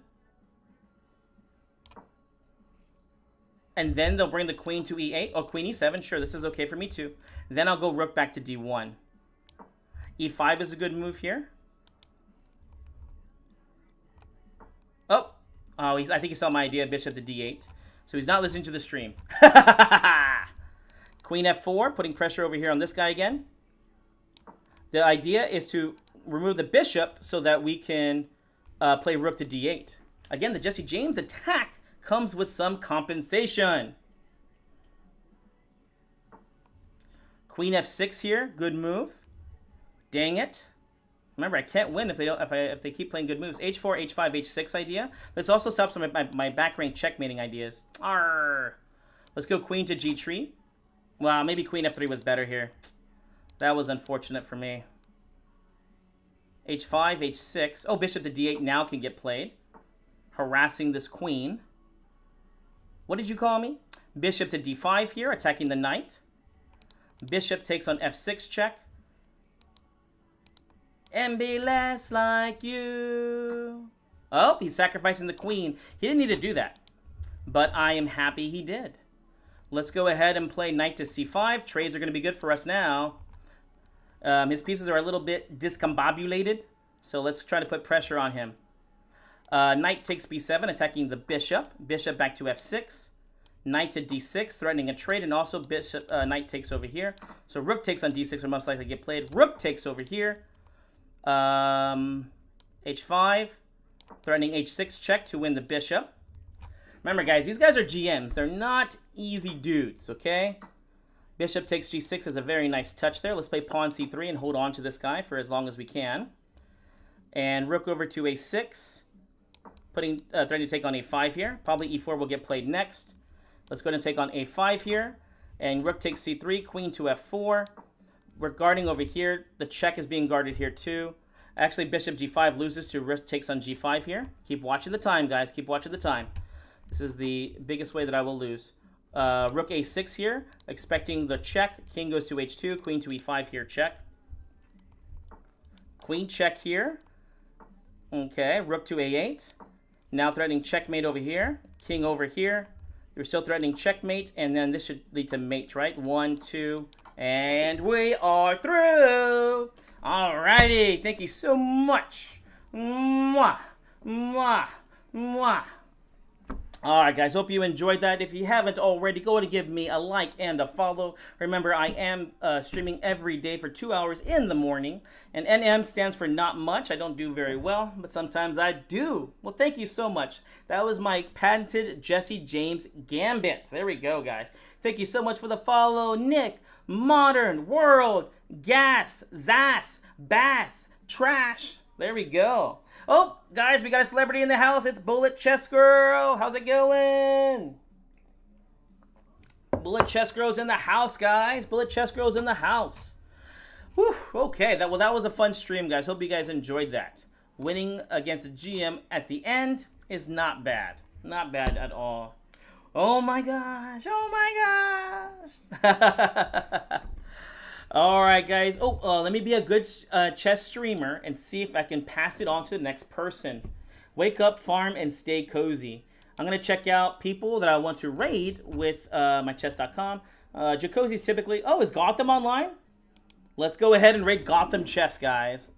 And then they'll bring the queen to e8. Oh, queen e7. Sure, this is okay for me too. Then I'll go rook back to d1. e5 is a good move here. Oh, I think he saw my idea, bishop to d8. So he's not listening to the stream. Queen f4, putting pressure over here on this guy again. The idea is to remove the bishop so that we can play rook to d8. Again, the Jesse James attack comes with some compensation. Queen f6 here, good move. Dang it. Remember, I can't win if they keep playing good moves. h4, h5, h6 idea. This also stops my back rank checkmating ideas. Arr. Let's go queen to g3. Wow, maybe queen f3 was better here. That was unfortunate for me. h5, h6. Oh, bishop to d8 now can get played. Harassing this queen. What did you call me? Bishop to d5 here, attacking the knight. Bishop takes on f6 check. And be less like you. Oh, he's sacrificing the queen. He didn't need to do that. But I am happy he did. Let's go ahead and play knight to c5. Trades are going to be good for us now. His pieces are a little bit discombobulated. So let's try to put pressure on him. Knight takes b7, attacking the bishop. Bishop back to f6. Knight to d6, threatening a trade. And also bishop, knight takes over here. So rook takes on d6 will most likely get played. Rook takes over here. H5. Threatening h6 check to win the bishop. Remember, guys, these guys are GMs. They're not easy dudes, okay? Bishop takes g6 is a very nice touch there. Let's play pawn c3 and hold on to this guy for as long as we can. And rook over to a6. Threatening to take on a5 here. Probably e4 will get played next. Let's go ahead and take on a5 here. And rook takes c3, queen to f4. We're guarding over here. The check is being guarded here too. Actually, bishop g5 loses to rook takes on g5 here. Keep watching the time, guys. Keep watching the time. This is the biggest way that I will lose. Rook a6 here, expecting the check. King goes to h2, queen to e5 here, check. Queen check here. Okay, rook to a8. Now threatening checkmate over here. King over here. You're still threatening checkmate, and then this should lead to mate, right? 1, 2, and we are through. Alrighty, thank you so much. Mwah, mwah, mwah. Alright guys, hope you enjoyed that. If you haven't already, go ahead and give me a like and a follow. Remember, I am streaming every day for 2 hours in the morning. And NM stands for not much. I don't do very well, but sometimes I do. Well, thank you so much. That was my patented Jesse James Gambit. There we go, guys. Thank you so much for the follow. Nick, Modern, World, Gas, Zass, Bass, Trash. There we go. Oh, guys, we got a celebrity in the house. It's Bullet Chess Girl. How's it going? Bullet Chess Girl's in the house, guys. Bullet Chess Girl's in the house. Whew, okay, that was a fun stream, guys. Hope you guys enjoyed that. Winning against the GM at the end is not bad. Not bad at all. Oh, my gosh. Oh, my gosh. All right, guys. Oh, let me be a good chess streamer and see if I can pass it on to the next person. Wake up, farm, and stay cozy. I'm going to check out people that I want to raid with my chess.com. Jacozzi's typically... Oh, is Gotham online? Let's go ahead and raid Gotham Chess, guys.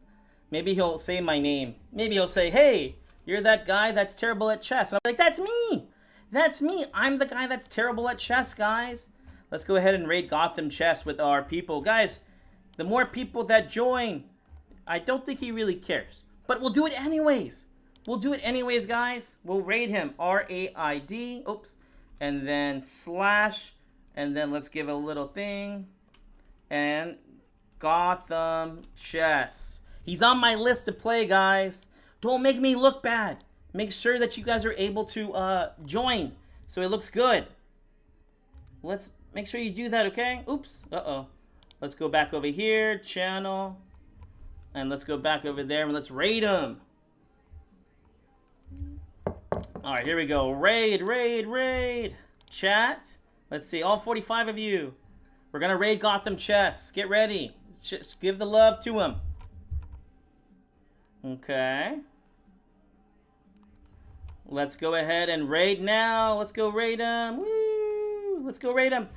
Maybe he'll say my name. Maybe he'll say, hey, you're that guy that's terrible at chess. And I'm like, that's me. That's me. I'm the guy that's terrible at chess, guys. Let's go ahead and raid Gotham Chess with our people. Guys, the more people that join, I don't think he really cares. But we'll do it anyways. We'll do it anyways, guys. We'll raid him. R-A-I-D. Oops. And then slash. And then let's give a little thing. And Gotham Chess. He's on my list to play, guys. Don't make me look bad. Make sure that you guys are able to join so it looks good. Let's make sure you do that, okay? Oops. Uh-oh. Let's go back over here. Channel. And let's go back over there and let's raid him. Alright, here we go. Raid, raid, raid. Chat. Let's see. All 45 of you. We're going to raid Gotham Chess. Get ready. Just give the love to him. Okay. Let's go ahead and raid now. Let's go raid him. Woo! Let's go raid him.